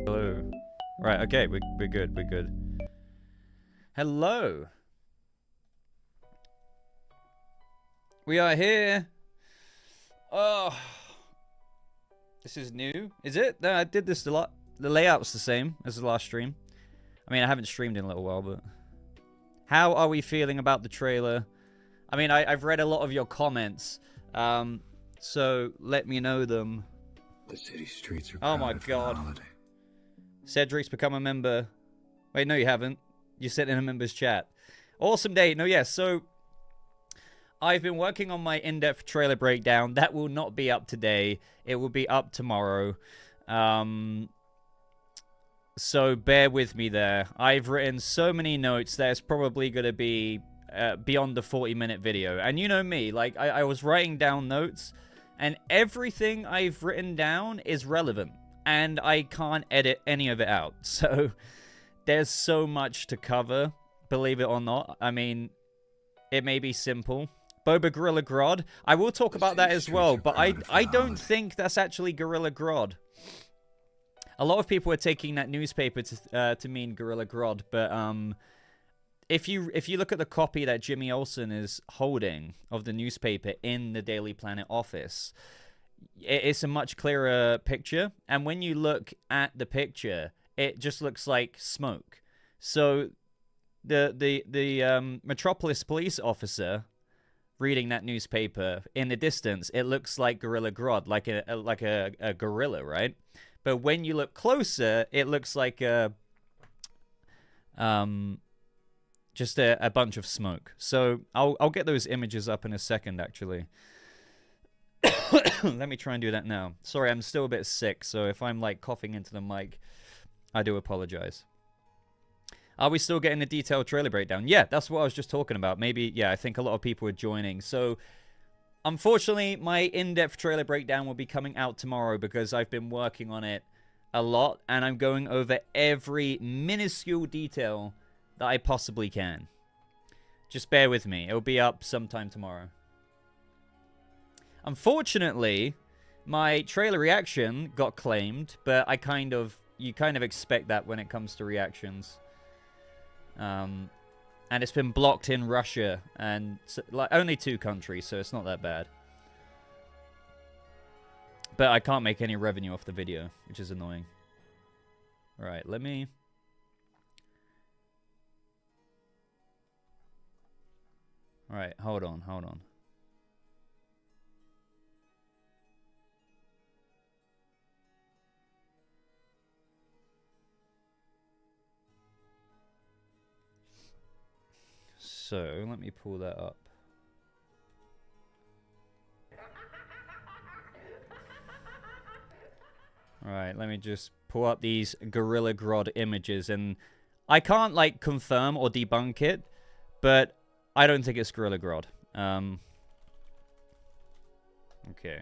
Hello. Right, okay, we're good, we're good. Hello. We are here. Oh. This is new. Is it? No, I did this a lot. The layout's the same as the last stream. I mean, I haven't streamed in a little while, but... How are we feeling about the trailer? I mean, I've read a lot of your comments. So let me know them. The city streets are oh my god. Cedric's become a member. Wait, no, you haven't. You sent in a member's chat. Awesome day. No, yes. So I've been working on my in-depth trailer breakdown. That will not be up today. It will be up tomorrow. So bear with me there. I've written so many notes that it's probably going to be beyond the 40-minute video. And you know me, like I was writing down notes, and everything I've written down is relevant, and I can't edit any of it out. So there's so much to cover, believe it or not. I mean, it may be simple. Boba Gorilla Grodd, I will talk about that as well, but I don't think that's actually Gorilla Grodd. A lot of people are taking that newspaper to mean Gorilla Grodd, but if you look at the copy that Jimmy Olsen is holding of the newspaper in the Daily Planet office, it's a much clearer picture. And when you look at the picture, it just looks like smoke. So the Metropolis police officer reading that newspaper in the distance, it looks like Gorilla Grodd, like a gorilla, right? But when you look closer, it looks like just a bunch of smoke. So I'll get those images up in a second, actually. Let me try and do that now. Sorry, I'm still a bit sick, so if I'm like coughing into the mic, I do apologize. Are we still getting the detailed trailer breakdown? Yeah, that's what I was just talking about. Maybe, yeah, I think a lot of people are joining. So unfortunately, my in-depth trailer breakdown will be coming out tomorrow because I've been working on it a lot, and I'm going over every minuscule detail that I possibly can. Just bear with me. It'll be up sometime tomorrow. Unfortunately, my trailer reaction got claimed, but you kind of expect that when it comes to reactions. And it's been blocked in Russia and like only 2 countries, so it's not that bad. But I can't make any revenue off the video, which is annoying. All right, let me... All right, hold on. So, let me pull that up. Alright, let me just pull up these Gorilla Grodd images, and I can't, like, confirm or debunk it, but I don't think it's Gorilla Grodd. Okay.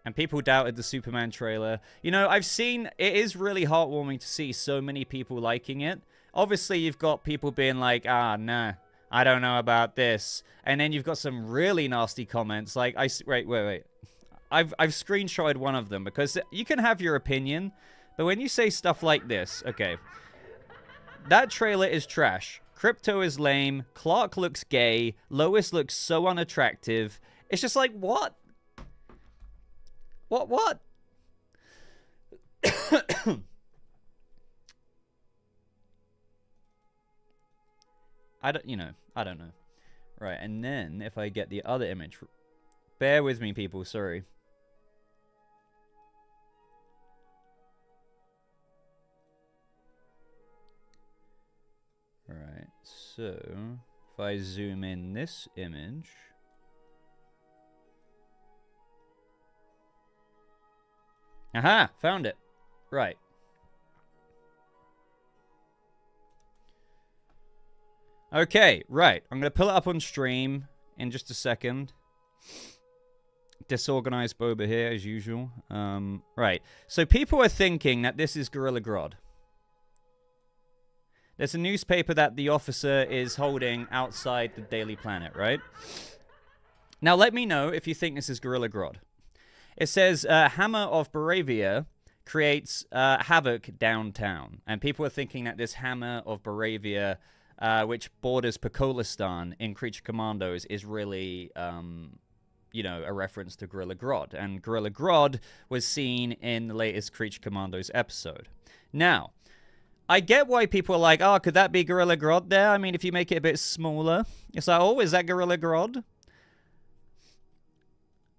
And people doubted the Superman trailer. You know, I've seen... It is really heartwarming to see so many people liking it. Obviously, you've got people being like, ah, nah, I don't know about this. And then you've got some really nasty comments. Like, wait. I've screenshotted one of them because you can have your opinion, but when you say stuff like this... Okay. That trailer is trash. Crypto is lame. Clark looks gay. Lois looks so unattractive. It's just like, what? What? I don't know. Right, and then if I get the other image, bear with me, people, sorry. Right, so if I zoom in this image... Aha! Found it. Right. Okay, right. I'm going to pull it up on stream in just a second. Disorganized Boba here, as usual. Right. So people are thinking that this is Gorilla Grodd. There's a newspaper that the officer is holding outside the Daily Planet, right? Now, let me know if you think this is Gorilla Grodd. It says, Hammer of Baravia creates havoc downtown. And people are thinking that this Hammer of Baravia, which borders Pekolistan in Creature Commandos, is really, you know, a reference to Gorilla Grodd. And Gorilla Grodd was seen in the latest Creature Commandos episode. Now, I get why people are like, oh, could that be Gorilla Grodd there? I mean, if you make it a bit smaller. It's like, oh, is that Gorilla Grodd?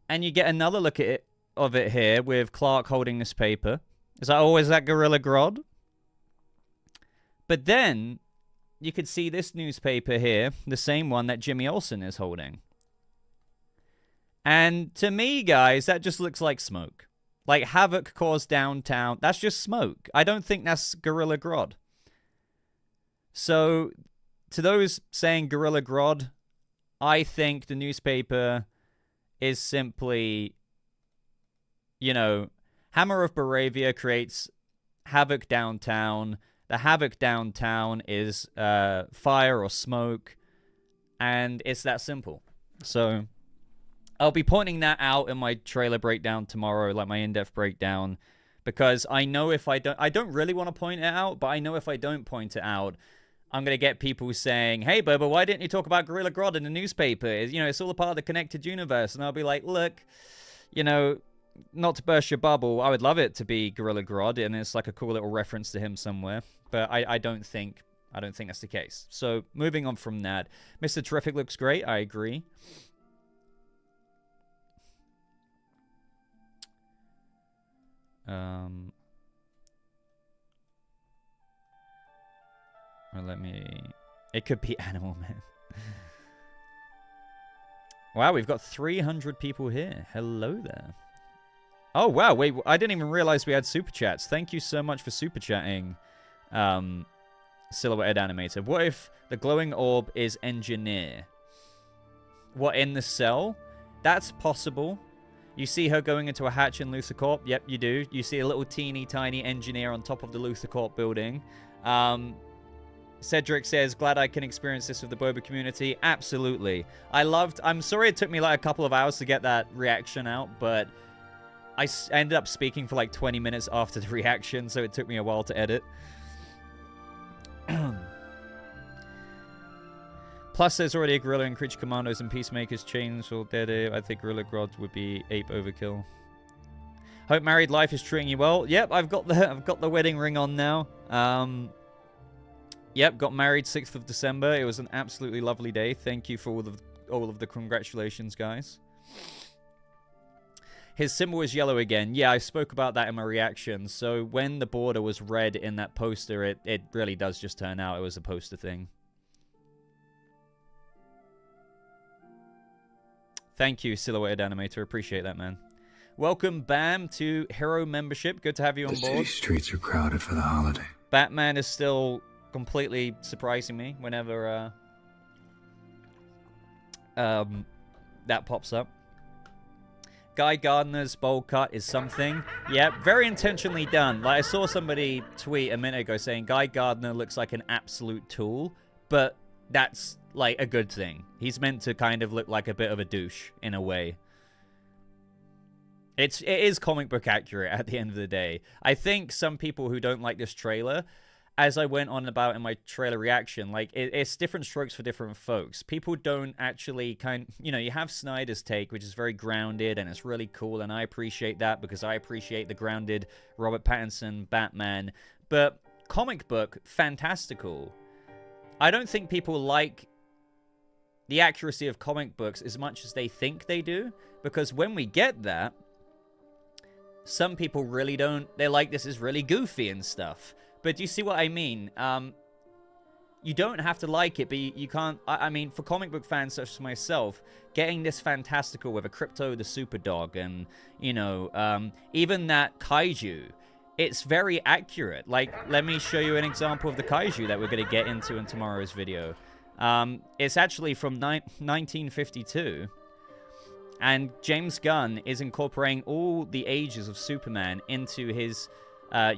And you get another look at it, of it here with Clark holding this paper. It's like, oh, is that Gorilla Grodd? But then you could see this newspaper here, the same one that Jimmy Olsen is holding. And to me, guys, that just looks like smoke. Like, havoc caused downtown. That's just smoke. I don't think that's Gorilla Grodd. So, to those saying Gorilla Grodd, I think the newspaper is simply, you know, Hammer of Baravia creates havoc downtown. The havoc downtown is fire or smoke. And it's that simple. So I'll be pointing that out in my trailer breakdown tomorrow, like my in-depth breakdown, because I know if I don't really want to point it out, but I know if I don't point it out, I'm going to get people saying, hey, Boba, why didn't you talk about Gorilla Grodd in the newspaper? You know, it's all a part of the connected universe. And I'll be like, look, you know, not to burst your bubble, I would love it to be Gorilla Grodd, and it's like a cool little reference to him somewhere. But I don't think that's the case. So moving on from that, Mr. Terrific looks great. I agree. Well, let me... It could be Animal Man. Wow, we've got 300 people here. Hello there. Oh, wow. Wait, I didn't even realize we had super chats. Thank you so much for super chatting, Silhouetted Animator. What if the glowing orb is Engineer? What, in the cell? That's possible. You see her going into a hatch in Luthor. Yep, you do. You see a little teeny tiny engineer on top of the Luthor building. Cedric says, glad I can experience this with the Boba community. Absolutely. I'm sorry it took me like a couple of hours to get that reaction out, but I ended up speaking for like 20 minutes after the reaction, so it took me a while to edit. Plus, there's already a gorilla in Creature Commandos and Peacemakers Chainsaw Dead. I think Gorilla Grodd would be ape overkill. Hope married life is treating you well. Yep, I've got the wedding ring on now. Yep, got married 6th of December. It was an absolutely lovely day. Thank you for all of the congratulations, guys. His symbol is yellow again. Yeah, I spoke about that in my reaction. So when the border was red in that poster, it really does just turn out it was a poster thing. Thank you, Silhouetted Animator. Appreciate that, man. Welcome, Bam, to Hero Membership. Good to have you on board. The city streets are crowded for the holiday. Batman is still completely surprising me whenever that pops up. Guy Gardner's bowl cut is something. Yeah, very intentionally done. Like, I saw somebody tweet a minute ago saying Guy Gardner looks like an absolute tool, but that's like a good thing. He's meant to kind of look like a bit of a douche in a way. It is comic book accurate at the end of the day. I think some people who don't like this trailer, as I went on about in my trailer reaction, like, it's different strokes for different folks. People don't actually you have Snyder's take, which is very grounded, and it's really cool, and I appreciate that because I appreciate the grounded Robert Pattinson Batman. But comic book, fantastical. I don't think people like the accuracy of comic books as much as they think they do, because when we get that, some people really don't. They're like, this is really goofy and stuff. But do you see what I mean? You don't have to like it, but you can't... I mean, for comic book fans such as myself, getting this fantastical with a Crypto the Superdog and, you know, even that kaiju, it's very accurate. Like, let me show you an example of the kaiju that we're going to get into in tomorrow's video. It's actually from 1952. And James Gunn is incorporating all the ages of Superman into his...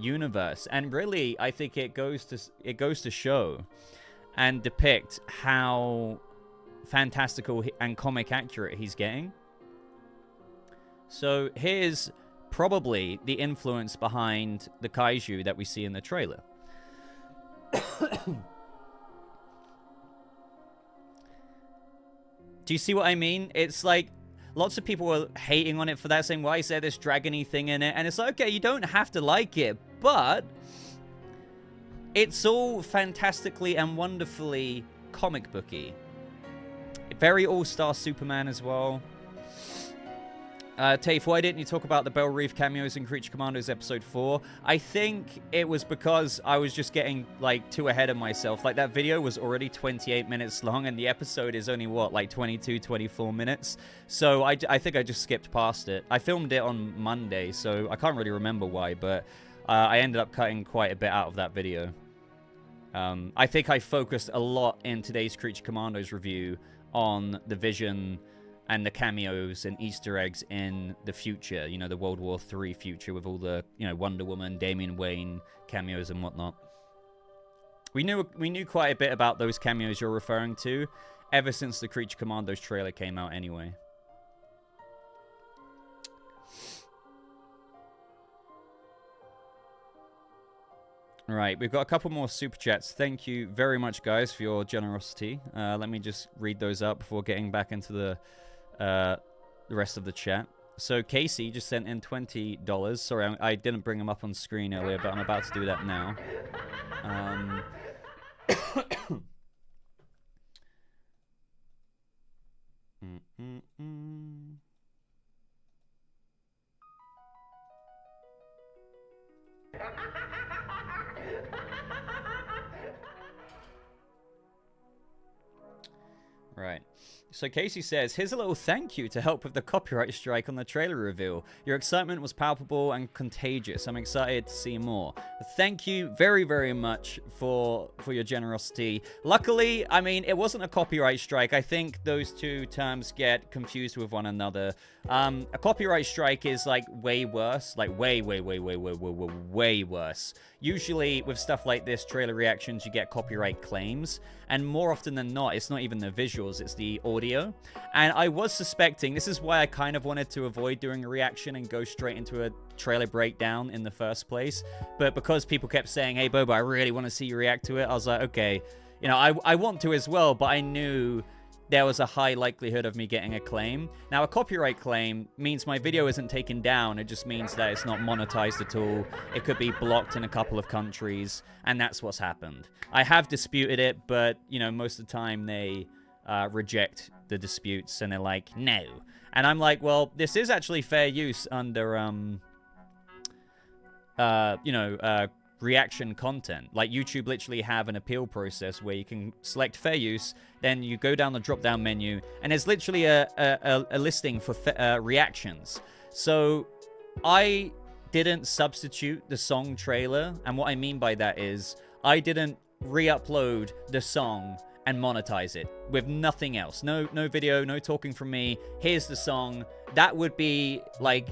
universe, and really I think it goes to show and depict how fantastical and comic accurate he's getting. So here's probably the influence behind the kaiju that we see in the trailer. Do you see what I mean? It's like lots of people were hating on it for that, saying, why is there this dragony thing in it? And it's like, okay, you don't have to like it, but it's all fantastically and wonderfully comic booky. Very all-star Superman as well. Tafe, why didn't you talk about the Belle Reeve cameos in Creature Commandos episode 4? I think it was because I was just getting, like, too ahead of myself. Like, that video was already 28 minutes long, and the episode is only, what, like 22, 24 minutes? So I think I just skipped past it. I filmed it on Monday, so I can't really remember why, but I ended up cutting quite a bit out of that video. I think I focused a lot in today's Creature Commandos review on the Vision and the cameos and Easter eggs in the future, you know, the World War III future with all the, you know, Wonder Woman, Damian Wayne cameos and whatnot. We knew quite a bit about those cameos you're referring to ever since the Creature Commandos trailer came out anyway. Right, we've got a couple more super chats. Thank you very much, guys, for your generosity. Let me just read those out before getting back into the rest of the chat. So Casey just sent in $20. Sorry, I didn't bring him up on screen earlier, but I'm about to do that now. Right. So Casey says, here's a little thank you to help with the copyright strike on the trailer reveal. Your excitement was palpable and contagious. I'm excited to see more. Thank you very, very much for your generosity. Luckily, I mean, it wasn't a copyright strike. I think those two terms get confused with one another. A copyright strike is like way worse, like way worse. Usually with stuff like this, trailer reactions, you get copyright claims. And more often than not, it's not even the visuals, it's the audio. And I was suspecting, this is why I kind of wanted to avoid doing a reaction and go straight into a trailer breakdown in the first place. But because people kept saying, hey, Boba, I really want to see you react to it, I was like, okay, you know, I want to as well, but I knew there was a high likelihood of me getting a claim. Now, a copyright claim means my video isn't taken down. It just means that it's not monetized at all. It could be blocked in a couple of countries, and that's what's happened. I have disputed it, but, you know, most of the time they reject the disputes, and they're like, no. And I'm like, well, this is actually fair use under, reaction content. Like, YouTube literally have an appeal process where you can select fair use, then you go down the drop-down menu, and there's literally a listing for reactions. So I didn't substitute the song trailer, and what I mean by that is I didn't re-upload the song and monetize it with nothing else. No video, no talking from me. Here's the song. That would be like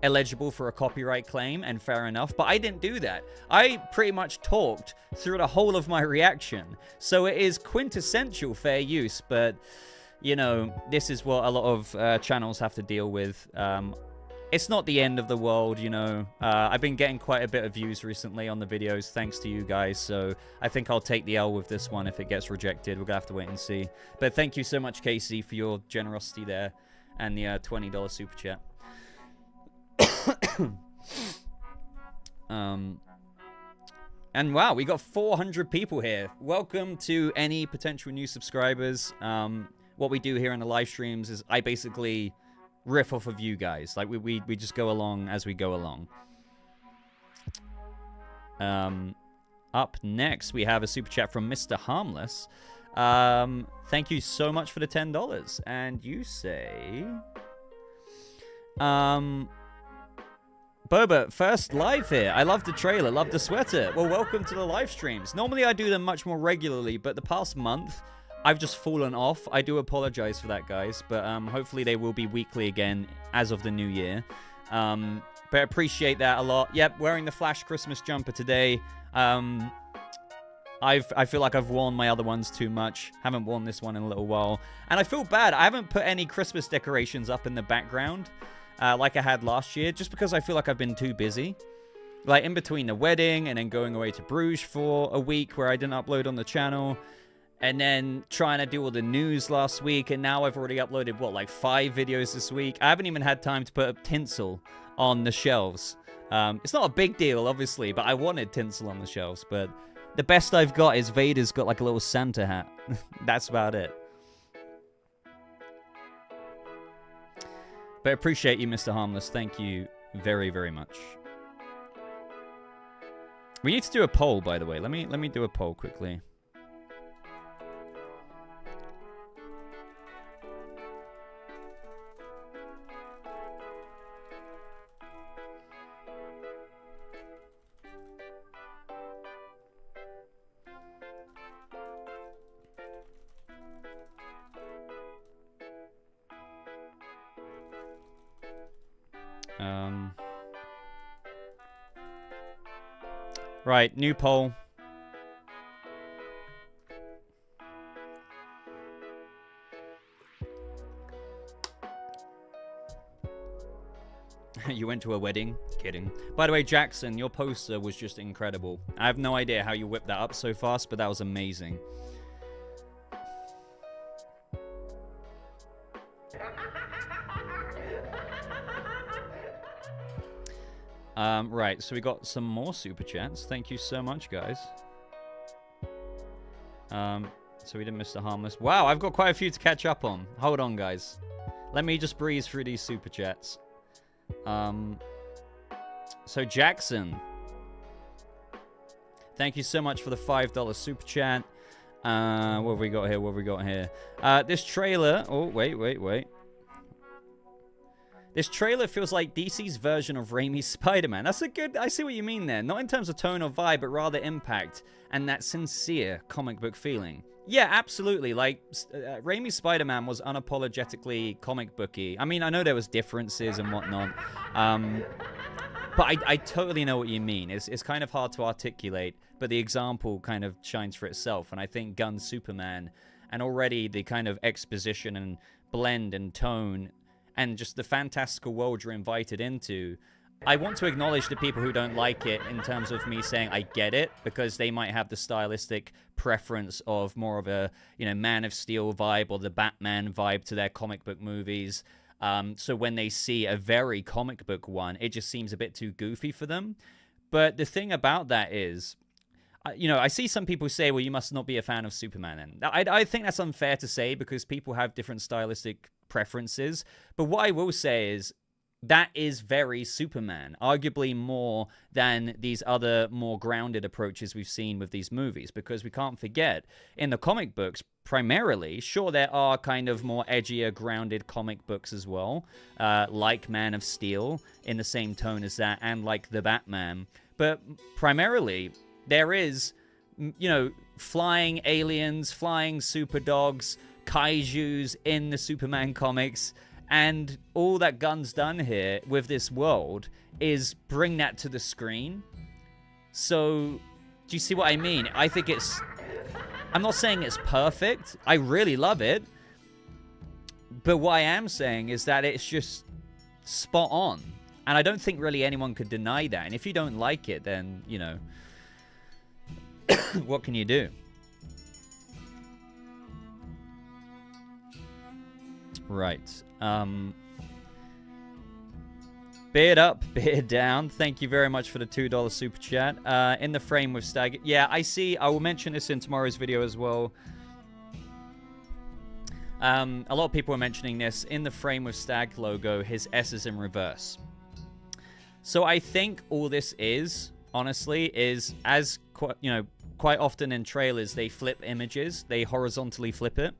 eligible for a copyright claim, and fair enough, but I didn't do that. I pretty much talked through the whole of my reaction, so it is quintessential fair use, but, you know, this is what a lot of channels have to deal with. It's not the end of the world, you know. I've been getting quite a bit of views recently on the videos, thanks to you guys, so I think I'll take the L with this one if it gets rejected. We're gonna have to wait and see. But thank you so much, Casey, for your generosity there, and the $20 super chat. And wow, we got 400 people here. Welcome to any potential new subscribers. What we do here in the live streams is I basically riff off of you guys. Like we just go along as we go along. Up next, we have a super chat from Mr. Harmless. Thank you so much for the $10. And you say, Boba, first live here. I love the trailer, love the sweater. Well, welcome to the live streams. Normally I do them much more regularly, but the past month I've just fallen off. I do apologize for that, guys, but hopefully they will be weekly again as of the new year. But appreciate that a lot. Yep, wearing the Flash Christmas jumper today. I feel like I've worn my other ones too much. Haven't worn this one in a little while. And I feel bad. I haven't put any Christmas decorations up in the background like I had last year, just because I feel like I've been too busy. Like, in between the wedding and then going away to Bruges for a week where I didn't upload on the channel. And then trying to do all the news last week. And now I've already uploaded, what, like 5 videos this week? I haven't even had time to put up tinsel on the shelves. It's not a big deal, obviously, but I wanted tinsel on the shelves. But the best I've got is Vader's got like a little Santa hat. That's about it. But I appreciate you, Mr. Harmless. Thank you very, very much. We need to do a poll, by the way. Let me do a poll quickly. Right, new poll. You went to a wedding? Kidding. By the way, Jackson, your poster was just incredible. I have no idea how you whipped that up so fast, but that was amazing. Right, so we got some more super chats. Thank you so much, guys. So we didn't miss the harmless. Wow, I've got quite a few to catch up on. Hold on, guys. Let me just breeze through these super chats. So Jackson, thank you so much for the $5 super chat. What have we got here? What have we got here? This trailer. Oh, wait. This trailer feels like DC's version of Raimi's Spider-Man. That's a good... I see what you mean there. Not in terms of tone or vibe, but rather impact and that sincere comic book feeling. Yeah, absolutely. Like, Raimi's Spider-Man was unapologetically comic booky. I mean, I know there was differences and whatnot. But I totally know what you mean. It's kind of hard to articulate, but the example kind of shines for itself. And I think Gunn's Superman, and already the kind of exposition and blend and tone, and just the fantastical world you're invited into. I want to acknowledge the people who don't like it in terms of me saying I get it, because they might have the stylistic preference of more of a, you know, Man of Steel vibe or the Batman vibe to their comic book movies. So when they see a very comic book one, it just seems a bit too goofy for them. But the thing about that is, you know, I see some people say, well, you must not be a fan of Superman. And I think that's unfair to say, because people have different stylistic preferences. But what I will say is that is very Superman, arguably more than these other more grounded approaches we've seen with these movies, because we can't forget, in the comic books, primarily, sure, there are kind of more edgier, grounded comic books as well, like Man of Steel, in the same tone as that, and like The Batman. But primarily, there is, you know, flying aliens, flying super dogs, kaijus in the Superman comics, and all that Gunn's done here with this world is bring that to the screen. So, do you see what I mean? I think it's... I'm not saying it's perfect. I really love it. But what I am saying is that it's just spot on. And I don't think really anyone could deny that. And if you don't like it, then, you know, what can you do? Right. Beard up, beard down. Thank you very much for the $2 super chat. In the frame with Stag. Yeah, I see. I will mention this in tomorrow's video as well. A lot of people are mentioning this. In the frame with Stag logo, his S is in reverse. So I think all this is, honestly, is as, you know, quite often in trailers, they flip images. They horizontally flip it.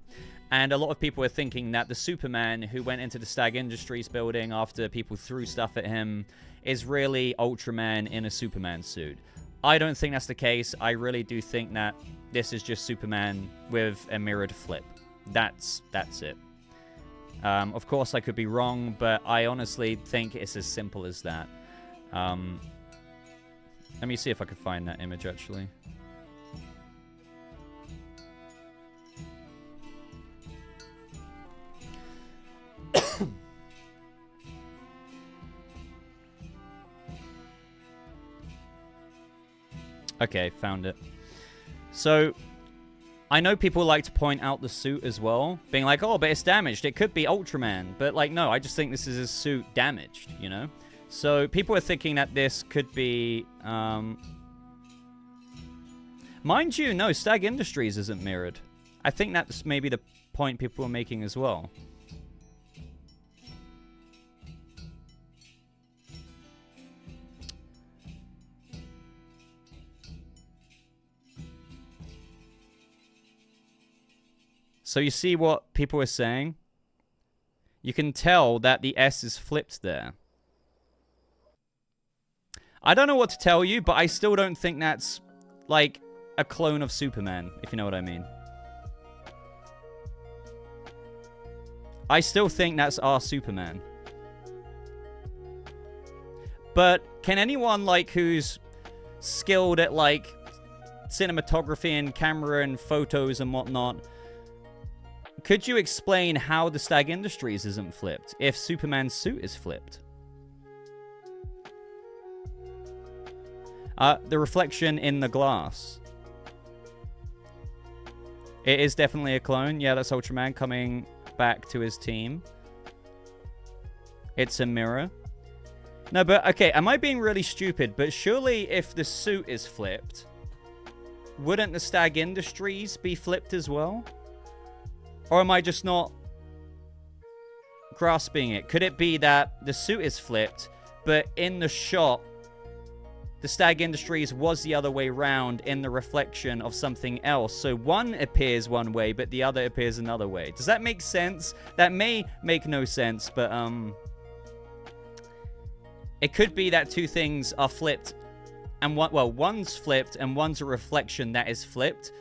And a lot of people are thinking that the Superman who went into the Stag Industries building after people threw stuff at him is really Ultraman in a Superman suit. I don't think that's the case. I really do think that this is just Superman with a mirrored flip. That's it. Of course, I could be wrong, but I honestly think it's as simple as that. Let me see if I can find that image, actually. Okay, found it. So, I know people like to point out the suit as well, being like, oh, but it's damaged. It could be Ultraman. But, like, no, I just think this is his suit damaged, you know? So, people are thinking that this could be, mind you, no, Stag Industries isn't mirrored. I think that's maybe the point people are making as well. So you see what people are saying? You can tell that the S is flipped there. I don't know what to tell you, but I still don't think that's, like, a clone of Superman, if you know what I mean. I still think that's our Superman. But can anyone, like, who's skilled at, like, cinematography and camera and photos and whatnot, could you explain how the Stag Industries isn't flipped if Superman's suit is flipped? The reflection in the glass. It is definitely a clone. Yeah, that's Ultraman coming back to his team. It's a mirror. No, but, okay, am I being really stupid? But surely if the suit is flipped, wouldn't the Stag Industries be flipped as well? Or am I just not grasping it? Could it be that the suit is flipped, but in the shot, the Stag Industries was the other way round in the reflection of something else? So one appears one way, but the other appears another way. Does that make sense? That may make no sense, but it could be that two things are flipped, and one's flipped and one's a reflection that is flipped.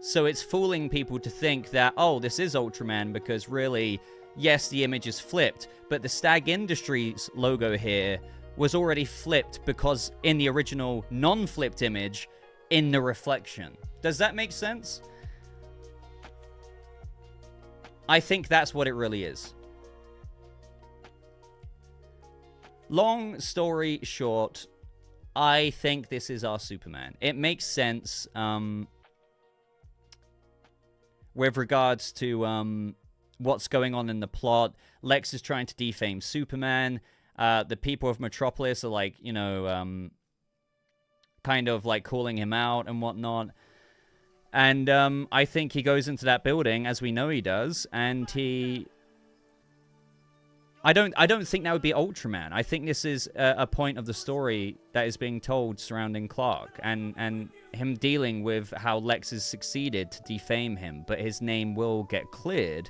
So it's fooling people to think that, oh, this is Ultraman, because really, yes, the image is flipped, but the Stag Industries logo here was already flipped because in the original non-flipped image, in the reflection. Does that make sense? I think that's what it really is. Long story short, I think this is our Superman. It makes sense, with regards to what's going on in the plot. Lex is trying to defame Superman. The people of Metropolis are, like, you know, kind of, like, calling him out and whatnot. And I think he goes into that building, as we know he does, and he... I don't think that would be Ultraman. I think this is a point of the story that is being told surrounding Clark, and him dealing with how Lex has succeeded to defame him, but his name will get cleared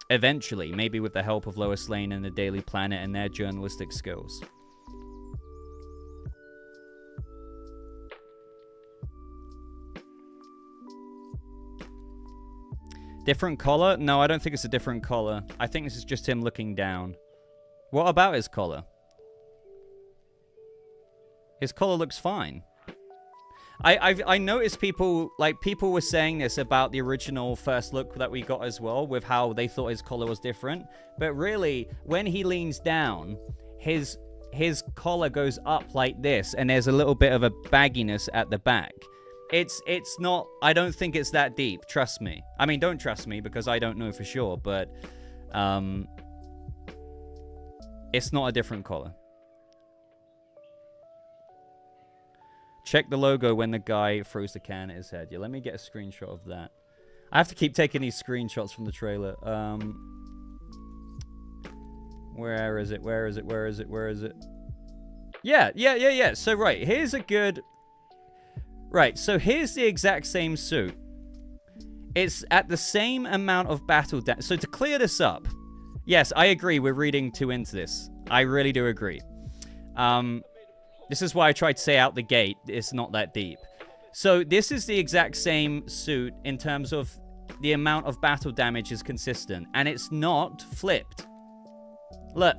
eventually, maybe with the help of Lois Lane and the Daily Planet and their journalistic skills. Different collar? No, I don't think it's a different collar. I think this is just him looking down. What about his collar? His collar looks fine. I noticed people were saying this about the original first look that we got as well, with how they thought his collar was different. But really, when he leans down, his collar goes up like this, and there's a little bit of a bagginess at the back. It's not, I don't think it's that deep, trust me. I mean, don't trust me, because I don't know for sure, but it's not a different collar. Check the logo when the guy throws the can at his head. Yeah, let me get a screenshot of that. I have to keep taking these screenshots from the trailer. Where is it? Where is it? Where is it? Where is it? Yeah. So, right, here's a good... Right, so here's the exact same suit. It's at the same amount of battle damage. So to clear this up, yes, I agree, we're reading too into this. I really do agree. This is why I tried to say out the gate, it's not that deep. So this is the exact same suit in terms of the amount of battle damage is consistent. And it's not flipped. Look.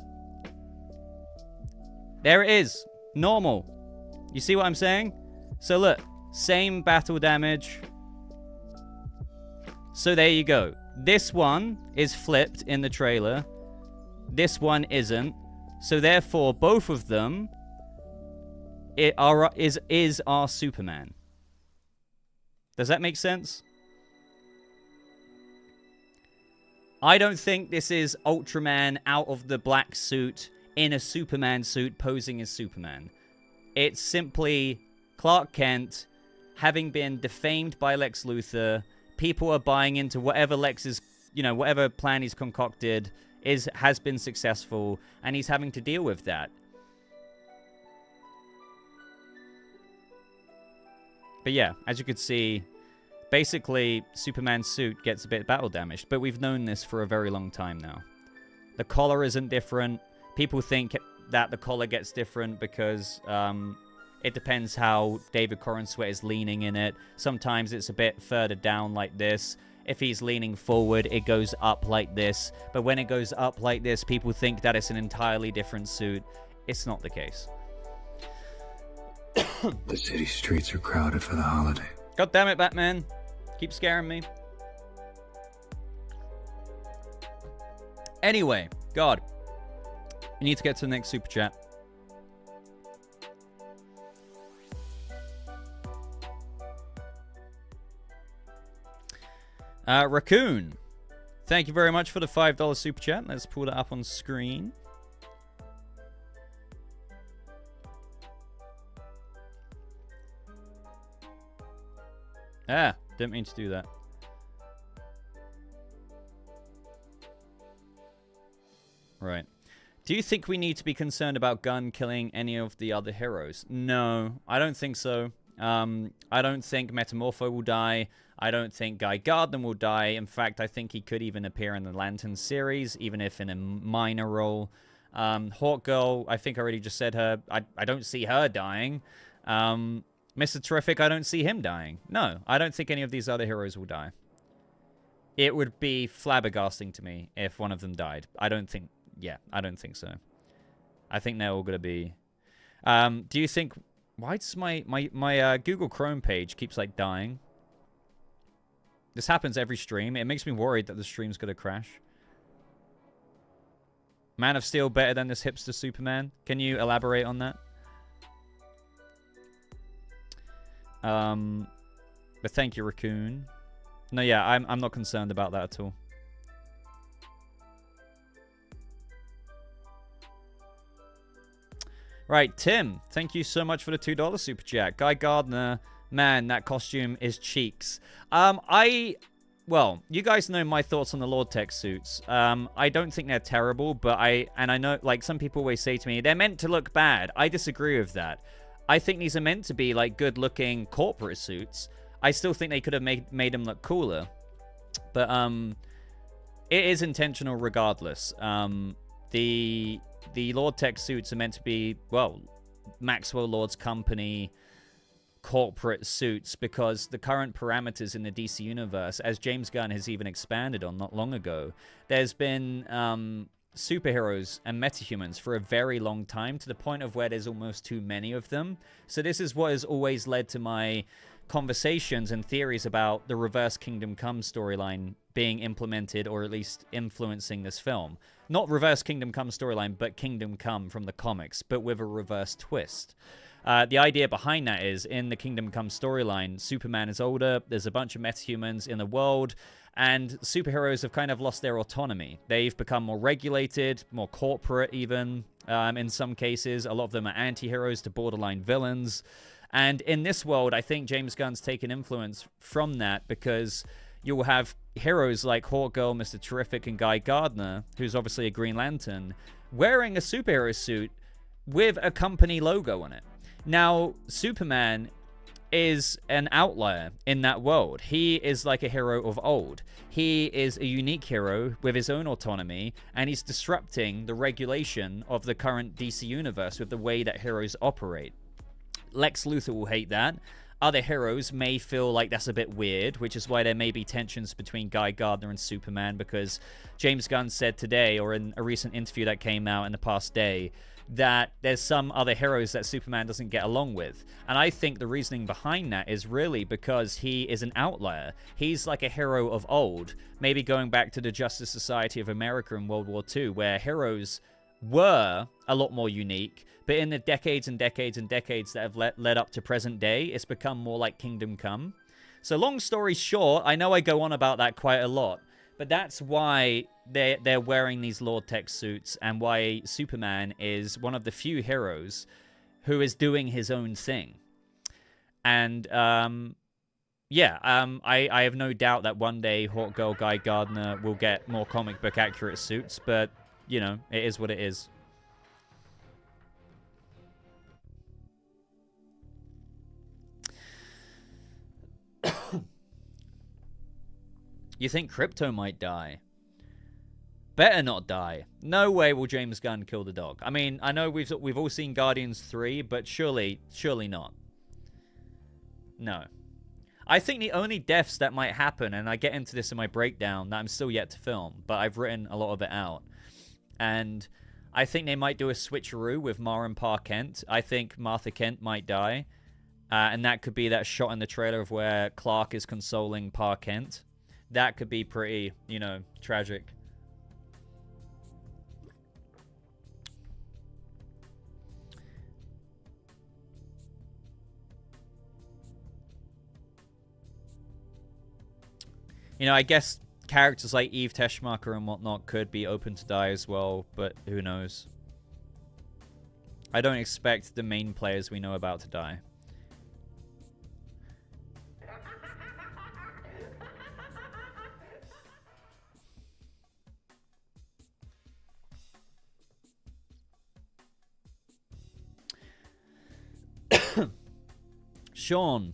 There it is. Normal. You see what I'm saying? So look. Same battle damage. So there you go. This one is flipped in the trailer. This one isn't. So therefore, both of them is our Superman. Does that make sense? I don't think this is Ultraman out of the black suit in a Superman suit posing as Superman. It's simply Clark Kent having been defamed by Lex Luthor. People are buying into whatever Lex's, whatever plan he's concocted has been successful, and he's having to deal with that. But yeah, as you could see, basically Superman's suit gets a bit battle damaged, but we've known this for a very long time now. The collar isn't different. People think that the collar gets different because it depends how David Corenswet is leaning in it. Sometimes it's a bit further down like this. If he's leaning forward, it goes up like this. But when it goes up like this, people think that it's an entirely different suit. It's not the case. The city streets are crowded for the holiday. God damn it, Batman. Keep scaring me. Anyway, God. We need to get to the next super chat. Raccoon. Thank you very much for the $5 super chat. Let's pull that up on screen. Didn't mean to do that. Right. Do you think we need to be concerned about Gunn killing any of the other heroes? No, I don't think so. I don't think Metamorpho will die. I don't think Guy Gardner will die. In fact, I think he could even appear in the Lantern series, even if in a minor role. Hawkgirl, I think I already just said her. I don't see her dying. Mr. Terrific, I don't see him dying. No, I don't think any of these other heroes will die. It would be flabbergasting to me if one of them died. I don't think so. I think they're all going to be... do you think... Why does my Google Chrome page keeps, like, dying? This happens every stream. It makes me worried that the stream's going to crash. Man of Steel better than this hipster Superman? Can you elaborate on that? But thank you, Raccoon. No, yeah, I'm not concerned about that at all. Right, Tim, thank you so much for the $2 super chat. Guy Gardner, man, that costume is cheeks. Well, you guys know my thoughts on the Lord Tech suits. I don't think they're terrible, but I know, like, some people always say to me, they're meant to look bad. I disagree with that. I think these are meant to be, like, good-looking corporate suits. I still think they could have made them look cooler. But, it is intentional regardless. The Lord Tech suits are meant to be, well, Maxwell Lord's company corporate suits, because the current parameters in the DC universe, as James Gunn has even expanded on not long ago, there's been superheroes and metahumans for a very long time, to the point of where there's almost too many of them. So this is what has always led to my conversations and theories about the Reverse Kingdom Come storyline being implemented, or at least influencing this film. Not Reverse Kingdom Come storyline, but Kingdom Come from the comics, but with a reverse twist. The idea behind that is, in the Kingdom Come storyline, Superman is older, there's a bunch of metahumans in the world, and superheroes have kind of lost their autonomy. They've become more regulated, more corporate even, in some cases. A lot of them are anti-heroes to borderline villains. And in this world, I think James Gunn's taken influence from that, because you'll have heroes like Hawkgirl, Mr. Terrific, and Guy Gardner, who's obviously a Green Lantern, wearing a superhero suit with a company logo on it. Now, Superman is an outlier in that world. He is like a hero of old. He is a unique hero with his own autonomy, and he's disrupting the regulation of the current DC universe with the way that heroes operate. Lex Luthor will hate that. Other heroes may feel like that's a bit weird, which is why there may be tensions between Guy Gardner and Superman, because James Gunn said today, or in a recent interview that came out in the past day, that there's some other heroes that Superman doesn't get along with. And I think the reasoning behind that is really because he is an outlier. He's like a hero of old, maybe going back to the Justice Society of America in World War II, where heroes were a lot more unique, but in the decades and decades and decades that have led up to present day, it's become more like Kingdom Come. So long story short, I know I go on about that quite a lot, but that's why they're wearing these Lord Tech suits, and why Superman is one of the few heroes who is doing his own thing. And I have no doubt that one day Hawk Girl Guy Gardner will get more comic book accurate suits, but you know, it is what it is. You think Crypto might die? Better not die. No way will James Gunn kill the dog. I mean, I know we've all seen Guardians 3, but surely not. No. I think the only deaths that might happen, and I get into this in my breakdown that I'm still yet to film, but I've written a lot of it out. And I think they might do a switcheroo with Ma and Pa Kent. I think Martha Kent might die. And that could be that shot in the trailer of where Clark is consoling Pa Kent. That could be pretty, you know, tragic. You know, I guess characters like Eve Teschmacher and whatnot could be open to die as well, but who knows? I don't expect the main players we know about to die. Sean,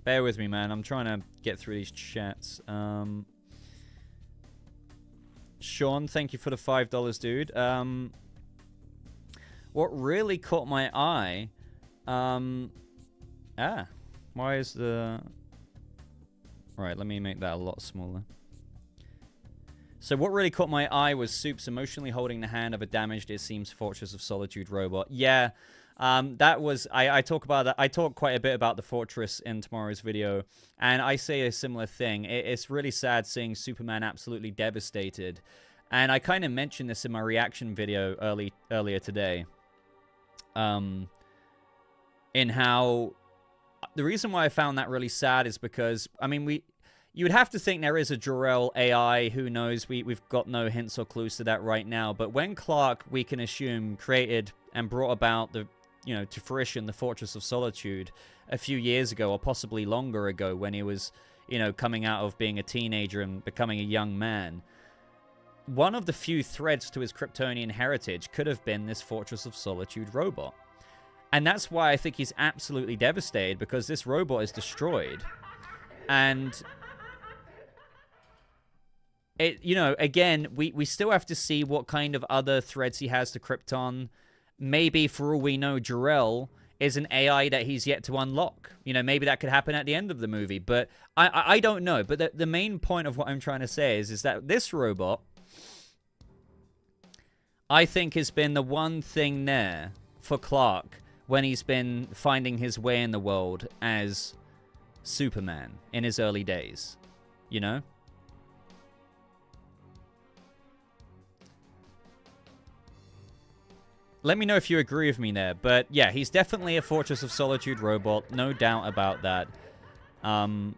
bear with me, man. I'm trying to get through these chats. Sean, thank you for the $5, dude. What really caught my eye... why is the... Right, let me make that a lot smaller. So what really caught my eye was Soups emotionally holding the hand of a damaged, it seems, Fortress of Solitude robot. Yeah, that was... I talk about that. I talk quite a bit about the Fortress in tomorrow's video, and I say a similar thing. It's really sad seeing Superman absolutely devastated. And I kind of mentioned this in my reaction video earlier today. In how... The reason why I found that really sad is because, I mean, you would have to think there is a Jor-El AI, who knows, we've got no hints or clues to that right now, but when Clark, we can assume, created and brought about the, you know, to fruition the Fortress of Solitude a few years ago, or possibly longer ago, when he was, you know, coming out of being a teenager and becoming a young man, one of the few threads to his Kryptonian heritage could have been this Fortress of Solitude robot. And that's why I think he's absolutely devastated, because this robot is destroyed. And it, you know, again, we still have to see what kind of other threads he has to Krypton. Maybe, for all we know, Jor-El is an AI that he's yet to unlock. You know, maybe that could happen at the end of the movie. But I don't know. But the main point of what I'm trying to say is that this robot, I think, has been the one thing there for Clark when he's been finding his way in the world as Superman in his early days. You know? Let me know if you agree with me there. But yeah, he's definitely a Fortress of Solitude robot. No doubt about that. But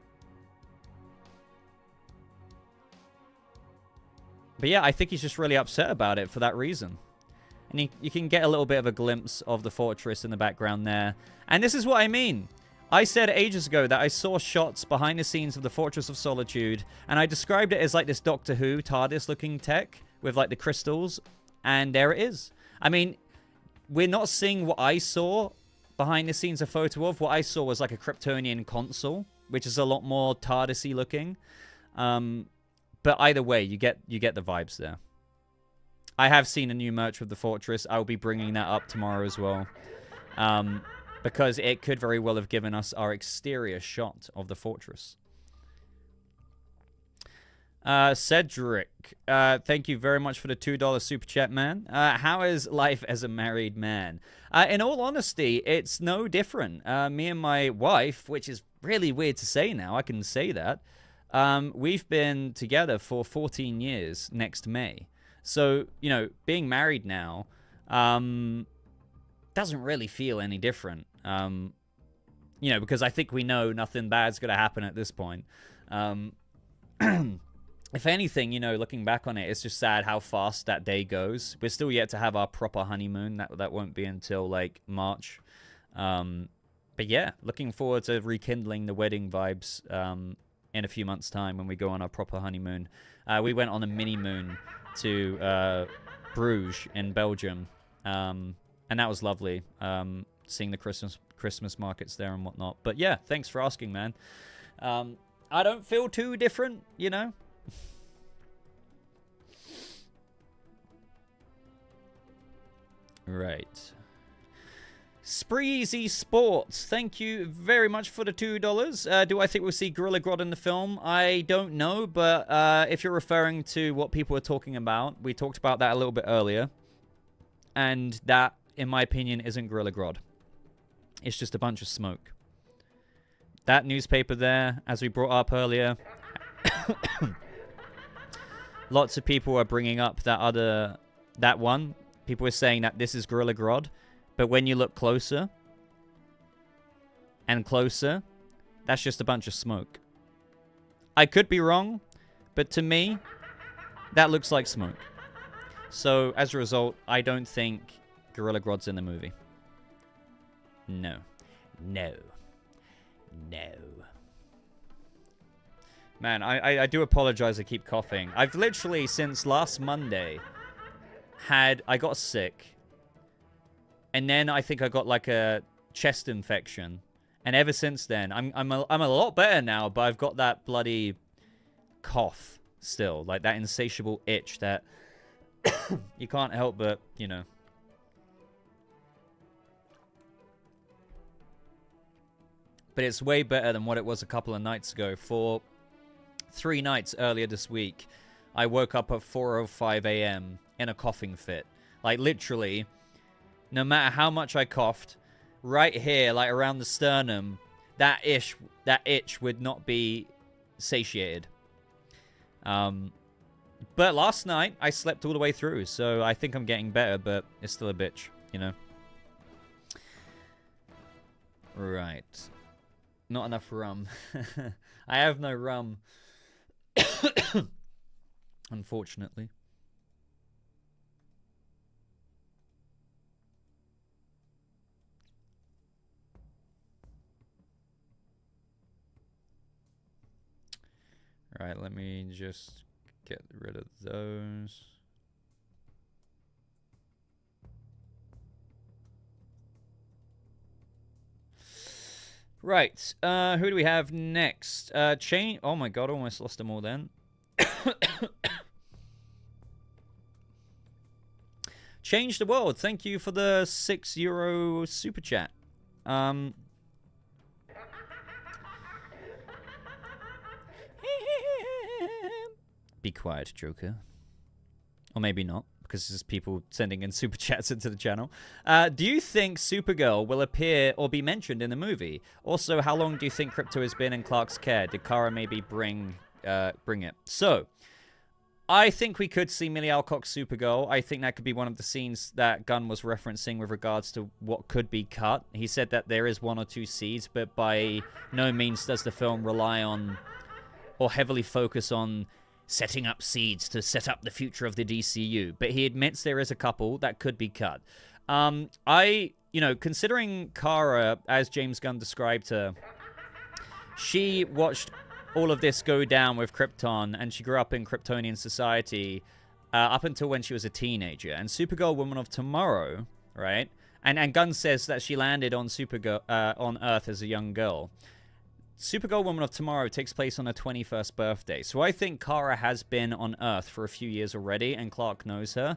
yeah, I think he's just really upset about it for that reason. And you can get a little bit of a glimpse of the fortress in the background there. And this is what I mean. I said ages ago that I saw shots behind the scenes of the Fortress of Solitude, and I described it as like this Doctor Who TARDIS-looking tech with like the crystals, and there it is. I mean, we're not seeing what I saw behind the scenes a photo of. What I saw was like a Kryptonian console, which is a lot more TARDIS-y looking. But either way, you get the vibes there. I have seen a new merch with the Fortress. I'll be bringing that up tomorrow as well. Because it could very well have given us our exterior shot of the Fortress. Cedric, thank you very much for the $2 super chat, man. How is life as a married man? In all honesty, it's no different. Me and my wife, which is really weird to say now, I can say that. We've been together for 14 years next May. So, you know, being married now doesn't really feel any different. You know, because I think we know nothing bad's going to happen at this point. If anything, you know, looking back on it, it's just sad how fast that day goes. We're still yet to have our proper honeymoon. That won't be until, like, March. But yeah, looking forward to rekindling the wedding vibes in a few months' time when we go on our proper honeymoon. We went on a mini-moon to Bruges in Belgium, and that was lovely, seeing the Christmas markets there and whatnot. But yeah, thanks for asking, man. I don't feel too different, you know? Right. Spreezy Sports, thank you very much for the $2. Do I think we'll see Gorilla Grodd in the film? I don't know, but if you're referring to what people are talking about, we talked about that a little bit earlier. And that, in my opinion, isn't Gorilla Grodd. It's just a bunch of smoke. That newspaper there, as we brought up earlier, lots of people are bringing up that one. People are saying that this is Gorilla Grodd. But when you look closer and closer, that's just a bunch of smoke. I could be wrong, but to me, that looks like smoke. So, as a result, I don't think Gorilla Grodd's in the movie. No. No. No. Man, I do apologize I keep coughing. I've literally, since last Monday, I got sick. And then I think I got like a chest infection. And ever since then, I'm a lot better now, but I've got that bloody cough still. Like that insatiable itch that you can't help but, you know. But it's way better than what it was a couple of nights ago. For 3 nights earlier this week, I woke up at 4:05 a.m. in a coughing fit. Like literally, no matter how much I coughed, right here, like around the sternum, that itch would not be satiated. But last night, I slept all the way through, so I think I'm getting better, but it's still a bitch, you know? Right. Not enough rum. I have no rum. Unfortunately. All right, let me just get rid of those. Right, who do we have next? Oh my god, I almost lost them all then. Change the world. Thank you for the €6 super chat. Be quiet, Joker. Or maybe not, because there's people sending in super chats into the channel. Do you think Supergirl will appear or be mentioned in the movie? Also, how long do you think Krypto has been in Clark's care? Did Kara maybe bring it? So, I think we could see Millie Alcock's Supergirl. I think that could be one of the scenes that Gunn was referencing with regards to what could be cut. He said that there is 1 or 2 seeds, but by no means does the film rely on or heavily focus on setting up seeds to set up the future of the DCU. But he admits there is a couple that could be cut. Considering Kara, as James Gunn described her, she watched all of this go down with Krypton, and she grew up in Kryptonian society up until when she was a teenager. And Supergirl, Woman of Tomorrow, right? And Gunn says that she landed on on Earth as a young girl. Supergirl, Woman of Tomorrow takes place on her 21st birthday. So I think Kara has been on Earth for a few years already, and Clark knows her.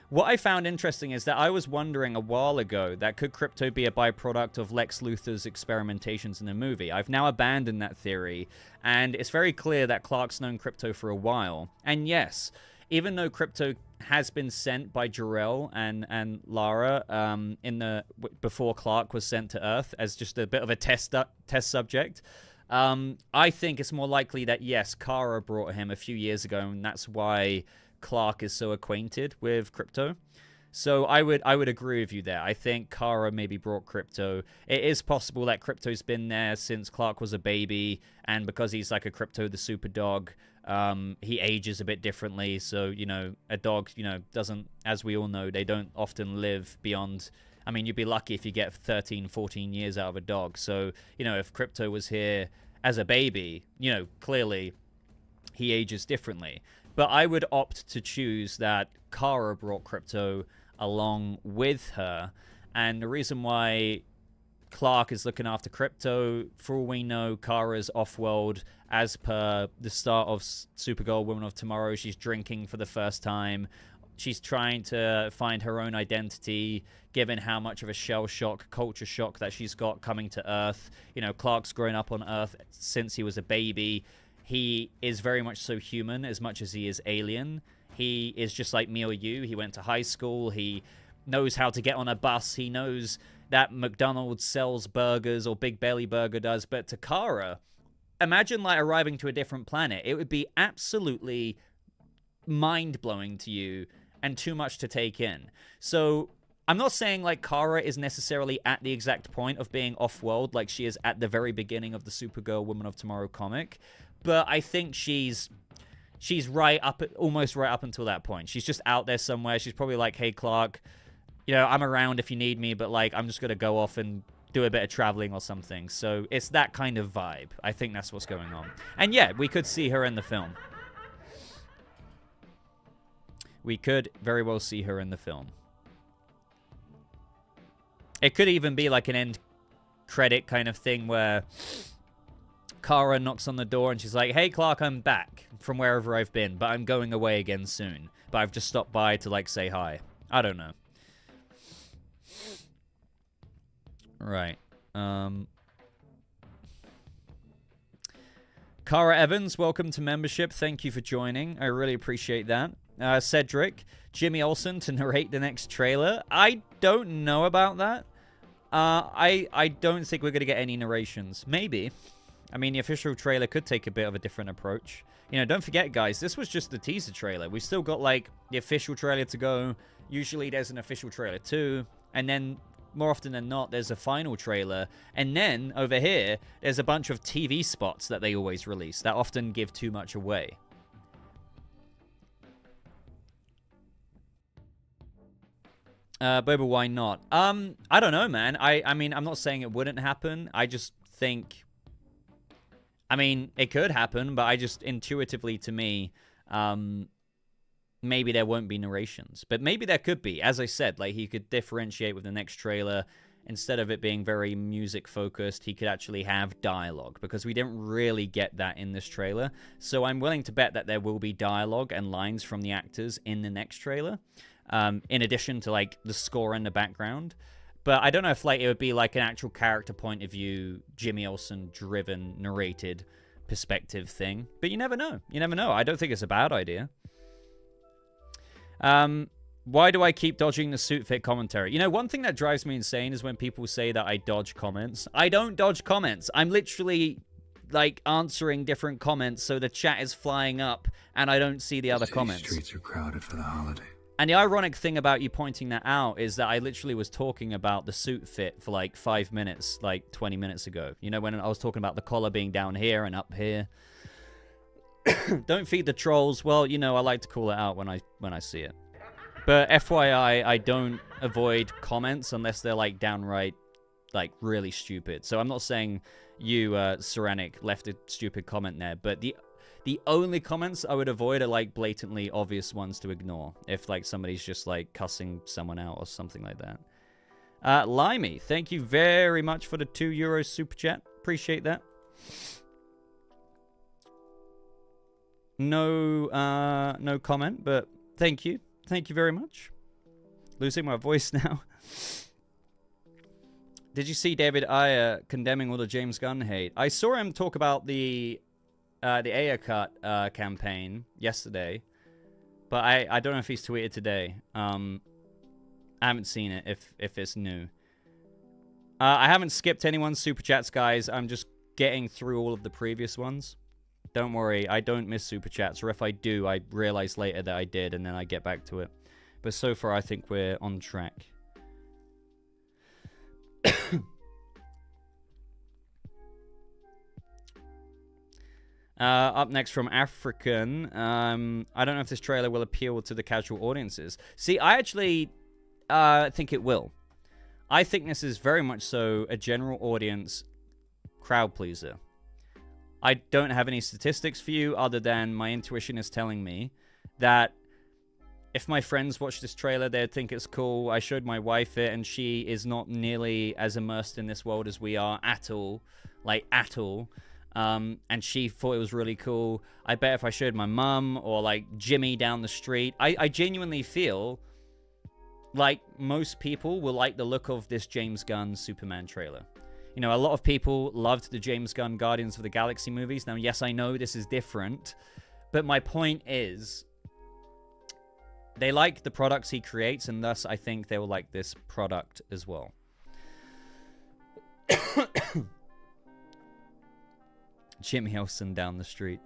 What I found interesting is that I was wondering a while ago that could Krypto be a byproduct of Lex Luthor's experimentations in the movie. I've now abandoned that theory, and it's very clear that Clark's known Krypto for a while. And yes, even though Krypto has been sent by Jor-El and Lara before Clark was sent to Earth as just a bit of a test subject, I think it's more likely that, yes, Kara brought him a few years ago, and that's why Clark is so acquainted with Crypto. So I would agree with you there. I think Kara maybe brought Crypto. It is possible that Crypto's been there since Clark was a baby, and because he's like a Crypto the super dog, he ages a bit differently. So, you know, a dog, you know, doesn't, as we all know, they don't often live beyond, I mean, you'd be lucky if you get 13, 14 years out of a dog. So, you know, if Crypto was here as a baby, you know, clearly he ages differently. But I would opt to choose that Kara brought Crypto along with her. And the reason why Clark is looking after Crypto, for all we know, Kara's off-world. As per the start of Supergirl Woman of Tomorrow, she's drinking for the first time. She's trying to find her own identity, given how much of a shell shock, culture shock that she's got coming to Earth. You know, Clark's grown up on Earth since he was a baby. He is very much so human as much as he is alien. He is just like me or you. He went to high school. He knows how to get on a bus. He knows that McDonald's sells burgers, or Big Belly Burger does. But to Kara, imagine like arriving to a different planet. It would be absolutely mind-blowing to you and too much to take in. So I'm not saying like Kara is necessarily at the exact point of being off-world like she is at the very beginning of the Supergirl Woman of Tomorrow comic, but I think she's right up, almost right up until that point. She's just out there somewhere. She's probably like, hey, Clark, you know, I'm around if you need me, but like, I'm just going to go off and do a bit of traveling or something. So it's that kind of vibe. I think that's what's going on. And yeah, we could see her in the film. We could very well see her in the film. It could even be like an end credit kind of thing where Kara knocks on the door and she's like, hey, Clark, I'm back from wherever I've been, but I'm going away again soon. But I've just stopped by to, like, say hi. I don't know. Right. Kara Evans, welcome to membership. Thank you for joining. I really appreciate that. Cedric, Jimmy Olsen to narrate the next trailer. I don't know about that. I don't think we're going to get any narrations. Maybe. I mean, the official trailer could take a bit of a different approach. You know, don't forget, guys, this was just the teaser trailer. We've still got, like, the official trailer to go. Usually there's an official trailer too. And then, more often than not, there's a final trailer. And then, over here, there's a bunch of TV spots that they always release that often give too much away. Boba, why not? I don't know, man. I mean, I'm not saying it wouldn't happen. I just think... I mean, it could happen, but I just intuitively, to me, maybe there won't be narrations. But maybe there could be. As I said, like, he could differentiate with the next trailer. Instead of it being very music-focused, he could actually have dialogue, because we didn't really get that in this trailer. So I'm willing to bet that there will be dialogue and lines from the actors in the next trailer, in addition to, like, the score in the background. But I don't know if, like, it would be, like, an actual character point of view, Jimmy Olsen-driven, narrated perspective thing. But you never know. You never know. I don't think it's a bad idea. Why do I keep dodging the suit fit commentary? You know, one thing that drives me insane is when people say that I dodge comments. I don't dodge comments. I'm literally, like, answering different comments, so the chat is flying up, and I don't see the other comments. The streets are crowded for the holiday. And the ironic thing about you pointing that out is that I literally was talking about the suit fit for like 5 minutes, like 20 minutes ago. You know, when I was talking about the collar being down here and up here. Don't feed the trolls. Well, you know, I like to call it out when I see it. But FYI, I don't avoid comments unless they're like downright, like, really stupid. So I'm not saying you, Ceranic, left a stupid comment there, but the only comments I would avoid are, like, blatantly obvious ones to ignore. If, like, somebody's just, like, cussing someone out or something like that. Limey, thank you very much for the €2 super chat. Appreciate that. No comment, but thank you. Thank you very much. Losing my voice now. Did you see David Ayer condemning all the James Gunn hate? I saw him talk about the Ayer cut campaign yesterday, but I don't know if he's tweeted today. I haven't seen it if it's new. I haven't skipped anyone's super chats, guys. I'm just getting through all of the previous ones. Don't worry, I don't miss super chats, or if I do, I realize later that I did, and then I get back to it. But so far, I think we're on track. Up next from African. I don't know if this trailer will appeal to the casual audiences. See, I actually think it will. I think this is very much so a general audience crowd pleaser. I don't have any statistics for you other than my intuition is telling me that if my friends watch this trailer, they'd think it's cool. I showed my wife it, and she is not nearly as immersed in this world as we are at all. Like, at all. And she thought it was really cool. I bet if I showed my mum or, like, Jimmy down the street, I genuinely feel like most people will like the look of this James Gunn Superman trailer. You know, a lot of people loved the James Gunn Guardians of the Galaxy movies. Now, yes, I know this is different, but my point is they like the products he creates, and thus I think they will like this product as well. Jimmy Olsen down the street.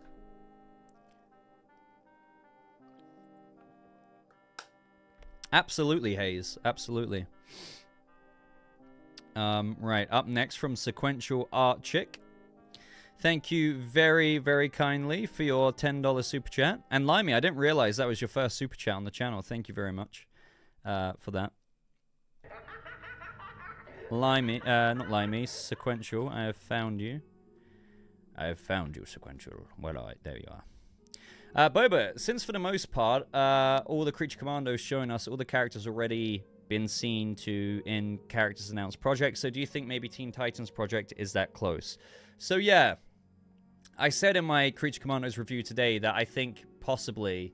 Absolutely, Hayes. Absolutely. Right, up next from Sequential Art Chick. Thank you very, very kindly for your $10 super chat. And Limey, I didn't realize that was your first super chat on the channel. Thank you very much for that. Limey, not Limey, Sequential. I have found you. I have found you, Sequential. Well, all right, there you are. Boba, since for the most part, all the Creature Commandos showing us all the characters already been seen to in characters announced projects, so do you think maybe Teen Titans project is that close? So yeah, I said in my Creature Commandos review today that I think possibly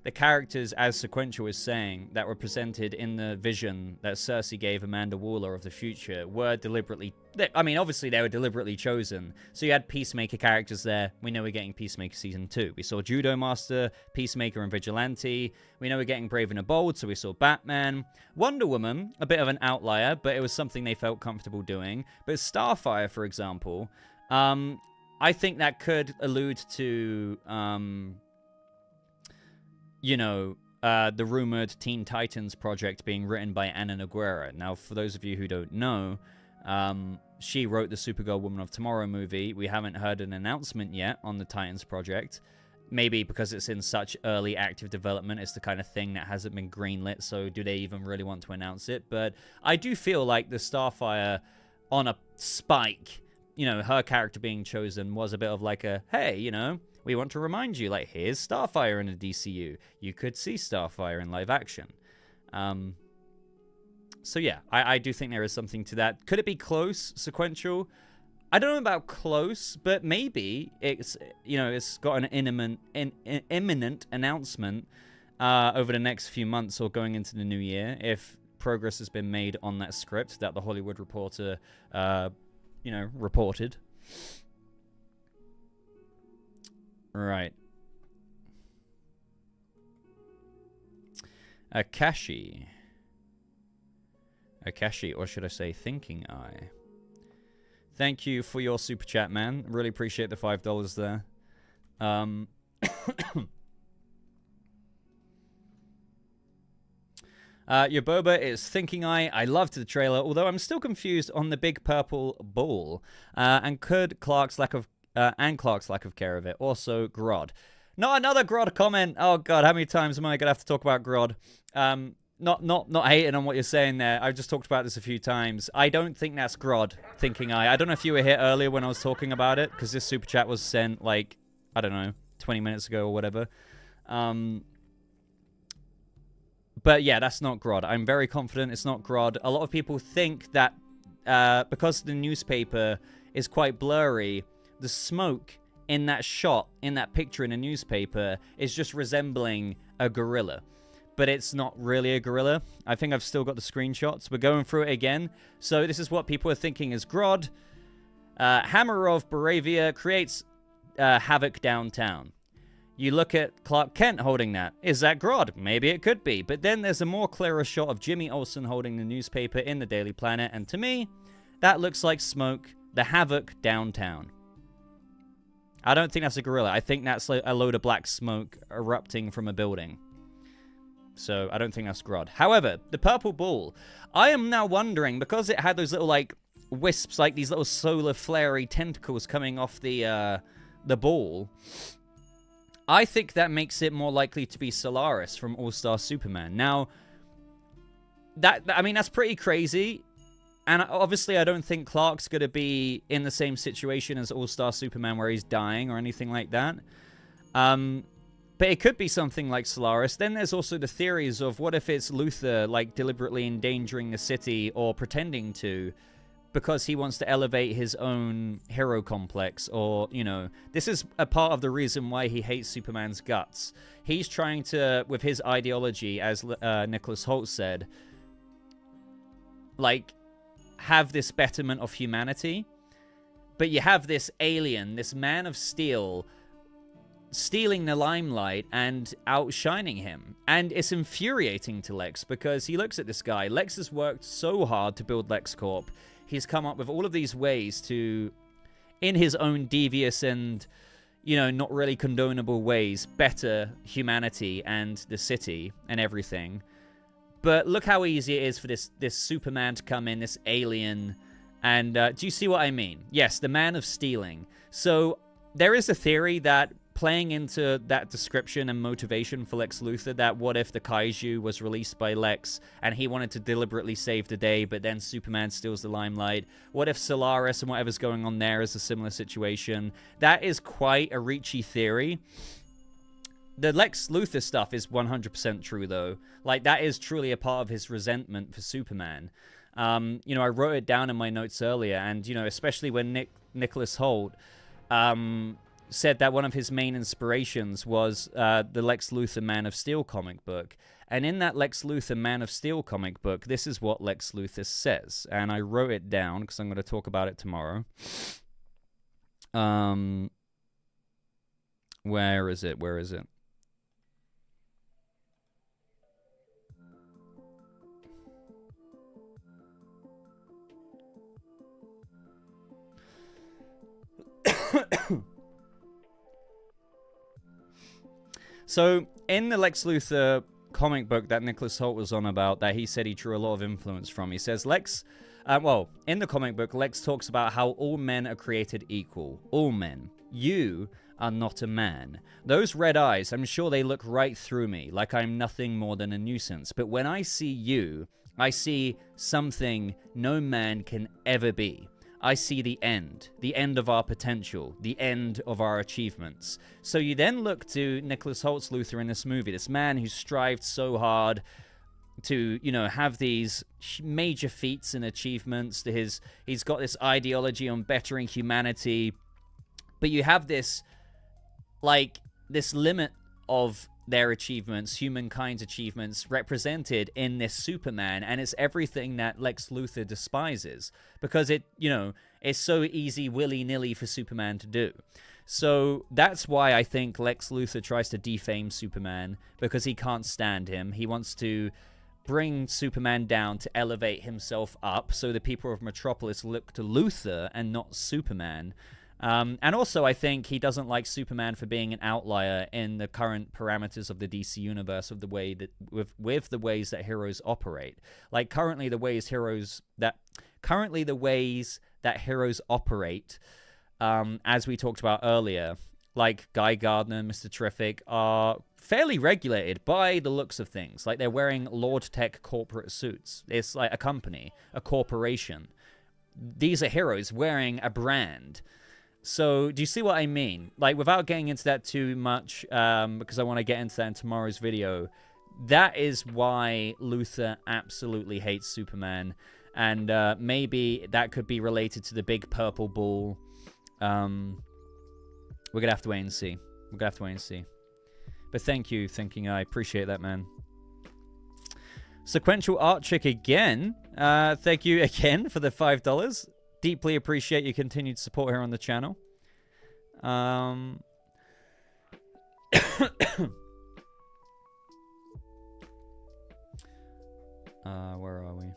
the characters, as Sequential is saying, that were presented in the vision that Cersei gave Amanda Waller of the future were deliberately... I mean, obviously they were deliberately chosen. So you had Peacemaker characters there. We know we're getting Peacemaker Season 2. We saw Judo Master, Peacemaker, and Vigilante. We know we're getting Brave and the Bold, so we saw Batman. Wonder Woman, a bit of an outlier, but it was something they felt comfortable doing. But Starfire, for example, I think that could allude to... you know, the rumored Teen Titans project being written by Anna Nogueira. Now, for those of you who don't know, she wrote the Supergirl Woman of Tomorrow movie. We haven't heard an announcement yet on the Titans project. Maybe because it's in such early active development, it's the kind of thing that hasn't been greenlit, so do they even really want to announce it? But I do feel like the Starfire on a spike, you know, her character being chosen was a bit of like a, hey, you know, we want to remind you, like, here's Starfire in the DCU. You could see Starfire in live action. So yeah, I do think there is something to that. Could it be close, Sequential? I don't know about close, but maybe it's, you know, it's got an imminent announcement over the next few months or going into the new year if progress has been made on that script that the Hollywood Reporter, you know, reported. Right. Akashi, or should I say Thinking Eye. Thank you for your super chat, man. Really appreciate the $5 there. Your Boba is Thinking Eye. I loved the trailer, although I'm still confused on the big purple ball. And Clark's lack of care of it. Also, Grodd. Not another Grodd comment. Oh god, how many times am I gonna have to talk about Grodd? Not hating on what you're saying there. I've just talked about this a few times. I don't think that's Grodd, Thinking Eye. I don't know if you were here earlier when I was talking about it, because this super chat was sent like, I don't know, 20 minutes ago or whatever. But yeah, that's not Grodd. I'm very confident it's not Grodd. A lot of people think that because the newspaper is quite blurry, the smoke in that shot, in that picture in a newspaper, is just resembling a gorilla. But it's not really a gorilla. I think I've still got the screenshots. We're going through it again. So this is what people are thinking is Grodd. Hammer of Baravia creates havoc downtown. You look at Clark Kent holding that. Is that Grodd? Maybe it could be. But then there's a more clearer shot of Jimmy Olsen holding the newspaper in the Daily Planet. And to me, that looks like smoke, the havoc downtown. I don't think that's a gorilla. I think that's a load of black smoke erupting from a building. So I don't think that's Grodd. However, the purple ball, I am now wondering, because it had those little, like, wisps, like these little solar flary tentacles coming off the ball, I think that makes it more likely to be Solaris from All-Star Superman. Now, I mean, that's pretty crazy. And obviously, I don't think Clark's going to be in the same situation as All-Star Superman where he's dying or anything like that. But it could be something like Solaris. Then there's also the theories of what if it's Luthor, like, deliberately endangering the city or pretending to because he wants to elevate his own hero complex, or, you know, this is a part of the reason why he hates Superman's guts. He's trying to, with his ideology, as Nicholas Hoult said, like, have this betterment of humanity, but you have this alien, this Man of Steel, stealing the limelight and outshining him. And it's infuriating to Lex, because he looks at this guy. Lex has worked so hard to build LexCorp. He's come up with all of these ways to, in his own devious and, you know, not really condonable ways, better humanity and the city and everything. But look how easy it is for this Superman to come in, this alien. And do you see what I mean? Yes, the Man of Stealing. So there is a theory that, playing into that description and motivation for Lex Luthor, that what if the Kaiju was released by Lex and he wanted to deliberately save the day, but then Superman steals the limelight? What if Solaris and whatever's going on there is a similar situation? That is quite a reachy theory. The Lex Luthor stuff is 100% true, though. Like, that is truly a part of his resentment for Superman. You know, I wrote it down in my notes earlier, and, you know, especially when Nicholas Hoult said that one of his main inspirations was the Lex Luthor Man of Steel comic book. And in that Lex Luthor Man of Steel comic book, this is what Lex Luthor says. And I wrote it down because I'm going to talk about it tomorrow. Where is it? Where is it? So, in the Lex Luthor comic book that Nicholas Hoult was on about, that he said he drew a lot of influence from, he says, well, in the comic book, Lex talks about how all men are created equal. All men. You are not a man. Those red eyes, I'm sure they look right through me, like I'm nothing more than a nuisance. But when I see you, I see something no man can ever be. I see the end of our potential, the end of our achievements. So you then look to Nicholas Hoult's Luthor in this movie, this man who strived so hard to, you know, have these major feats and achievements. He's got this ideology on bettering humanity, but you have this, like, this limit of their achievements, humankind's achievements, represented in this Superman, and it's everything that Lex Luthor despises, because it, you know, it's so easy willy-nilly for Superman to do. So that's why I think Lex Luthor tries to defame Superman, because he can't stand him. He wants to bring Superman down to elevate himself up, so the people of Metropolis look to Luthor and not Superman. And also, I think he doesn't like Superman for being an outlier in the current parameters of the DC universe, of the way that with the ways that heroes operate. Like, currently the ways that heroes operate, as we talked about earlier, like Guy Gardner, Mr. Terrific, are fairly regulated by the looks of things. Like, they're wearing Lord Tech corporate suits. It's like a company, a corporation. These are heroes wearing a brand. So, do you see what I mean? Like, without getting into that too much, because I want to get into that in tomorrow's video, that is why Luthor absolutely hates Superman. And maybe that could be related to the big purple ball. We're going to have to wait and see. But thank you, Thinking I appreciate that, man. Sequential Art Chick again. Thank you again for the $5. Deeply appreciate your continued support here on the channel. Where are we?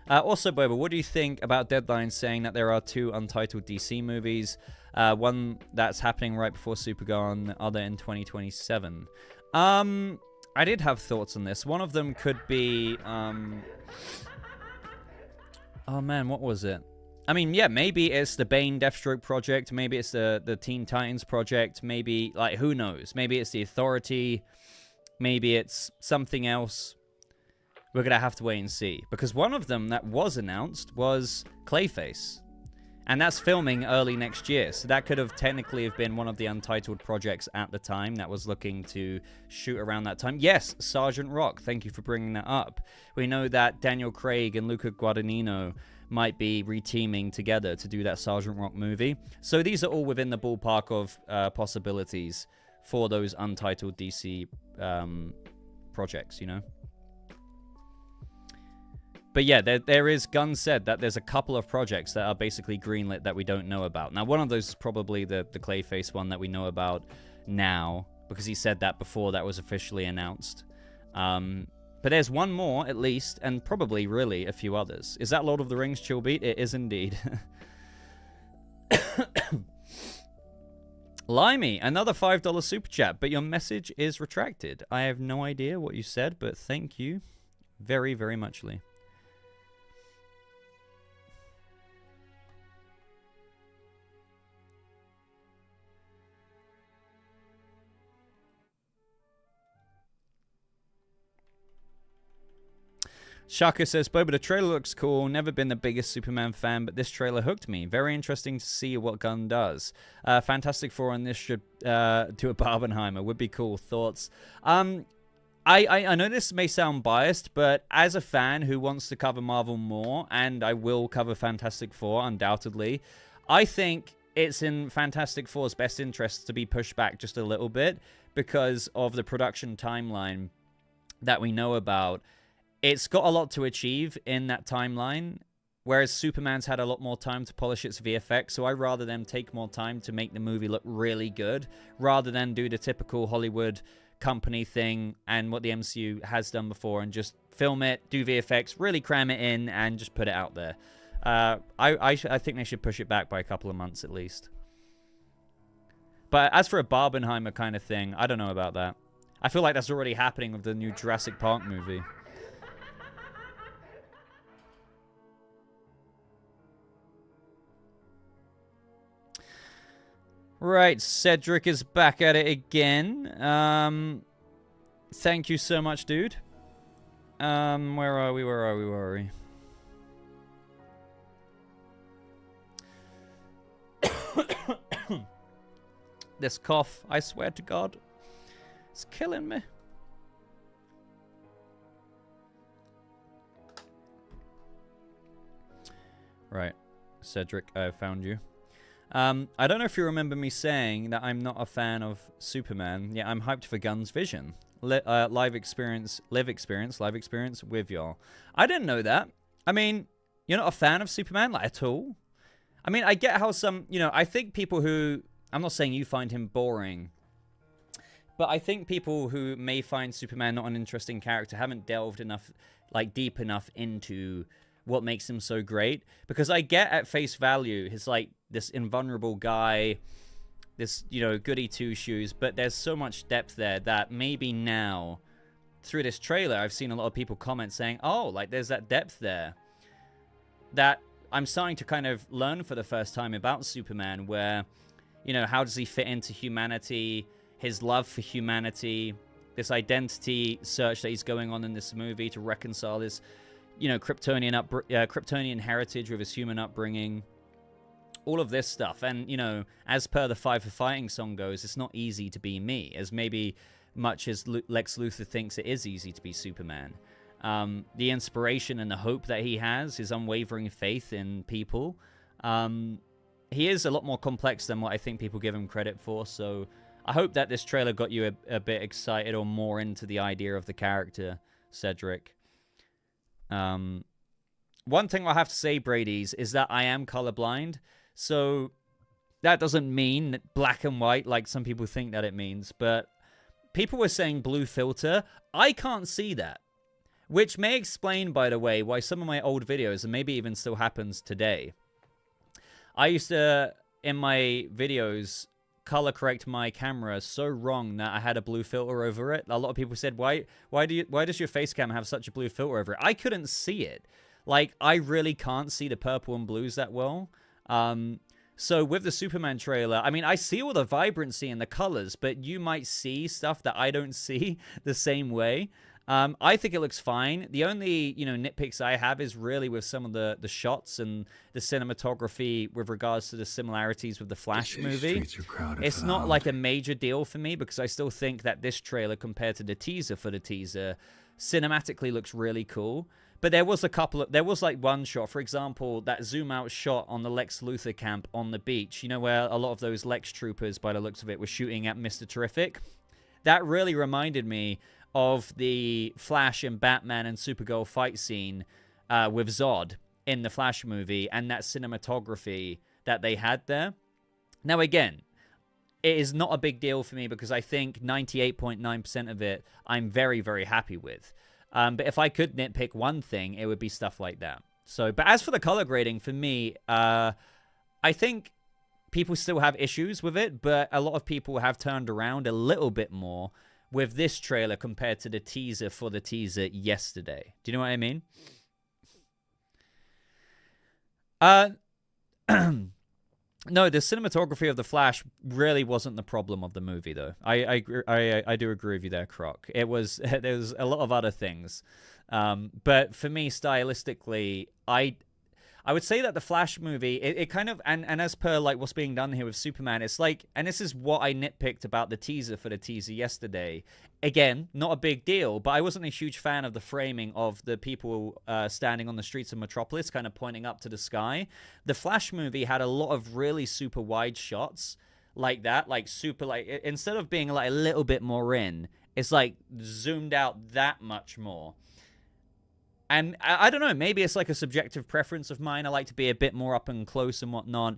Also, Boba, what do you think about Deadline saying that there are 2 untitled DC movies? One that's happening right before Supergirl, the other in 2027. I did have thoughts on this. One of them could be, oh man, what was it? I mean, yeah, maybe it's the Bane Deathstroke project. Maybe it's the Teen Titans project. Maybe, like, who knows? Maybe it's the Authority. Maybe it's something else. We're going to have to wait and see. Because one of them that was announced was Clayface. And that's filming early next year. So that could have technically have been one of the untitled projects at the time that was looking to shoot around that time. Yes, Sergeant Rock. Thank you for bringing that up. We know that Daniel Craig and Luca Guadagnino might be reteaming together to do that Sergeant Rock movie. So these are all within the ballpark of possibilities for those untitled DC projects, you know? But yeah, there is, Gunn said that there's a couple of projects that are basically greenlit that we don't know about. Now, one of those is probably the Clayface one that we know about now, because he said that before that was officially announced. But there's one more, at least, and probably, really, a few others. Is that Lord of the Rings, Chillbeat? It is indeed. Limey, another $5 super chat, but your message is retracted. I have no idea what you said, but thank you very, very muchly. Shaka says, Boba, the trailer looks cool. Never been the biggest Superman fan, but this trailer hooked me. Very interesting to see what Gunn does. Fantastic Four on this should do a Barbenheimer. Would be cool. Thoughts? I know this may sound biased, but as a fan who wants to cover Marvel more, and I will cover Fantastic Four, undoubtedly, I think it's in Fantastic Four's best interest to be pushed back just a little bit because of the production timeline that we know about. It's got a lot to achieve in that timeline, whereas Superman's had a lot more time to polish its VFX, so I'd rather them take more time to make the movie look really good, rather than do the typical Hollywood company thing and what the MCU has done before and just film it, do VFX, really cram it in, and just put it out there. I think they should push it back by a couple of months at least. But as for a Barbenheimer kind of thing, I don't know about that. I feel like that's already happening with the new Jurassic Park movie. Right, Cedric is back at it again. Thank you so much, dude. Where are we? This cough, I swear to God, it's killing me. Right, Cedric, I found you. I don't know if you remember me saying that I'm not a fan of Superman. Yeah, I'm hyped for Gunn's vision. Live experience with y'all. I didn't know that. I mean, you're not a fan of Superman, like, at all? I mean, I get how some, I think people who, I'm not saying you find him boring, but I think people who may find Superman not an interesting character haven't delved enough, like, deep enough into what makes him so great. Because I get at face value, he's like this invulnerable guy, this, goody two-shoes, but there's so much depth there that maybe now, through this trailer, I've seen a lot of people comment saying, oh, like, there's that depth there that I'm starting to kind of learn for the first time about Superman, where, how does he fit into humanity, his love for humanity, this identity search that he's going on in this movie to reconcile this, Kryptonian heritage with his human upbringing, all of this stuff. And, as per the Five for Fighting song goes, it's not easy to be me, as maybe much as Lex Luthor thinks it is easy to be Superman. The inspiration and the hope that he has, his unwavering faith in people, he is a lot more complex than what I think people give him credit for. So I hope that this trailer got you a bit excited or more into the idea of the character, Cedric. One thing I have to say, Brady's, is that I am colorblind, so that doesn't mean black and white like some people think that it means, but people were saying blue filter. I can't see that. Which may explain, by the way, why some of my old videos, and maybe even still happens today, I used to, in my videos, color correct my camera so wrong that I had a blue filter over it. A lot of people said, why does your face cam have such a blue filter over it? I couldn't see it. Like, I really can't see the purple and blues that well. So with the Superman trailer, I mean, I see all the vibrancy and the colors, but you might see stuff that I don't see the same way. I think it looks fine. The only, nitpicks I have is really with some of the shots and the cinematography with regards to the similarities with the Flash movie. It's not like a major deal for me because I still think that this trailer compared to the teaser for the teaser cinematically looks really cool. But there was like one shot, for example, that zoom out shot on the Lex Luthor camp on the beach, where a lot of those Lex troopers, by the looks of it, were shooting at Mr. Terrific. That really reminded me of the Flash and Batman and Supergirl fight scene with Zod in the Flash movie and that cinematography that they had there. Now, again, it is not a big deal for me because I think 98.9% of it I'm very, very happy with. But if I could nitpick one thing, it would be stuff like that. So, but as for the color grading, for me, I think people still have issues with it, but a lot of people have turned around a little bit more with this trailer compared to the teaser for the teaser yesterday. Do you know what I mean? No, the cinematography of The Flash really wasn't the problem of the movie, though. I do agree with you there, Croc. There was a lot of other things. But for me, stylistically, I would say that the Flash movie, it kind of, and as per like what's being done here with Superman, it's like, and this is what I nitpicked about the teaser for the teaser yesterday. Again, not a big deal, but I wasn't a huge fan of the framing of the people standing on the streets of Metropolis, kind of pointing up to the sky. The Flash movie had a lot of really super wide shots like that, like super, like, instead of being like a little bit more in, it's like zoomed out that much more. And I don't know, maybe it's like a subjective preference of mine. I like to be a bit more up and close and whatnot.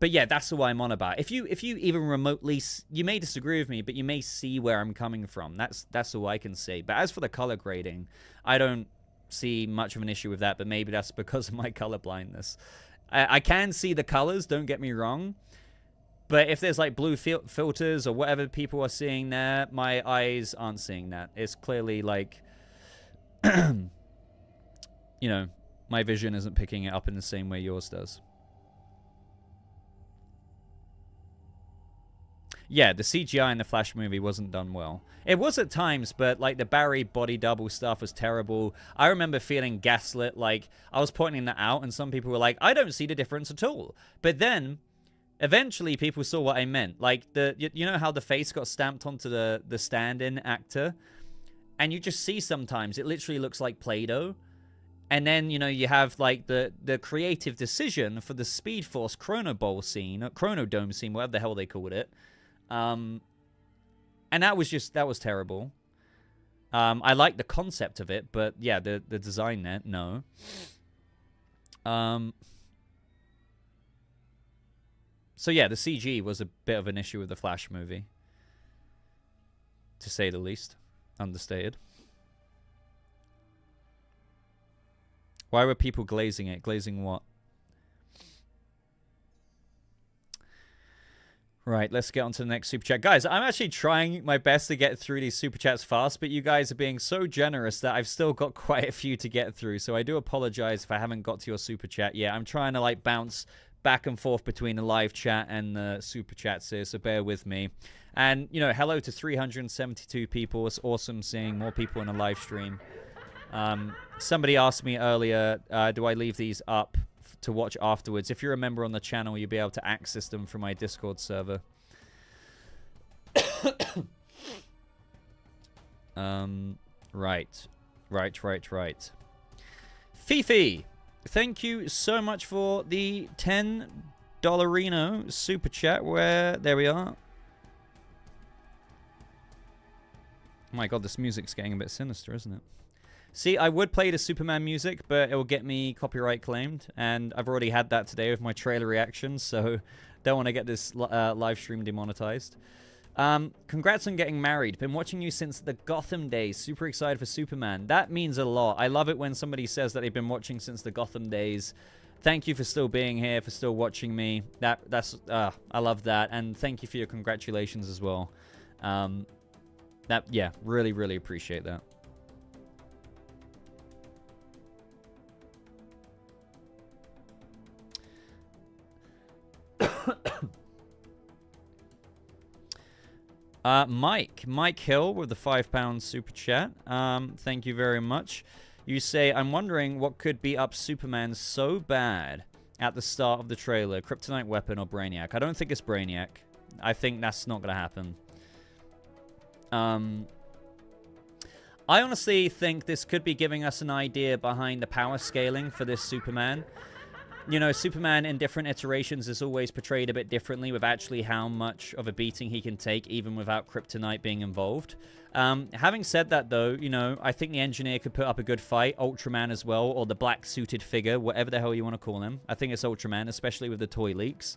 But yeah, that's what I'm on about. If you even remotely, you may disagree with me, but you may see where I'm coming from. That's all I can say. But as for the color grading, I don't see much of an issue with that, but maybe that's because of my color blindness. I can see the colors, don't get me wrong. But if there's like blue filters or whatever people are seeing there, my eyes aren't seeing that. It's clearly like, my vision isn't picking it up in the same way yours does. Yeah, the CGI in the Flash movie wasn't done well. It was at times, but like the Barry body double stuff was terrible. I remember feeling gaslit, like I was pointing that out and some people were like, I don't see the difference at all. But then eventually people saw what I meant. Like you know how the face got stamped onto the stand-in actor? And you just see sometimes it literally looks like Play-Doh. And then, you have like the creative decision for the Speed Force Chronodome scene, whatever the hell they called it. And that was terrible. I like the concept of it, but yeah, the design there, no. So yeah, the CG was a bit of an issue with the Flash movie, to say the least. Understated. Why were people glazing it? Glazing what? Right, let's get on to the next super chat. Guys, I'm actually trying my best to get through these super chats fast, but you guys are being so generous that I've still got quite a few to get through. So I do apologize if I haven't got to your super chat yet. I'm trying to like bounce back and forth between the live chat and the super chats here, so bear with me. And, hello to 372 people. It's awesome seeing more people in a live stream. Somebody asked me earlier, do I leave these up to watch afterwards? If you're a member on the channel, you'll be able to access them from my Discord server. Right. Fifi, thank you so much for the $10 super chat. There we are. Oh my god, this music's getting a bit sinister, isn't it? See, I would play the Superman music, but it will get me copyright claimed, and I've already had that today with my trailer reactions, so don't want to get this live stream demonetized. Congrats on getting married. Been watching you since the Gotham days. Super excited for Superman. That means a lot. I love it when somebody says that they've been watching since the Gotham days. Thank you for still being here, for still watching me. That's I love that, and thank you for your congratulations as well. Yeah, really, really appreciate that. Mike Hill with the £5 super chat. Thank you very much. You say, I'm wondering what could be up Superman so bad at the start of the trailer. Kryptonite weapon or Brainiac? I don't think it's Brainiac. I think that's not going to happen. I honestly think this could be giving us an idea behind the power scaling for this Superman. You know, Superman in different iterations is always portrayed a bit differently with actually how much of a beating he can take, even without Kryptonite being involved. Having said that, though, you know, I think the Engineer could put up a good fight. Ultraman as well, or the black-suited figure, whatever the hell you want to call him. I think it's Ultraman, especially with the toy leaks.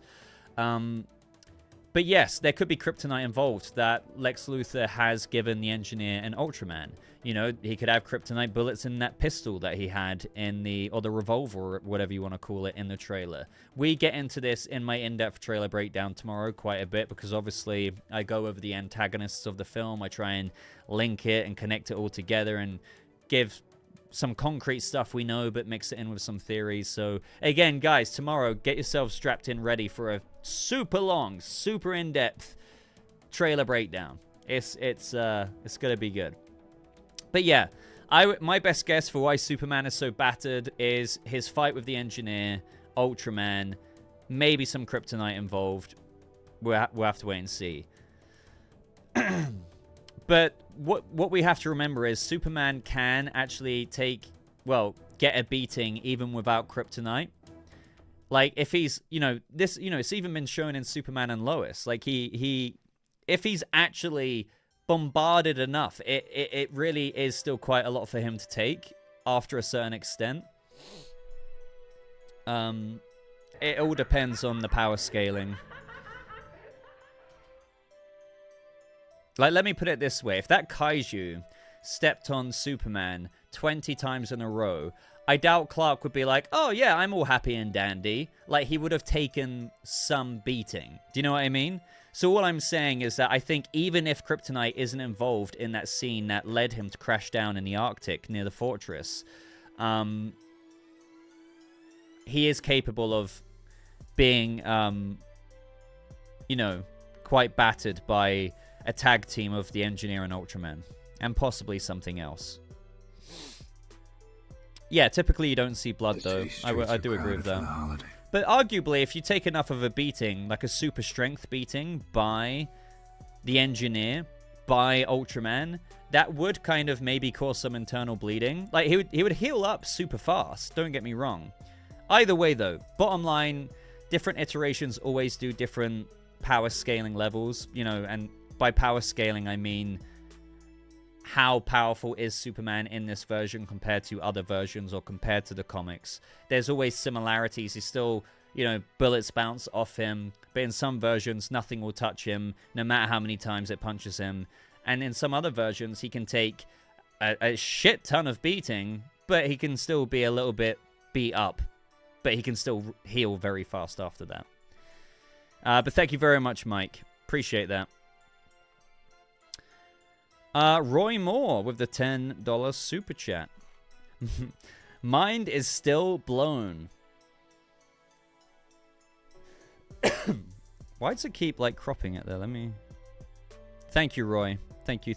But yes, there could be Kryptonite involved that Lex Luthor has given the Engineer and Ultraman. You know, he could have Kryptonite bullets in that pistol that he had in or the revolver, or whatever you want to call it, in the trailer. We get into this in my in-depth trailer breakdown tomorrow quite a bit, because obviously I go over the antagonists of the film. I try and link it and connect it all together and give some concrete stuff we know, but mix it in with some theories. So again, guys, tomorrow, get yourselves strapped in ready for a super long, super in-depth trailer breakdown. It's gonna be good. But yeah, my best guess for why Superman is so battered is his fight with the Engineer, Ultraman, maybe some Kryptonite involved. We'll have to wait and see. But what we have to remember is Superman can actually get a beating even without Kryptonite. Like, if he's, it's even been shown in Superman and Lois. Like, if he's actually bombarded enough, it really is still quite a lot for him to take after a certain extent. It all depends on the power scaling. Like, let me put it this way. If that kaiju stepped on Superman 20 times in a row, I doubt Clark would be like, oh, yeah, I'm all happy and dandy. Like, he would have taken some beating. Do you know what I mean? So all I'm saying is that I think even if Kryptonite isn't involved in that scene that led him to crash down in the Arctic near the fortress, he is capable of being, quite battered by a tag team of the Engineer and Ultraman, and possibly something else. Yeah, typically you don't see blood, though. I do agree with that. But arguably, if you take enough of a beating, like a super strength beating by the Engineer, by Ultraman, that would kind of maybe cause some internal bleeding. Like, he would heal up super fast, don't get me wrong. Either way, though, bottom line, different iterations always do different power scaling levels, and by power scaling, I mean how powerful is Superman in this version compared to other versions or compared to the comics. There's always similarities. He's still, bullets bounce off him, but in some versions, nothing will touch him, no matter how many times it punches him. And in some other versions, he can take a shit ton of beating, but he can still be a little bit beat up, but he can still heal very fast after that. But thank you very much, Mike. Appreciate that. Roy Moore with the $10 super chat. Mind is still blown. Why does it keep, cropping it there? Let me... Thank you, Roy. Thank you.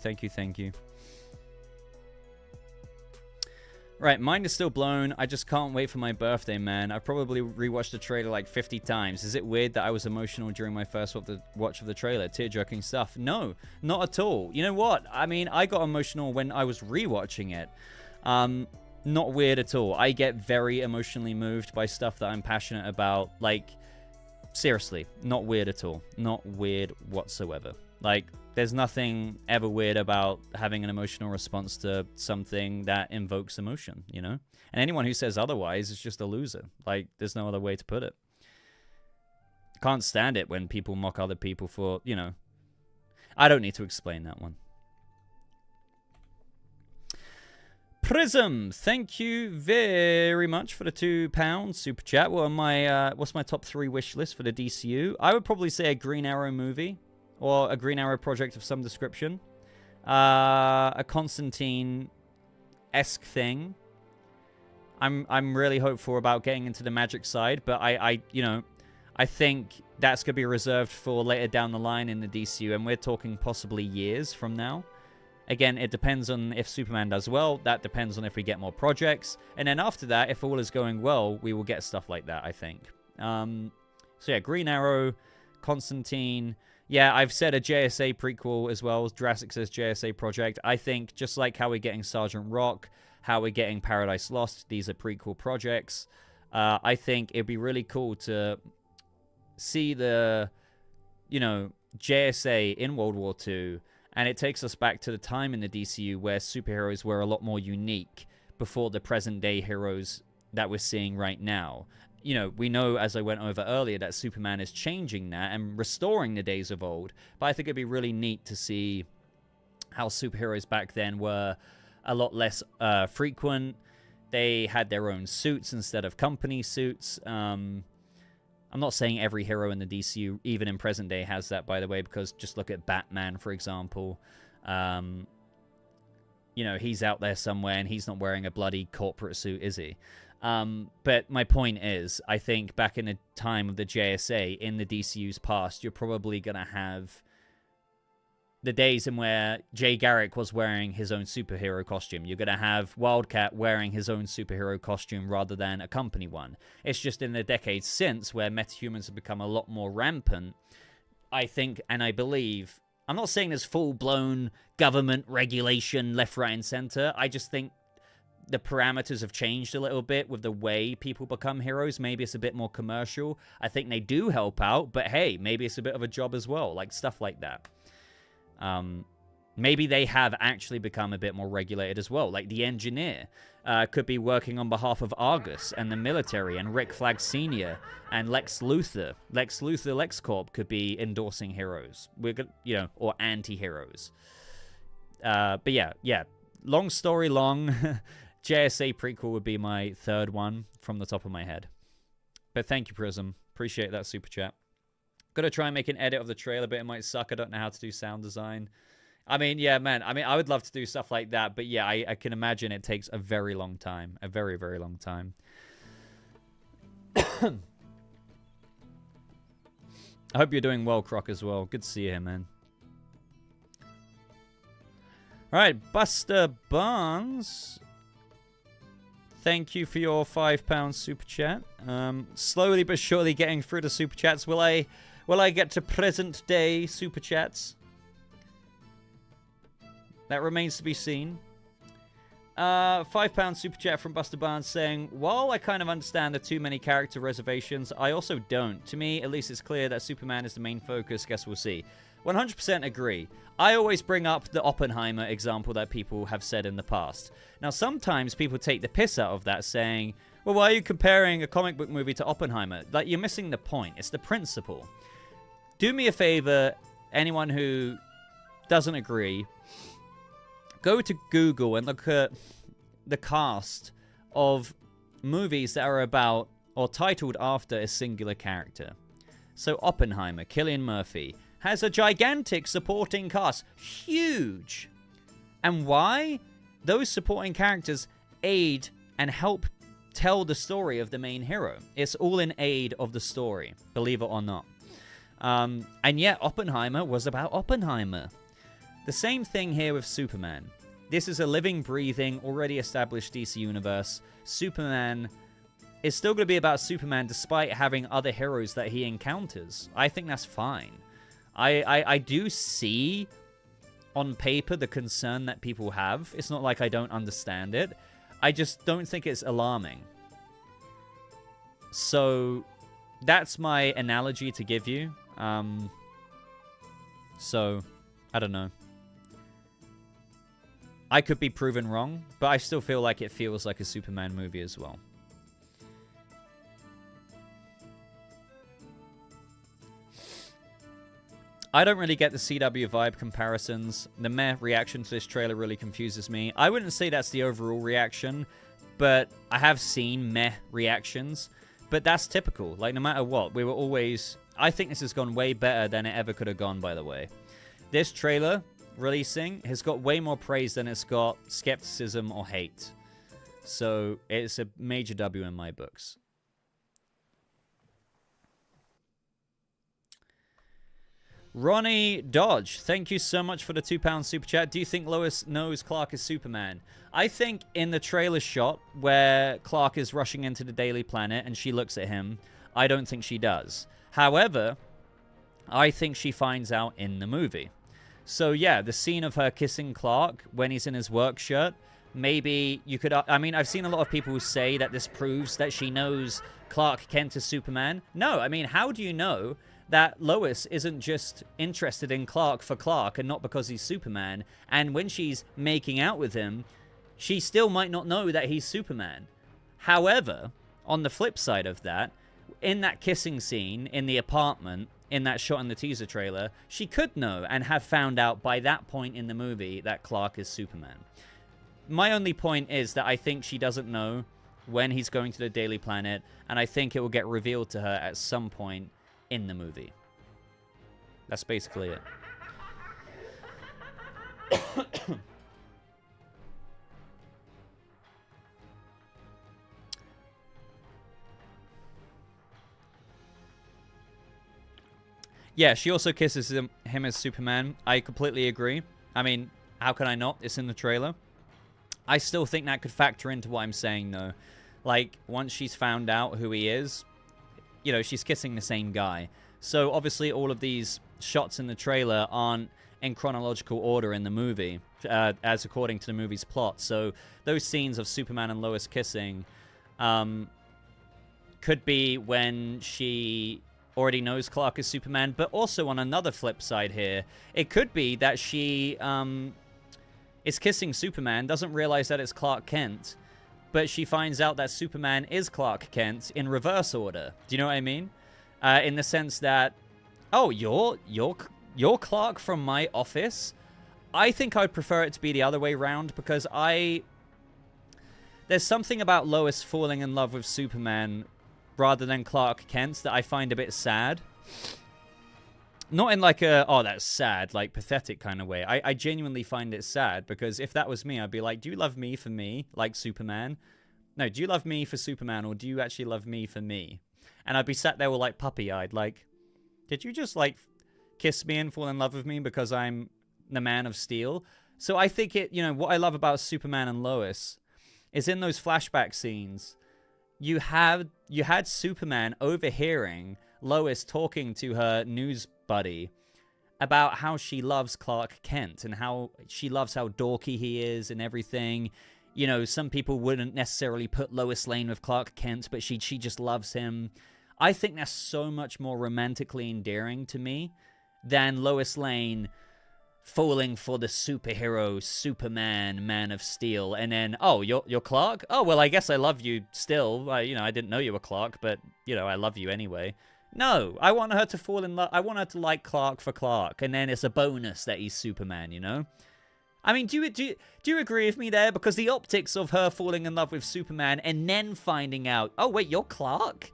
Right, mind is still blown. I just can't wait for my birthday, man. I've probably rewatched the trailer 50 times. Is it weird that I was emotional during my first watch of the trailer? Tear-jerking stuff? No, not at all. You know what? I mean, I got emotional when I was rewatching it. Not weird at all. I get very emotionally moved by stuff that I'm passionate about. Seriously, not weird at all. Not weird whatsoever. There's nothing ever weird about having an emotional response to something that invokes emotion, And anyone who says otherwise is just a loser. There's no other way to put it. Can't stand it when people mock other people for, I don't need to explain that one. Prism, thank you very much for the £2 super chat. What's my top 3 wish list for the DCU? I would probably say a Green Arrow movie or a Green Arrow project of some description. A Constantine-esque thing. I'm really hopeful about getting into the magic side, but I think that's going to be reserved for later down the line in the DCU, and we're talking possibly years from now. Again, it depends on if Superman does well. That depends on if we get more projects. And then after that, if all is going well, we will get stuff like that, I think. So yeah, Green Arrow, Constantine. Yeah, I've said a JSA prequel as well. Jurassic says JSA project. I think just like how we're getting Sergeant Rock, how we're getting Paradise Lost, these are prequel projects. I think it'd be really cool to see the, JSA in World War II. And it takes us back to the time in the DCU where superheroes were a lot more unique before the present-day heroes that we're seeing right now. We know, as I went over earlier, that Superman is changing that and restoring the days of old. But I think it'd be really neat to see how superheroes back then were a lot less frequent. They had their own suits instead of company suits. I'm not saying every hero in the DCU, even in present day, has that, by the way, because just look at Batman, for example. He's out there somewhere and he's not wearing a bloody corporate suit, is he? But my point is, I think back in the time of the JSA, in the DCU's past, you're probably going to have the days in where Jay Garrick was wearing his own superhero costume. You're going to have Wildcat wearing his own superhero costume rather than a company one. It's just in the decades since where metahumans have become a lot more rampant, I think, and I believe, I'm not saying there's full-blown government regulation left, right, and center. I just think the parameters have changed a little bit with the way people become heroes. Maybe it's a bit more commercial. I think they do help out, but hey, maybe it's a bit of a job as well, like stuff like that. Maybe they have actually become a bit more regulated as well. Like the Engineer could be working on behalf of Argus and the military and Rick Flag Sr. and Lex Luthor. Lex Luthor LexCorp could be endorsing heroes. Or anti-heroes. But yeah. Long story long. JSA prequel would be my third one from the top of my head. But thank you, Prism. Appreciate that super chat. Gotta try and make an edit of the trailer, but it might suck. I don't know how to do sound design. I mean, yeah, man. I mean, I would love to do stuff like that, but yeah, I can imagine it takes a very long time. A very, very long time. I hope you're doing well, Croc, as well. Good to see you here, man. Alright, Buster Barnes. Thank you for your £5 super chat. Slowly but surely getting through the super chats. Will I get to present day super chats? That remains to be seen. £5 super chat from Buster Barnes saying, while I kind of understand the too many character reservations, I also don't. To me, at least it's clear that Superman is the main focus. Guess we'll see. 100% agree. I always bring up the Oppenheimer example that people have said in the past. Now, sometimes people take the piss out of that, saying, well, why are you comparing a comic book movie to Oppenheimer? Like, you're missing the point. It's the principle. Do me a favor, anyone who doesn't agree, go to Google and look at the cast of movies that are about or titled after a singular character. So Oppenheimer, Cillian Murphy, has a gigantic supporting cast. Huge. And why? Those supporting characters aid and help tell the story of the main hero. It's all in aid of the story, believe it or not. And yet, Oppenheimer was about Oppenheimer. The same thing here with Superman. This is a living, breathing, already established DC universe. Superman is still going to be about Superman despite having other heroes that he encounters. I think that's fine. I do see on paper the concern that people have. It's not like I don't understand it. I just don't think it's alarming. So that's my analogy to give you. So I don't know. I could be proven wrong, but I still feel like it feels like a Superman movie as well. I don't really get the CW vibe comparisons. The meh reaction to this trailer really confuses me. I wouldn't say that's the overall reaction, but I have seen meh reactions. But that's typical. Like, no matter what, we were always... I think this has gone way better than it ever could have gone, by the way. This trailer releasing has got way more praise than it's got skepticism or hate. So, it's a major W in my books. Ronnie Dodge, thank you so much for the £2 super chat. Do you think Lois knows Clark is Superman? I think in the trailer shot where Clark is rushing into the Daily Planet and she looks at him, I don't think she does. However, I think she finds out in the movie. So yeah, the scene of her kissing Clark when he's in his work shirt, maybe you could... I mean, I've seen a lot of people say that this proves that she knows Clark Kent is Superman. No, I mean, how do you know that Lois isn't just interested in Clark for Clark and not because he's Superman? And when she's making out with him, she still might not know that he's Superman. However, on the flip side of that, in that kissing scene in the apartment, in that shot in the teaser trailer, she could know and have found out by that point in the movie that Clark is Superman. My only point is that I think she doesn't know when he's going to the Daily Planet, and I think it will get revealed to her at some point in the movie. That's basically it. Yeah, she also kisses him as Superman. I completely agree. I mean, how can I not? It's in the trailer. I still think that could factor into what I'm saying, though. Like, once she's found out who he is, you know, she's kissing the same guy. So, obviously, all of these shots in the trailer aren't in chronological order in the movie, as according to the movie's plot. So, those scenes of Superman and Lois kissing could be when she already knows Clark is Superman. But also, on another flip side here, it could be that she is kissing Superman, doesn't realize that it's Clark Kent, but she finds out that Superman is Clark Kent in reverse order. Do you know what I mean? In the sense that, oh, you're Clark from my office? I think I'd prefer it to be the other way around, because there's something about Lois falling in love with Superman rather than Clark Kent that I find a bit sad. Not in like a, oh, that's sad, like pathetic kind of way. I genuinely find it sad, because if that was me, I'd be like, do you love me for me, like Superman? No, do you love me for Superman, or do you actually love me for me? And I'd be sat there all like puppy-eyed, like, did you just like kiss me and fall in love with me because I'm the Man of Steel? So I think what I love about Superman and Lois is in those flashback scenes, you had Superman overhearing Lois talking to her news buddy about how she loves Clark Kent and how she loves how dorky he is and everything. You know, some people wouldn't necessarily put Lois Lane with Clark Kent, but she just loves him. I think that's so much more romantically endearing to me than Lois Lane falling for the superhero Superman, Man of Steel, and then, oh, you're Clark? Oh, well, I guess I love you still. I didn't know you were Clark, but, I love you anyway. No, I want her to fall in love. I want her to like Clark for Clark, and then it's a bonus that he's Superman, I mean, do you agree with me there? Because the optics of her falling in love with Superman and then finding out, oh, wait, you're Clark?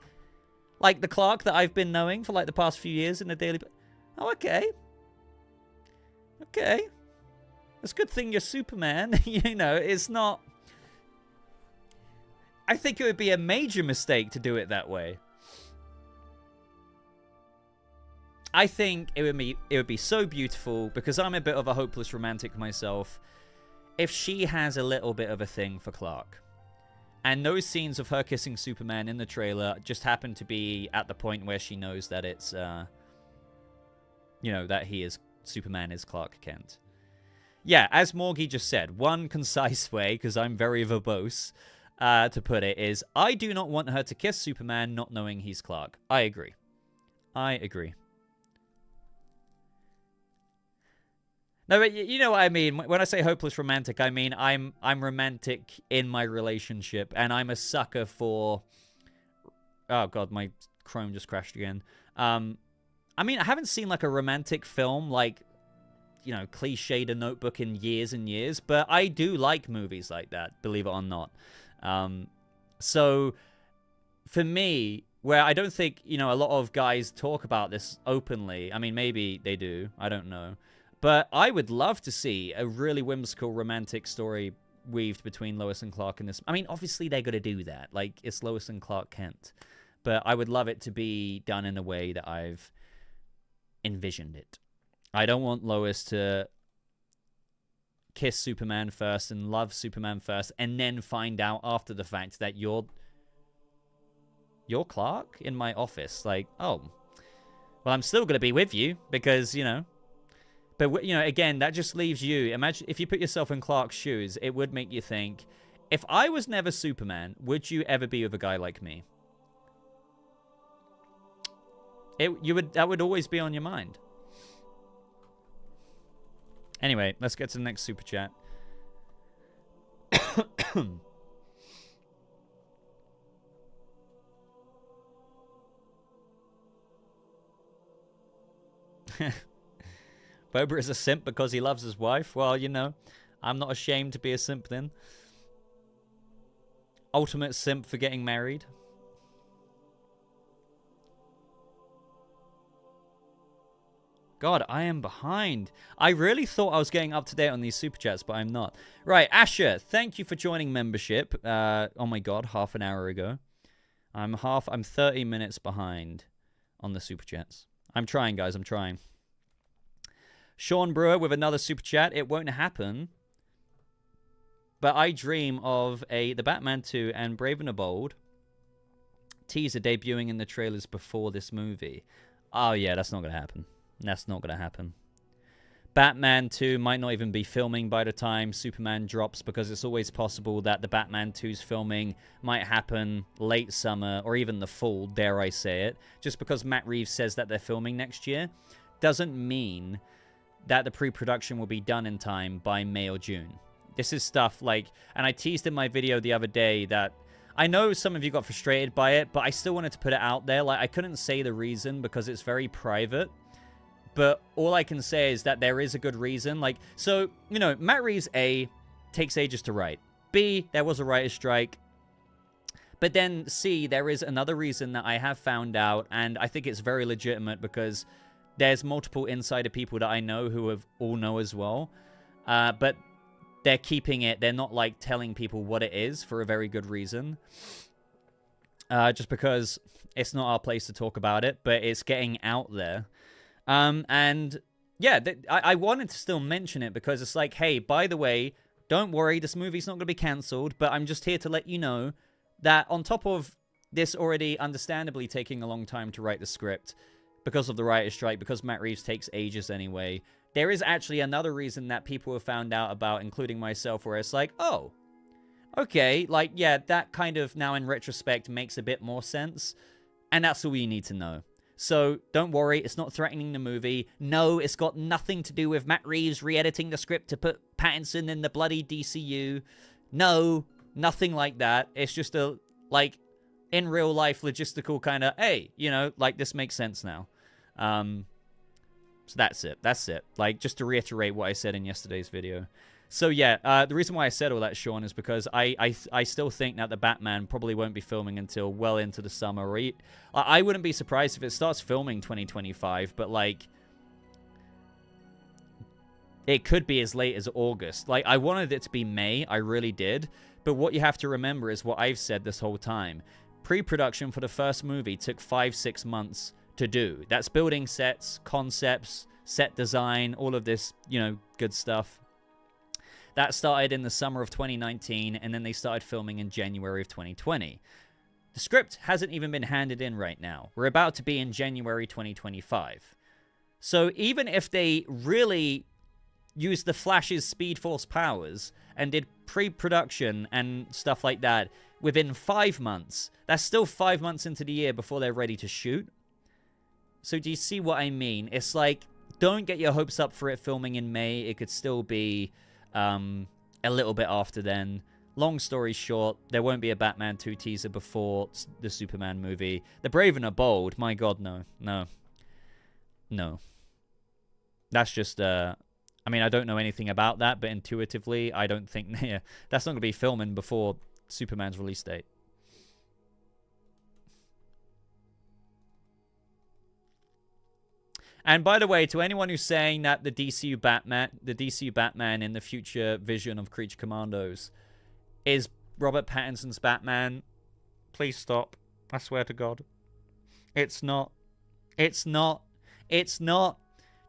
Like the Clark that I've been knowing for like the past few years in the Daily... Oh, okay. Okay. It's a good thing you're Superman. It's not... I think it would be a major mistake to do it that way. I think it would be so beautiful, because I'm a bit of a hopeless romantic myself, if she has a little bit of a thing for Clark. And those scenes of her kissing Superman in the trailer just happen to be at the point where she knows that it's, that Superman is Clark Kent. Yeah, as Morgie just said, one concise way, because I'm very verbose, to put it, is I do not want her to kiss Superman not knowing he's Clark. I agree. No, but you know what I mean. When I say hopeless romantic, I mean I'm romantic in my relationship, and I'm a sucker for... Oh, God, my Chrome just crashed again. I'm I mean, I haven't seen like a romantic film like, you know, cliched A Notebook in years and years, but I do like movies like that, believe it or not. So for me, where I don't think, you know, a lot of guys talk about this openly. I mean, maybe they do. I don't know. But I would love to see a really whimsical romantic story weaved between Lois and Clark in this. I mean, obviously they're going to do that. Like, it's Lois and Clark Kent. But I would love it to be done in a way that I've envisioned it. I don't want Lois to kiss Superman first and love Superman first and then find out after the fact that you're Clark in my office. Like, oh, well, I'm still going to be with you because, you know. But, you know, again, that just leaves you. Imagine if you put yourself in Clark's shoes, it would make you think, if I was never Superman, would you ever be with a guy like me? That would always be on your mind. Anyway, let's get to the next super chat. Boba is a simp because he loves his wife. Well, you know, I'm not ashamed to be a simp then. Ultimate simp for getting married. God, I am behind. I really thought I was getting up to date on these super chats, but I'm not. Right, Asher, thank you for joining membership. Oh my God, half an hour ago. I'm 30 minutes behind on the super chats. I'm trying, guys. I'm trying. Sean Brewer with another super chat. It won't happen. But I dream of the Batman 2 and Brave and the Bold teaser debuting in the trailers before this movie. Oh, yeah, that's not going to happen. That's not going to happen. Batman 2 might not even be filming by the time Superman drops because it's always possible that the Batman 2's filming might happen late summer or even the fall, dare I say it. Just because Matt Reeves says that they're filming next year doesn't mean that the pre-production will be done in time by May or June. This is stuff like, and I teased in my video the other day that I know some of you got frustrated by it, but I still wanted to put it out there. Like, I couldn't say the reason because it's very private, but all I can say is that there is a good reason. Like, so, you know, Matt Reeves, A, takes ages to write. B, there was a writer's strike. But then C, there is another reason that I have found out, and I think it's very legitimate because there's multiple insider people that I know who have all know as well. But they're keeping it. They're not, like, telling people what it is for a very good reason. Just because it's not our place to talk about it, but it's getting out there. And, yeah, I wanted to still mention it because it's like, hey, by the way, don't worry, this movie's not going to be cancelled, but I'm just here to let you know that on top of this already understandably taking a long time to write the script, because of the writer's strike, because Matt Reeves takes ages anyway, there is actually another reason that people have found out about, including myself, where it's like, oh, okay, like, yeah, that kind of now in retrospect makes a bit more sense, and that's all you need to know. So don't worry, it's not threatening the movie. No, it's got nothing to do with Matt Reeves re-editing the script to put Pattinson in the bloody DCU. No, nothing like that. It's just a, like, in real life logistical kind of, hey, you know, like, this makes sense now. So that's it. That's it. Like, just to reiterate what I said in yesterday's video. So yeah, the reason why I said all that, Sean, is because I still think that the Batman probably won't be filming until well into the summer. Or I wouldn't be surprised if it starts filming 2025, but like, it could be as late as August. Like, I wanted it to be May, I really did. But what you have to remember is what I've said this whole time. Pre-production for the first movie took 5-6 months to do. That's building sets, concepts, set design, all of this, you know, good stuff. That started in the summer of 2019, and then they started filming in January of 2020. The script hasn't even been handed in right now. We're about to be in January 2025. So even if they really used the Flash's Speed Force powers and did pre-production and stuff like that within 5 months, that's still 5 months into the year before they're ready to shoot. So do you see what I mean? It's like, don't get your hopes up for it filming in May. It could still be a little bit after then. Long story short, there won't be a Batman 2 teaser before the Superman movie. The Brave and the Bold, my God, no. No. No. That's just, I mean, I don't know anything about that, but intuitively, I don't think, yeah, that's not going to be filming before Superman's release date. And by the way, to anyone who's saying that the DCU Batman in the future vision of Creature Commandos is Robert Pattinson's Batman, please stop. I swear to God. It's not. It's not. It's not.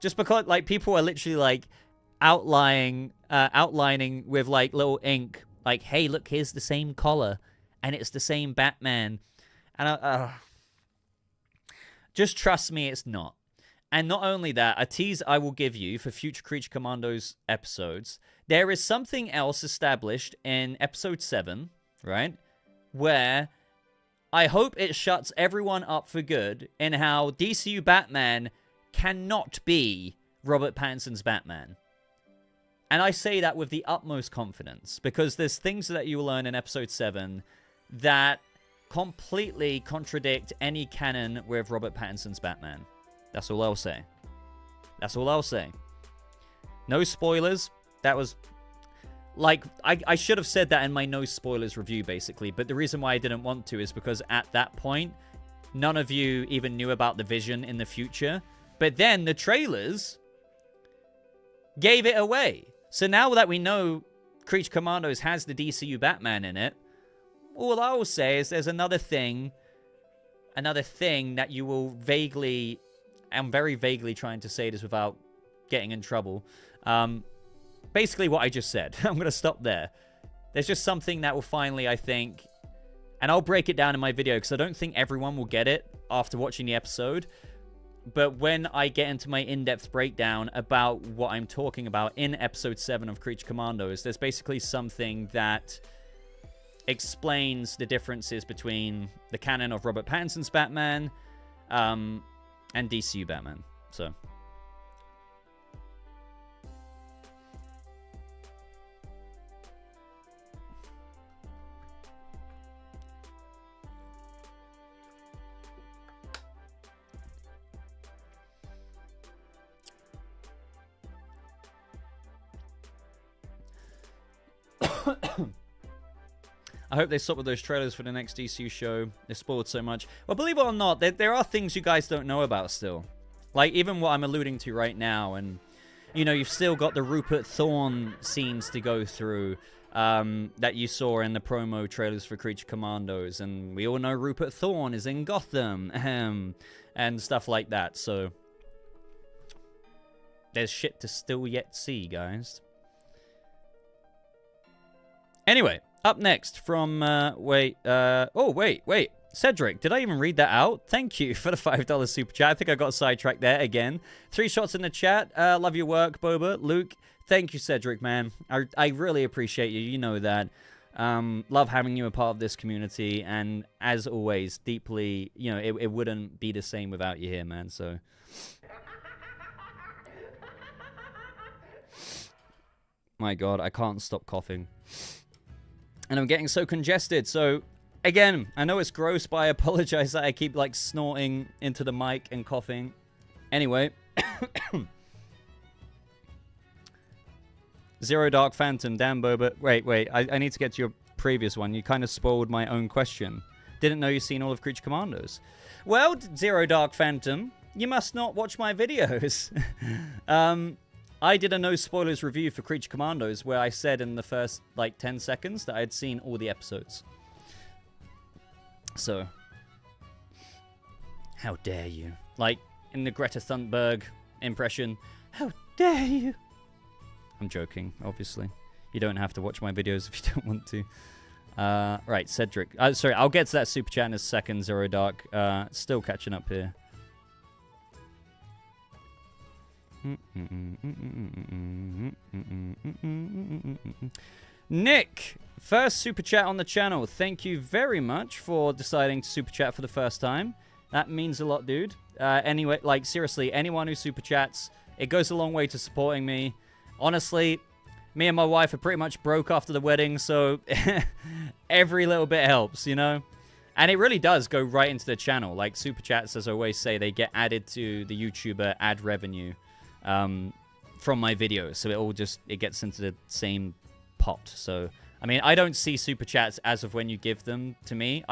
Just because, like, people are literally, like, outlining with, like, little ink. Like, hey, look, here's the same collar. And it's the same Batman. And just trust me, it's not. And not only that, a tease I will give you for future Creature Commandos episodes, there is something else established in episode 7, right? Where I hope it shuts everyone up for good in how DCU Batman cannot be Robert Pattinson's Batman. And I say that with the utmost confidence, because there's things that you will learn in episode 7 that completely contradict any canon with Robert Pattinson's Batman. That's all I'll say. That's all I'll say. No spoilers. That was... Like, I should have said that in my no spoilers review, basically. But the reason why I didn't want to is because at that point, none of you even knew about the vision in the future. But then the trailers gave it away. So now that we know Creature Commandos has the DCU Batman in it, all I will say is there's another thing that you will vaguely... I'm very vaguely trying to say this without getting in trouble. Basically what I just said. I'm going to stop there. There's just something that will finally, I think... And I'll break it down in my video, because I don't think everyone will get it after watching the episode. But when I get into my in-depth breakdown about what I'm talking about in episode 7 of Creature Commandos, there's basically something that explains the differences between the canon of Robert Pattinson's Batman... and DCU Batman. So I hope they stop with those trailers for the next DCU show. They spoiled so much. Well, believe it or not, there are things you guys don't know about still. Like, even what I'm alluding to right now. And, you know, you've still got the Rupert Thorne scenes to go through that you saw in the promo trailers for Creature Commandos. And we all know Rupert Thorne is in Gotham. And stuff like that. So, there's shit to still yet see, guys. Anyway. Up next from, wait. Cedric, did I even read that out? Thank you for the $5 super chat. I think I got sidetracked there again. 3 shots in the chat. Love your work, Boba. Luke, thank you, Cedric, man. I really appreciate you. You know that. Love having you a part of this community. And as always, deeply, you know, it wouldn't be the same without you here, man. So... My God, I can't stop coughing. And I'm getting so congested, so, again, I know it's gross, but I apologize that I keep, like, snorting into the mic and coughing. Anyway. Zero Dark Phantom, damn Boba. Wait, I need to get to your previous one. You kind of spoiled my own question. Didn't know you've seen all of Creature Commandos. Well, Zero Dark Phantom, you must not watch my videos. I did a no spoilers review for Creature Commandos where I said in the first, like, 10 seconds that I had seen all the episodes. So, how dare you? Like, in the Greta Thunberg impression, how dare you? I'm joking, obviously. You don't have to watch my videos if you don't want to. Right, Cedric. Sorry, I'll get to that super chat in a second, Zero Dark. Still catching up here. Nick, first super chat on the channel. Thank you very much for deciding to super chat for the first time. That means a lot, dude. Anyway, like, seriously, anyone who super chats, it goes a long way to supporting me. Honestly, me and my wife are pretty much broke after the wedding, so every little bit helps, you know? And it really does go right into the channel. Like, super chats, as I always say, they get added to the YouTuber ad revenue from my videos. So it gets into the same pot. So, I mean, I don't see super chats as of when you give them to me.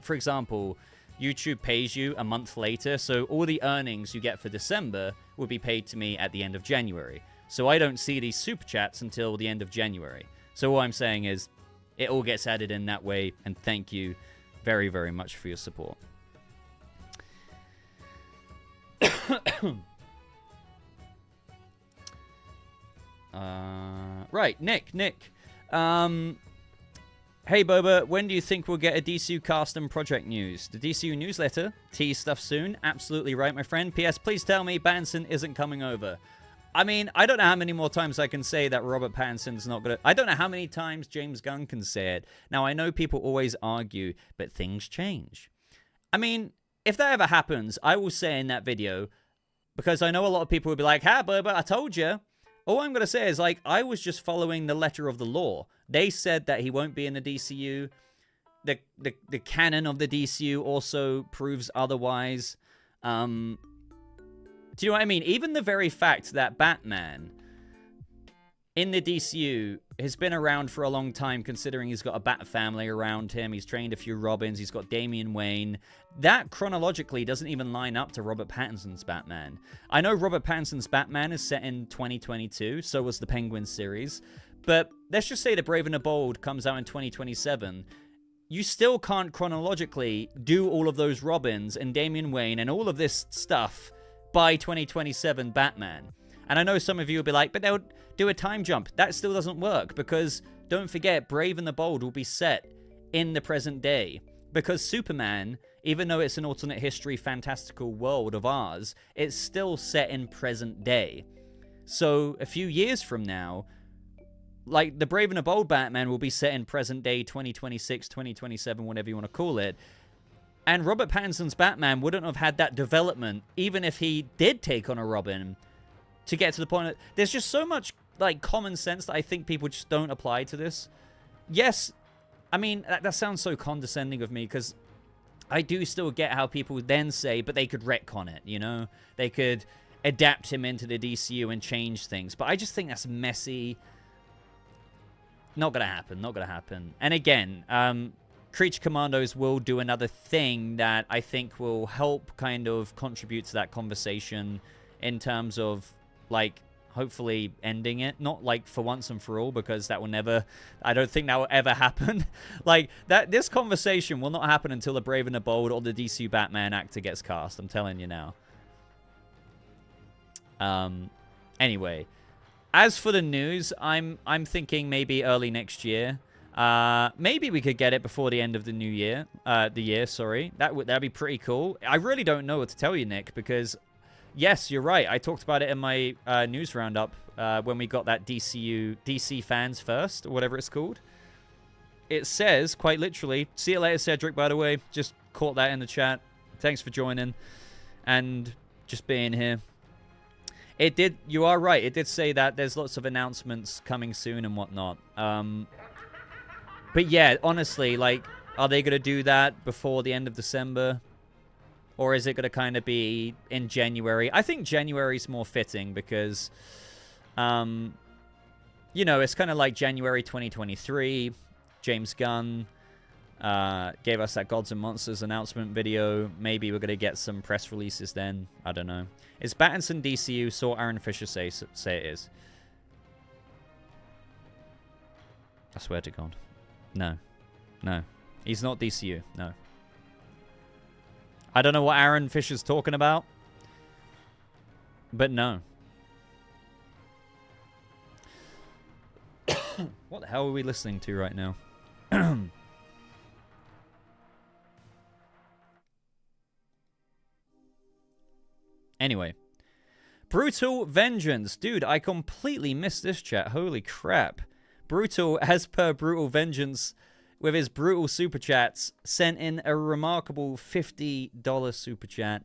For example, YouTube pays you a month later. So all the earnings you get for December will be paid to me at the end of January. So I don't see these super chats until the end of January. So all I'm saying is it all gets added in that way. And thank you very, very much for your support. Right, Nick. Hey, Boba, when do you think we'll get a DCU cast and project news? The DCU newsletter? Tease stuff soon? Absolutely right, my friend. P.S. Please tell me Pattinson isn't coming over. I mean, I don't know how many more times I can say that Robert Pattinson's not gonna... I don't know how many times James Gunn can say it. Now, I know people always argue, but things change. I mean, if that ever happens, I will say in that video, because I know a lot of people will be like, "Ha, Boba, I told you." All I'm going to say is, like, I was just following the letter of the law. They said that he won't be in the DCU. The canon of the DCU also proves otherwise. Do you know what I mean? Even the very fact that Batman in the DCU has been around for a long time, considering he's got a Bat family around him, he's trained a few Robins, he's got Damian Wayne, that chronologically doesn't even line up to Robert Pattinson's Batman. I know Robert Pattinson's Batman is set in 2022, so was the Penguin series, but let's just say The Brave and the Bold comes out in 2027. You still can't chronologically do all of those Robins and Damian Wayne and all of this stuff by 2027 Batman. And I know some of you will be like, but they'll do a time jump. That still doesn't work, because don't forget, Brave and the Bold will be set in the present day. Because Superman, even though it's an alternate history fantastical world of ours, it's still set in present day. So a few years from now, like, the Brave and the Bold Batman will be set in present day 2026, 2027, whatever you want to call it. And Robert Pattinson's Batman wouldn't have had that development, even if he did take on a Robin, to get to the point. There's just so much, like, common sense that I think people just don't apply to this. Yes, I mean, that sounds so condescending of me, because I do still get how people then say, but they could retcon it, you know? They could adapt him into the DCU and change things. But I just think that's messy. Not gonna happen, not gonna happen. And again, Creature Commandos will do another thing that I think will help kind of contribute to that conversation in terms of, like, hopefully ending it. Not, like, for once and for all, because that will never... I don't think that will ever happen. Like, this conversation will not happen until the Brave and the Bold or the DCU Batman actor gets cast. I'm telling you now. Anyway. As for the news, I'm thinking maybe early next year. Maybe we could get it before the end of the new year. That'd be pretty cool. I really don't know what to tell you, Nick, because yes, you're right. I talked about it in my news roundup when we got that DC Fans First, or whatever it's called. It says, quite literally, see you later, Cedric, by the way. Just caught that in the chat. Thanks for joining and just being here. It did, you are right. It did say that there's lots of announcements coming soon and whatnot. But yeah, honestly, like, are they going to do that before the end of December? Or is it going to kind of be in January? I think January's more fitting because, you know, it's kind of like January 2023. James Gunn gave us that Gods and Monsters announcement video. Maybe we're going to get some press releases then. I don't know. Is Pattinson DCU? Saw Aaron Fisher say it is. I swear to God. No. No. He's not DCU. No. I don't know what Aaron Fisher's talking about. But no. What the hell are we listening to right now? Anyway. Brutal Vengeance. Dude, I completely missed this chat. Holy crap. Brutal, as per Brutal Vengeance, with his brutal super chats, sent in a remarkable $50 super chat.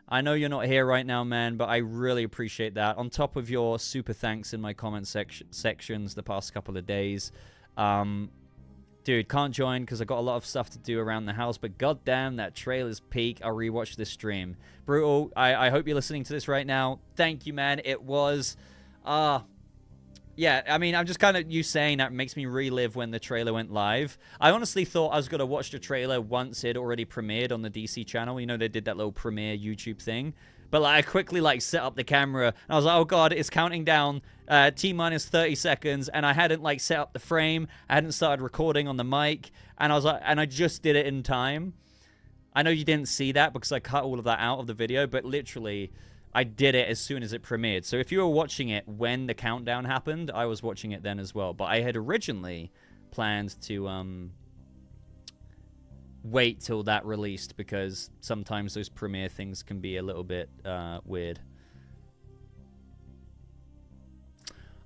I know you're not here right now, man, but I really appreciate that. On top of your super thanks in my comment sections the past couple of days. Dude, can't join because I got a lot of stuff to do around the house, but goddamn, that trailer's peak. I'll rewatch this stream. Brutal, I hope you're listening to this right now. Thank you, man. It was, yeah, I mean, I'm just kind of, you saying that makes me relive when the trailer went live. I honestly thought I was going to watch the trailer once it already premiered on the DC channel. You know, they did that little premiere YouTube thing. But like, I quickly like set up the camera and I was like, oh god, it's counting down T-minus 30 seconds, and I hadn't like set up the frame. I hadn't started recording on the mic, and I was like, and I just did it in time. I know you didn't see that because I cut all of that out of the video, but literally I did it as soon as it premiered. So if you were watching it when the countdown happened, I was watching it then as well. But I had originally planned to wait till that released because sometimes those premiere things can be a little bit weird.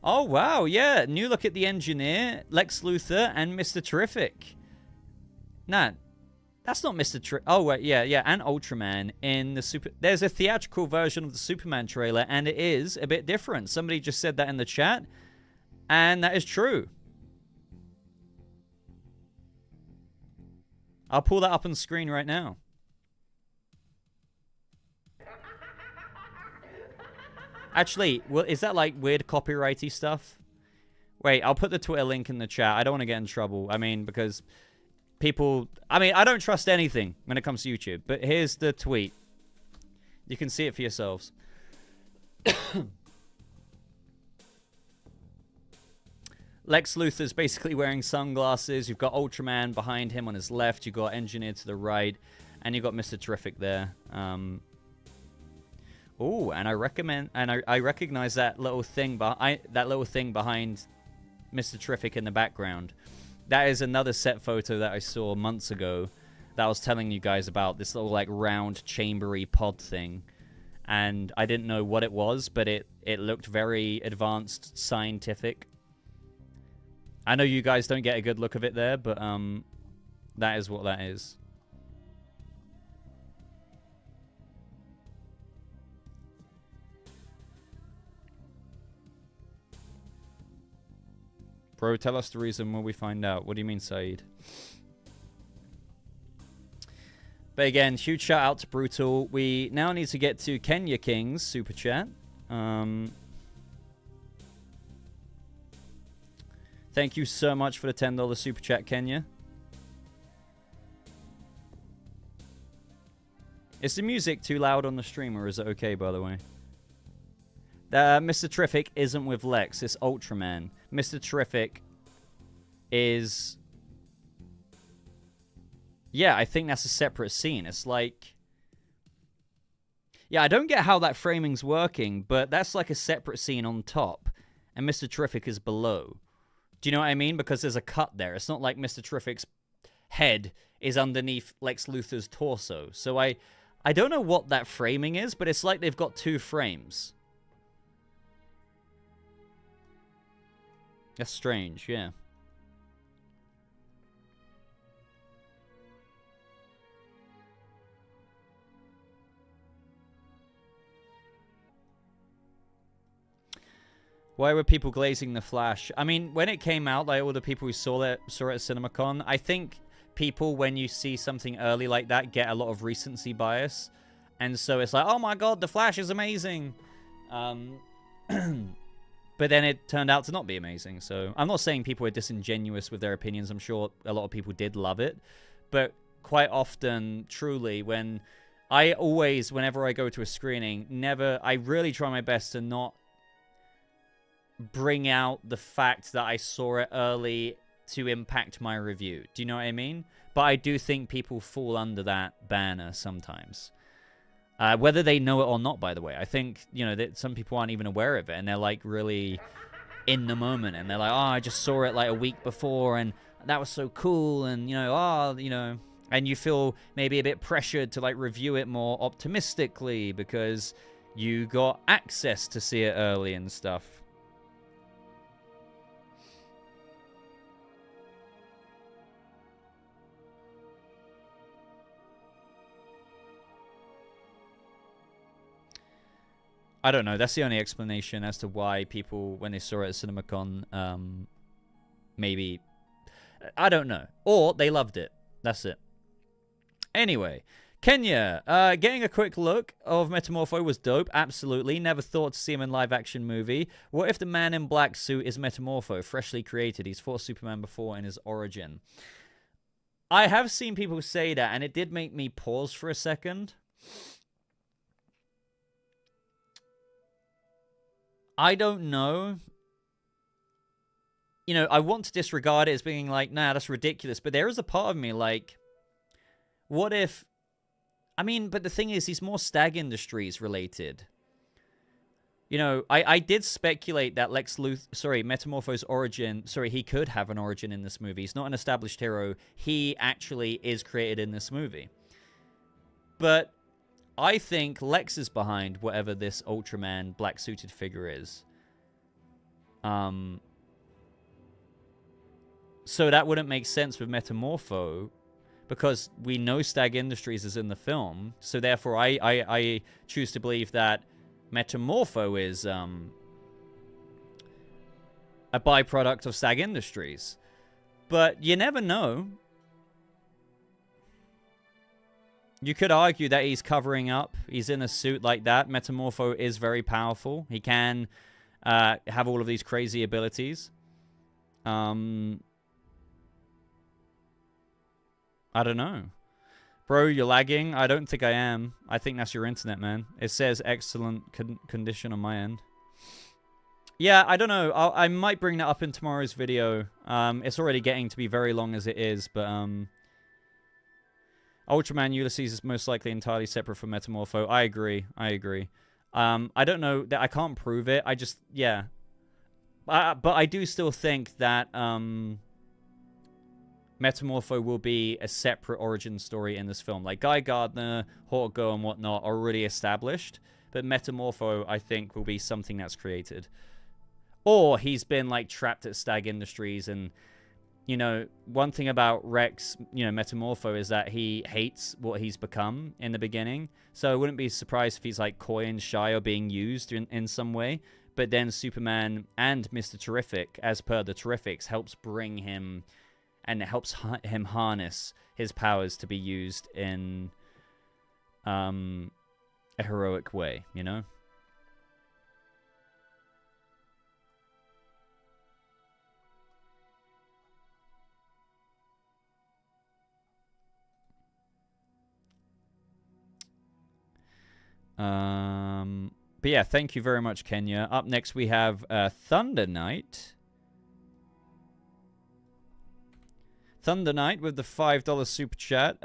Oh, wow, yeah. New look at the Engineer, Lex Luthor, and Mr. Terrific. Nah, that's not Mr. Terrific. Oh, wait, yeah, and Ultraman in the Super... There's a theatrical version of the Superman trailer, and it is a bit different. Somebody just said that in the chat, and that is true. I'll pull that up on screen right now. Actually, well, is that like weird copyrighty stuff? Wait, I'll put the Twitter link in the chat. I don't want to get in trouble. I mean, because people... I mean, I don't trust anything when it comes to YouTube. But here's the tweet. You can see it for yourselves. Lex Luthor's basically wearing sunglasses. You've got Ultraman behind him on his left. You've got Engineer to the right. And you've got Mr. Terrific there. Oh, and I recognize that little thing behind Mr. Terrific in the background. That is another set photo that I saw months ago that I was telling you guys about, this little like round chambery pod thing. And I didn't know what it was, but it looked very advanced scientific. I know you guys don't get a good look of it there, but that is what that is. Bro, tell us the reason when we find out. What do you mean, Saeed? But again, huge shout out to Brutal. We now need to get to Kenya King's super chat. Thank you so much for the $10 super chat, Kenya. Is the music too loud on the stream, or is it okay, by the way? Mr. Terrific isn't with Lex. It's Ultraman. Mr. Terrific is... Yeah, I think that's a separate scene. It's like... Yeah, I don't get how that framing's working, but that's like a separate scene on top, and Mr. Terrific is below. Do you know what I mean? Because there's a cut there. It's not like Mr. Terrific's head is underneath Lex Luthor's torso. So I don't know what that framing is, but it's like they've got two frames. That's strange, yeah. Why were people glazing The Flash? I mean, when it came out, like all the people who saw it at CinemaCon, I think people, when you see something early like that, get a lot of recency bias. And so it's like, oh my god, The Flash is amazing. But then it turned out to not be amazing. So I'm not saying people are disingenuous with their opinions. I'm sure a lot of people did love it. But quite often, truly, whenever I go to a screening, I really try my best to not bring out the fact that I saw it early to impact my review. Do you know what I mean? But I do think people fall under that banner sometimes. Whether they know it or not, by the way. I think, you know, that some people aren't even aware of it, and they're, like, really in the moment, and they're like, oh, I just saw it, like, a week before, and that was so cool, and, and you feel maybe a bit pressured to, like, review it more optimistically because you got access to see it early and stuff. I don't know. That's the only explanation as to why people, when they saw it at CinemaCon, maybe... I don't know. Or they loved it. That's it. Anyway, Kenya, getting a quick look of Metamorpho was dope. Absolutely. Never thought to see him in live-action movie. What if the man in black suit is Metamorpho, freshly created? He's fought Superman before in his origin. I have seen people say that, and it did make me pause for a second. I don't know. You know, I want to disregard it as being like, nah, that's ridiculous. But there is a part of me like, what if... I mean, but the thing is, he's more Stag Industries related. You know, I did speculate that Metamorpho's origin... Sorry, he could have an origin in this movie. He's not an established hero. He actually is created in this movie. But I think Lex is behind whatever this Ultraman black-suited figure is. So that wouldn't make sense with Metamorpho, because we know Stag Industries is in the film. So therefore, I choose to believe that Metamorpho is a byproduct of Stag Industries. But you never know. You could argue that he's covering up. He's in a suit like that. Metamorpho is very powerful. He can have all of these crazy abilities. I don't know. Bro, you're lagging? I don't think I am. I think that's your internet, man. It says excellent condition on my end. Yeah, I don't know. I might bring that up in tomorrow's video. It's already getting to be very long as it is, but... Ultraman Ulysses is most likely entirely separate from Metamorpho. I agree. I don't know. I can't prove it. I just... Yeah. But I do still think that... Metamorpho will be a separate origin story in this film. Like, Guy Gardner, Hawkgirl, and whatnot are already established. But Metamorpho, I think, will be something that's created. Or he's been, like, trapped at Stag Industries. And, you know, one thing about Rex, you know, Metamorpho, is that he hates what he's become in the beginning. So I wouldn't be surprised if he's, like, coy and shy or being used in some way. But then Superman and Mr. Terrific, as per the Terrifics, helps bring him... And it helps him harness his powers to be used in a heroic way, you know? But yeah, thank you very much, Kenya. Up next we have Thunder Knight. Thunder Knight with the $5 super chat.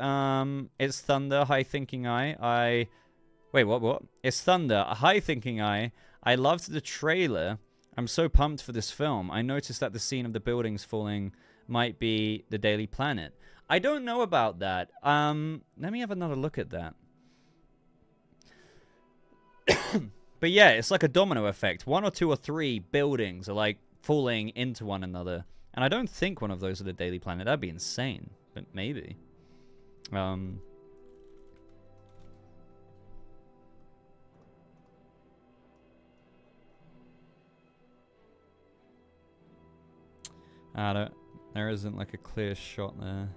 It's Thunder, High Thinking Eye. Wait, what? It's Thunder, High Thinking Eye. I loved the trailer. I'm so pumped for this film. I noticed that the scene of the buildings falling might be the Daily Planet. I don't know about that. Let me have another look at that. But yeah, it's like a domino effect. 1 or 2 or 3 buildings are like falling into one another. And I don't think one of those are the Daily Planet. That'd be insane. But maybe. I don't... There isn't like a clear shot there.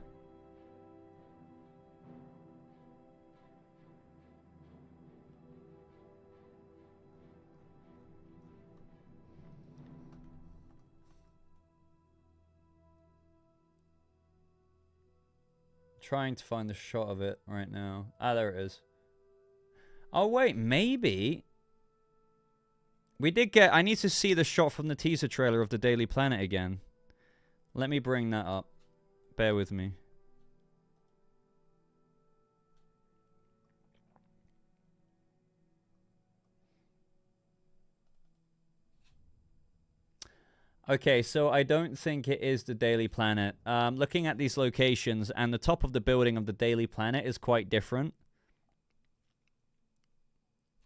Trying to find the shot of it right now. Ah, there it is. Oh, wait, maybe. We did get... I need to see the shot from the teaser trailer of the Daily Planet again. Let me bring that up. Bear with me. Okay, so I don't think it is the Daily Planet. Looking at these locations, and the top of the building of the Daily Planet is quite different.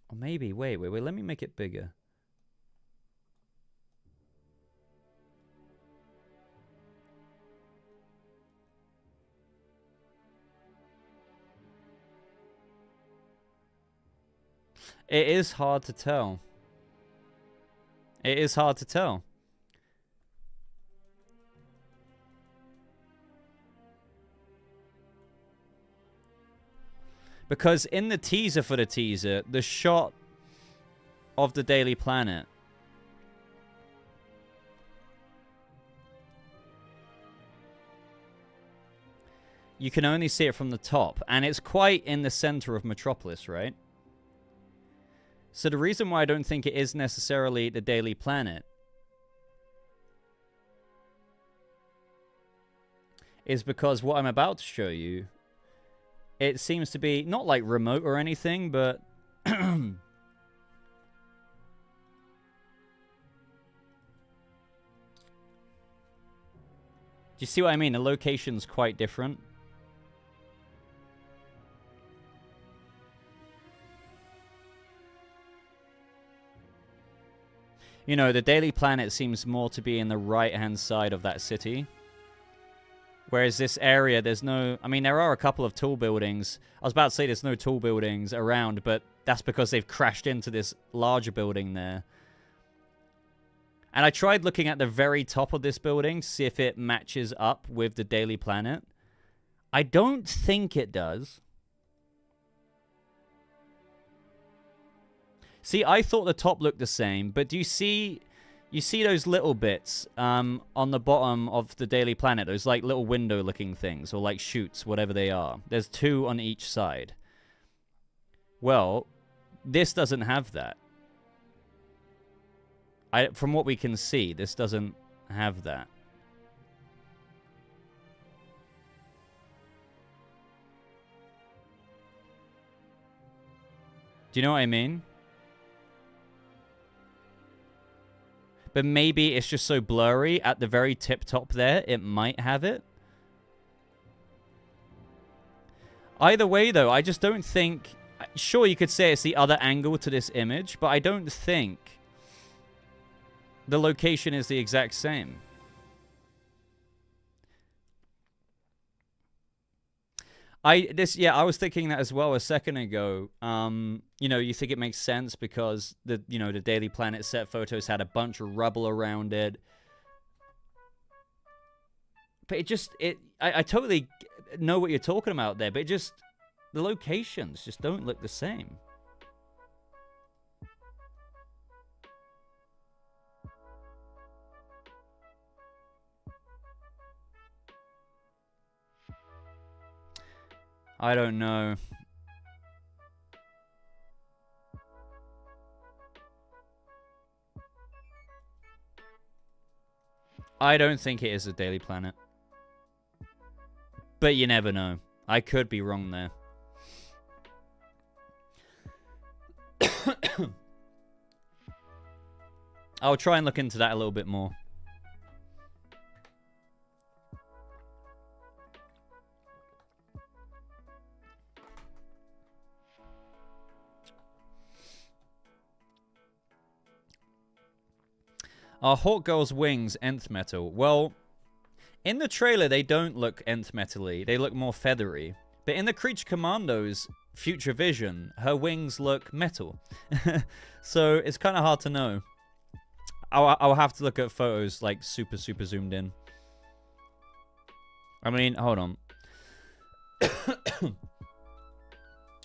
Or maybe, wait, let me make it bigger. It is hard to tell. It is hard to tell. Because in the teaser for the teaser, the shot of the Daily Planet, you can only see it from the top, and it's quite in the center of Metropolis, right? So the reason why I don't think it is necessarily the Daily Planet is because what I'm about to show you, it seems to be not like remote or anything, but do you see what I mean? The location's quite different. You know, the Daily Planet seems more to be in the right-hand side of that city. Whereas this area, there's no... I mean, there are a couple of tall buildings. I was about to say there's no tall buildings around, but that's because they've crashed into this larger building there. And I tried looking at the very top of this building to see if it matches up with the Daily Planet. I don't think it does. See, I thought the top looked the same, but do you see... You see those little bits on the bottom of the Daily Planet, those like little window-looking things, or like chutes, whatever they are. There's two on each side. Well, this doesn't have that. From what we can see, this doesn't have that. Do you know what I mean? But maybe it's just so blurry at the very tip top there, it might have it. Either way, though, I just don't think... Sure, you could say it's the other angle to this image, but I don't think the location is the exact same. I was thinking that as well a second ago. You know, you think it makes sense because the Daily Planet set photos had a bunch of rubble around it. But I totally know what you're talking about there, but the locations just don't look the same. I don't know. I don't think it is a Daily Planet. But you never know. I could be wrong there. I'll try and look into that a little bit more. Are Hawk Girl's wings nth metal? Well, in the trailer, they don't look nth metal-y. They look more feathery. But in the Creature Commando's future vision, her wings look metal. So it's kind of hard to know. I'll have to look at photos like super zoomed in. I mean, hold on.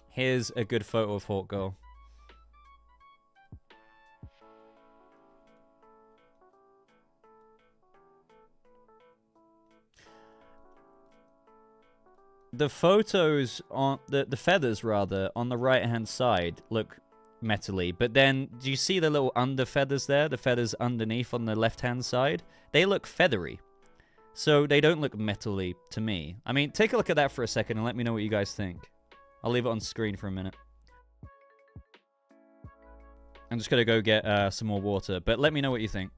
Here's a good photo of Hawk Girl. The photos on the feathers rather on the right hand side look metally, but then do you see the little under feathers there, the feathers underneath on the left hand side? They look feathery, so they don't look metally to me. I mean, take a look at that for a second and let me know what you guys think. I'll leave it on screen for a minute. I'm just gonna go get some more water, but let me know what you think.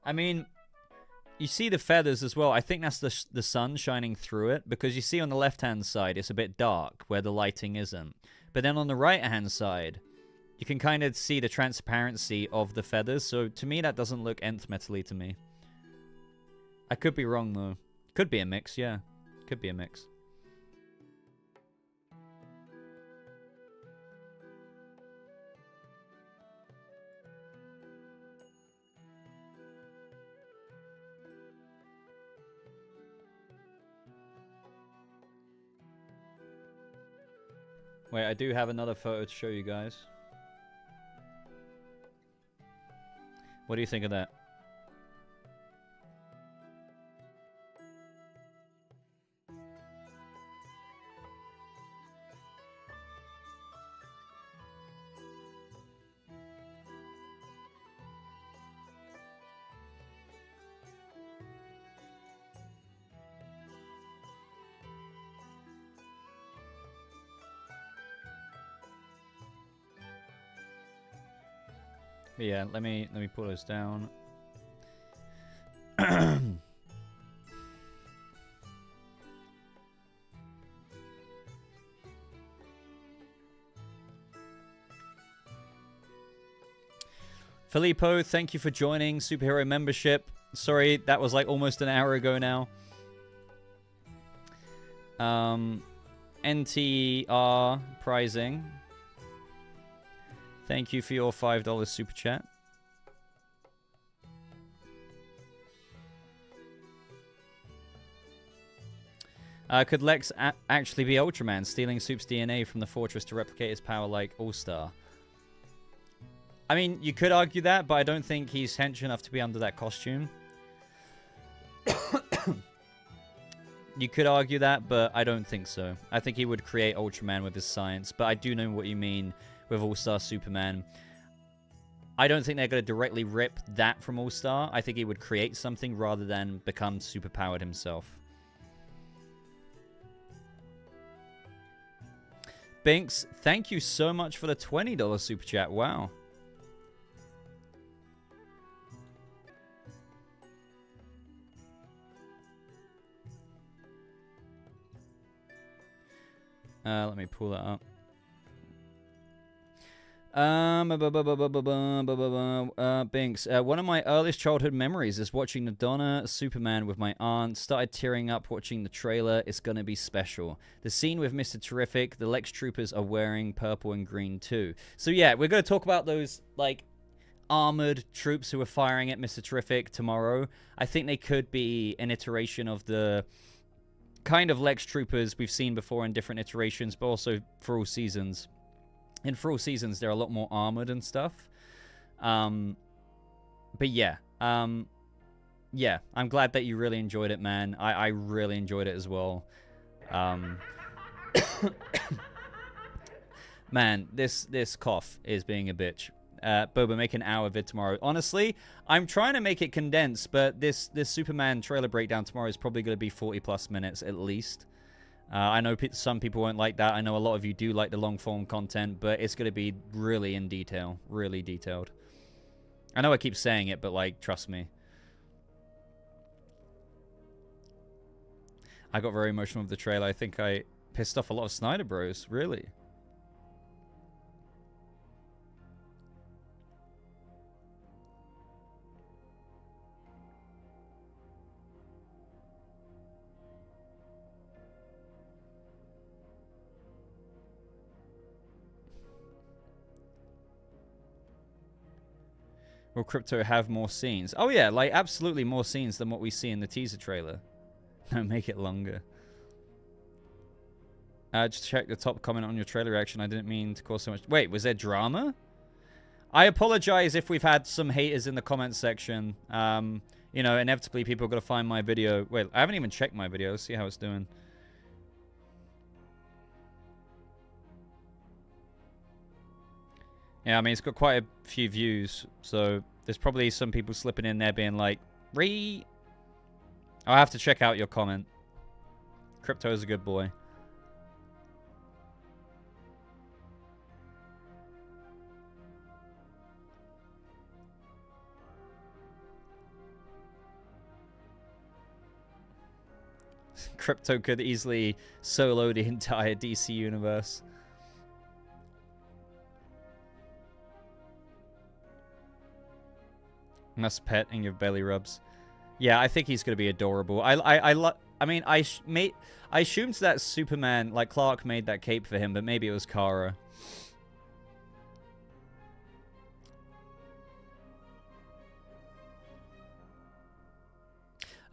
I mean, you see the feathers as well. I think that's the sun shining through it, because you see on the left-hand side, it's a bit dark where the lighting isn't. But then on the right-hand side, you can kind of see the transparency of the feathers. So to me, that doesn't look nth metal-y to me. I could be wrong, though. Could be a mix, yeah. Could be a mix. Wait, I do have another photo to show you guys. What do you think of that? But yeah, let me pull this down. Filippo, thank you for joining Superhero Membership. Sorry, that was like almost an hour ago now. NTR Pricing. Thank you for your $5 super chat. Could Lex actually be Ultraman, stealing Soup's DNA from the fortress to replicate his power like All-Star? I mean, you could argue that, but I don't think he's hench enough to be under that costume. You could argue that, but I don't think so. I think he would create Ultraman with his science, but I do know what you mean with All-Star Superman. I don't think they're going to directly rip that from All-Star. I think he would create something rather than become superpowered himself. Binks, thank you so much for the $20 super chat. Wow. Let me pull that up. Binks, one of my earliest childhood memories is watching the Donna Superman with my aunt. Started tearing up watching the trailer. It's gonna be special. The scene with Mr. Terrific, the Lex Troopers are wearing purple and green too. So yeah, we're gonna talk about those like armored troops who are firing at Mr. Terrific tomorrow. I think they could be an iteration of the kind of Lex Troopers we've seen before in different iterations, but also for all seasons. In For All Seasons, they're a lot more armored and stuff. But yeah. Yeah, I'm glad that you really enjoyed it, man. I really enjoyed it as well. Man, this cough is being a bitch. Boba, make an hour vid tomorrow. Honestly, I'm trying to make it condensed, but this Superman trailer breakdown tomorrow is probably going to be 40+ minutes at least. I know some people won't like that. I know a lot of you do like the long-form content, but it's going to be really in detail. Really detailed. I know I keep saying it, but, like, trust me. I got very emotional with the trailer. I think I pissed off a lot of Snyder Bros. Really. Will Crypto have more scenes? Oh yeah, like absolutely more scenes than what we see in the teaser trailer. No, make it longer. Just check the top comment on your trailer reaction. I didn't mean to cause so much... Wait, was there drama? I apologize if we've had some haters in the comment section. You know, inevitably people are going to find my video. Wait, I haven't even checked my video. Let's see how it's doing. Yeah, I mean, it's got quite a few views, so there's probably some people slipping in there being like, I'll have to check out your comment. Crypto's a good boy. Crypto could easily solo the entire DC universe. Must pet and give belly rubs. Yeah, I think he's gonna be adorable. I mean, I assumed that Superman, like Clark, made that cape for him, but maybe it was Kara.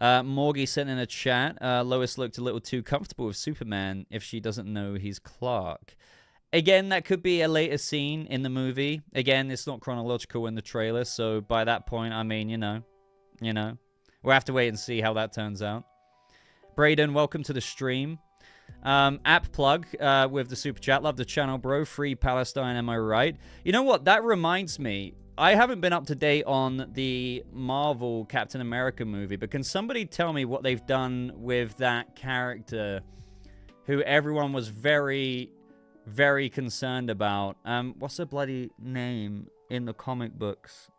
Morgie sent in a chat. Lois looked a little too comfortable with Superman if she doesn't know he's Clark. Again, that could be a later scene in the movie. Again, it's not chronological in the trailer, so by that point, I mean, you know. We'll have to wait and see how that turns out. Braden, welcome to the stream. App plug with the super chat. Love the channel, bro. Free Palestine, am I right? You know what? That reminds me. I haven't been up to date on the Marvel Captain America movie, but can somebody tell me what they've done with that character who everyone was very, very concerned about? What's her bloody name in the comic books?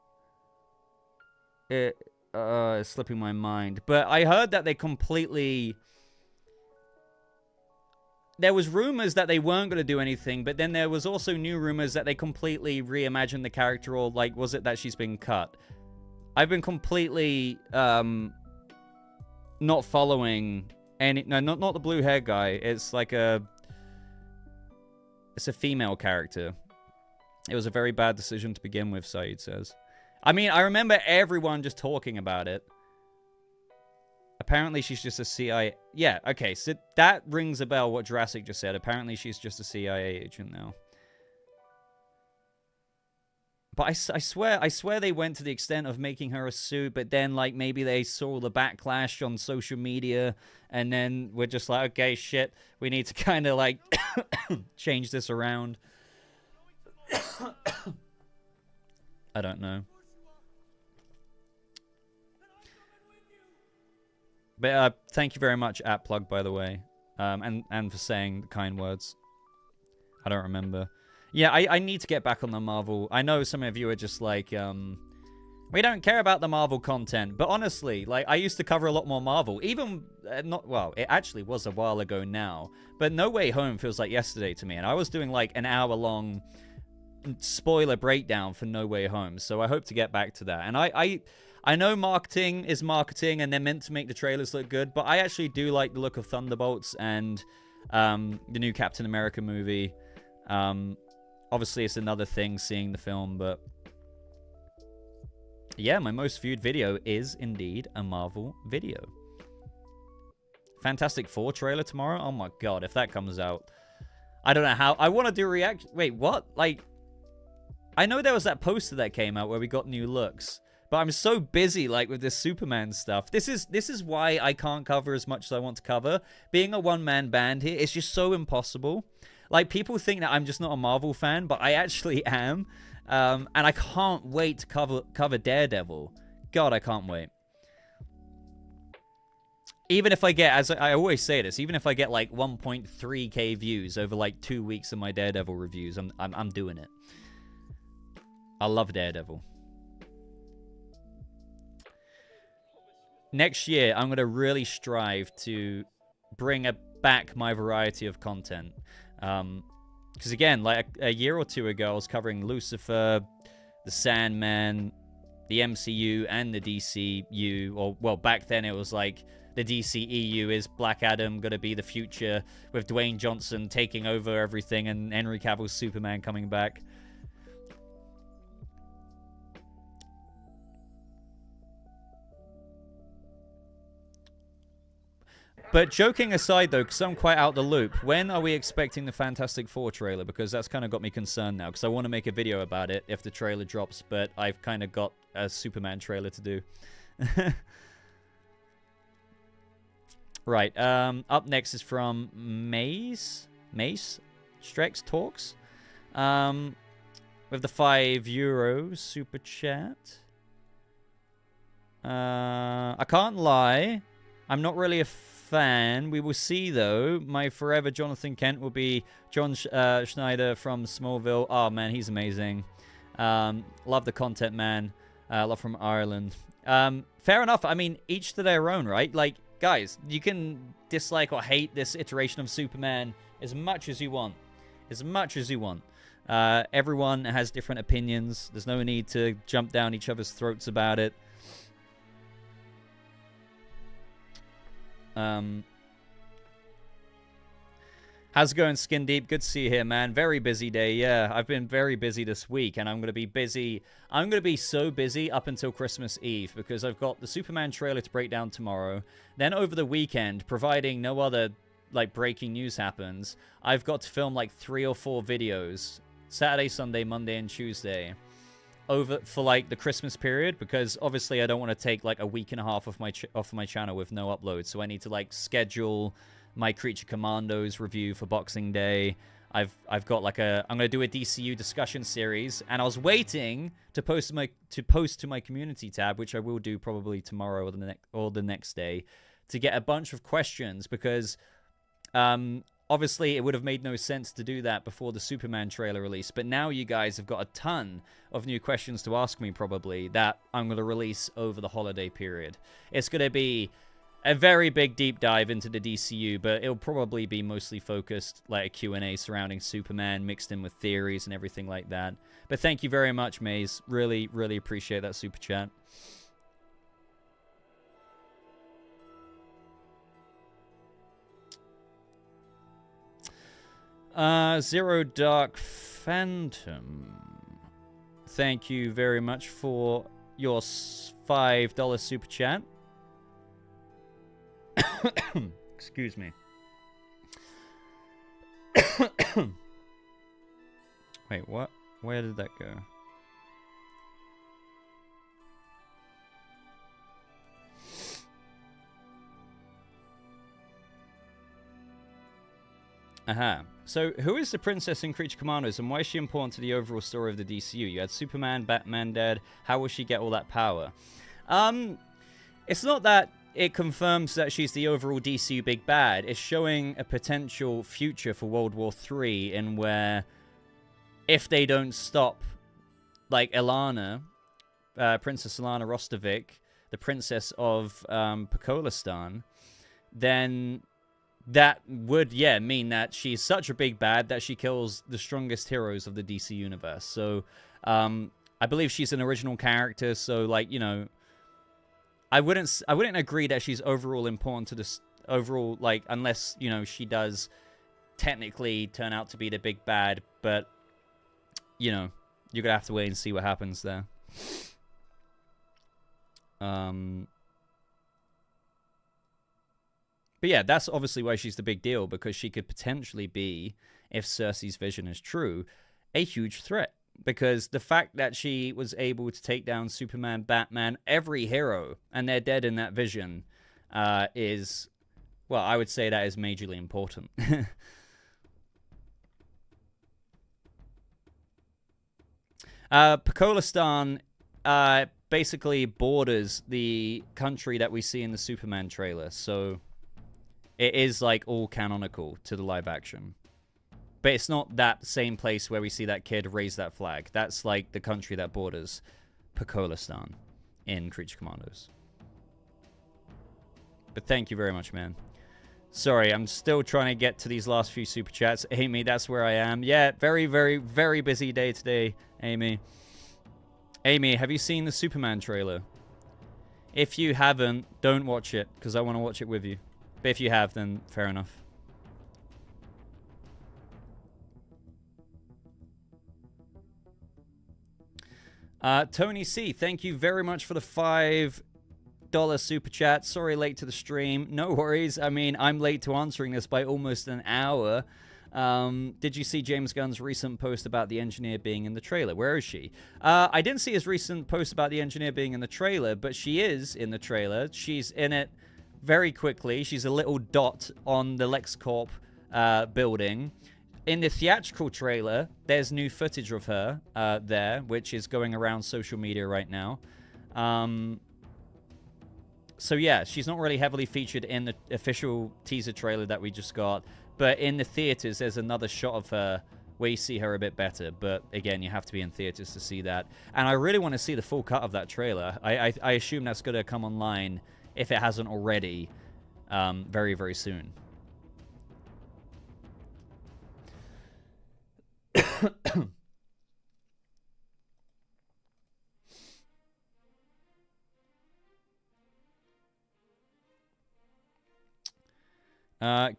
It's slipping my mind. But I heard that they completely... There was rumors that they weren't going to do anything, but then there was also new rumors that they completely reimagined the character, or, like, was it that she's been cut? I've been completely, not following any... No, not the blue hair guy. It's like a... It's a female character. It was a very bad decision to begin with, Saeed says. I mean, I remember everyone just talking about it. Apparently, she's just a CIA... Yeah, okay, so that rings a bell, what Jurassic just said. Apparently, she's just a CIA agent now. But I swear they went to the extent of making her a suit, but then, like, maybe they saw the backlash on social media, and then we're just like, okay, shit, we need to kind of, like, change this around. I don't know. But thank you very much, AppPlug, by the way, and for saying the kind words. I don't remember. Yeah, I need to get back on the Marvel. I know some of you are just like, we don't care about the Marvel content. But honestly, like, I used to cover a lot more Marvel. Even, well, it actually was a while ago now. But No Way Home feels like yesterday to me. And I was doing, like, an hour-long spoiler breakdown for No Way Home. So I hope to get back to that. And I know marketing is marketing, and they're meant to make the trailers look good, but I actually do like the look of Thunderbolts and the new Captain America movie. Obviously, it's another thing seeing the film, but yeah, my most viewed video is indeed a Marvel video. Fantastic Four trailer tomorrow? Oh my god, if that comes out. I don't know how. I want to do reaction. Wait, what? Like, I know there was that poster that came out where we got new looks. But I'm so busy, like, with this Superman stuff. This is why I can't cover as much as I want to cover. Being a one-man band here, it's just so impossible. Like, people think that I'm just not a Marvel fan, but I actually am. And I can't wait to cover Daredevil. God, I can't wait. Even if I get, as I always say this, even if I get, like, 1.3k views over, like, 2 weeks of my Daredevil reviews, I'm doing it. I love Daredevil. Next year, I'm going to really strive to bring back my variety of content. Because again, like a year or two ago, I was covering Lucifer, the Sandman, the MCU, and the DCU. Or, well, back then it was like the DCEU is Black Adam going to be the future, with Dwayne Johnson taking over everything and Henry Cavill's Superman coming back. But joking aside, though, because I'm quite out the loop, when are we expecting the Fantastic Four trailer? Because that's kind of got me concerned now, because I want to make a video about it if the trailer drops, but I've kind of got a Superman trailer to do. Right, up next is from Mace Strex Talks, with the €5 super chat. I can't lie, I'm not really a fan. We will see, though. My forever Jonathan Kent will be John Schneider from Smallville. Oh, man, he's amazing. Love the content, man. Love from Ireland. Fair enough. I mean, each to their own, right? Like, guys, you can dislike or hate this iteration of Superman as much as you want. As much as you want. Everyone has different opinions. There's no need to jump down each other's throats about it. How's it going, Skin Deep? Good to see you here, man. Very busy day. Yeah, I've been very busy this week, and I'm going to be busy. I'm going to be so busy up until Christmas Eve because I've got the Superman trailer to break down tomorrow. Then over the weekend, providing no other like breaking news happens, I've got to film like 3 or 4 videos Saturday, Sunday, Monday, and Tuesday over for like the Christmas period, because obviously I don't want to take like a week and a half off my channel with no upload. So I need to like schedule my Creature Commandos review for Boxing Day. I've got like I'm gonna do a DCU discussion series, and I was waiting to post to my community tab, which I will do probably tomorrow or the next day, to get a bunch of questions, because obviously it would have made no sense to do that before the Superman trailer release. But now you guys have got a ton of new questions to ask me, probably, that I'm gonna release over the holiday period. It's gonna be a very big deep dive into the DCU, but it'll probably be mostly focused like a Q&A surrounding Superman, mixed in with theories and everything like that. But thank you very much, Maze. Really, really appreciate that super chat. Zero Dark Phantom. Thank you very much for your $5 super chat. Excuse me. Wait, what? Where did that go? Aha. So, who is the princess in Creature Commandos, and why is she important to the overall story of the DCU? You had Superman, Batman dead. How will she get all that power? It's not that it confirms that she's the overall DCU big bad. It's showing a potential future for World War III, in where if they don't stop, like, Ilana, Princess Ilana Rostovich, the princess of Pakistan, then that would, mean that she's such a big bad that she kills the strongest heroes of the DC universe. So, I believe she's an original character, so, like, you know, I wouldn't agree that she's overall important to this overall, like, unless, you know, she does technically turn out to be the big bad, but, you know, you're gonna have to wait and see what happens there. But yeah, that's obviously why she's the big deal, because she could potentially be, if Cersei's vision is true, a huge threat. Because the fact that she was able to take down Superman, Batman, every hero, and they're dead in that vision, is, well, I would say that is majorly important. Pakistan basically borders the country that we see in the Superman trailer, so it is, like, all canonical to the live action. But it's not that same place where we see that kid raise that flag. That's, like, the country that borders Pakistan in Creature Commandos. But thank you very much, man. Sorry, I'm still trying to get to these last few super chats. Amy, that's where I am. Yeah, very, very, very busy day today, Amy. Amy, have you seen the Superman trailer? If you haven't, don't watch it, because I want to watch it with you. But if you have, then fair enough. Tony C, thank you very much for the $5 super chat. Sorry, late to the stream. No worries. I mean, I'm late to answering this by almost an hour. Did you see James Gunn's recent post about the engineer being in the trailer? Where is she? I didn't see his recent post about the engineer being in the trailer, but she is in the trailer. She's in it very quickly. She's a little dot on the LexCorp building. In the theatrical trailer, there's new footage of her there, which is going around social media right now. So yeah, she's not really heavily featured in the official teaser trailer that we just got. But in the theaters, there's another shot of her where you see her a bit better. But again, you have to be in theaters to see that. And I really want to see the full cut of that trailer. I assume that's going to come online, if it hasn't already, very, very soon.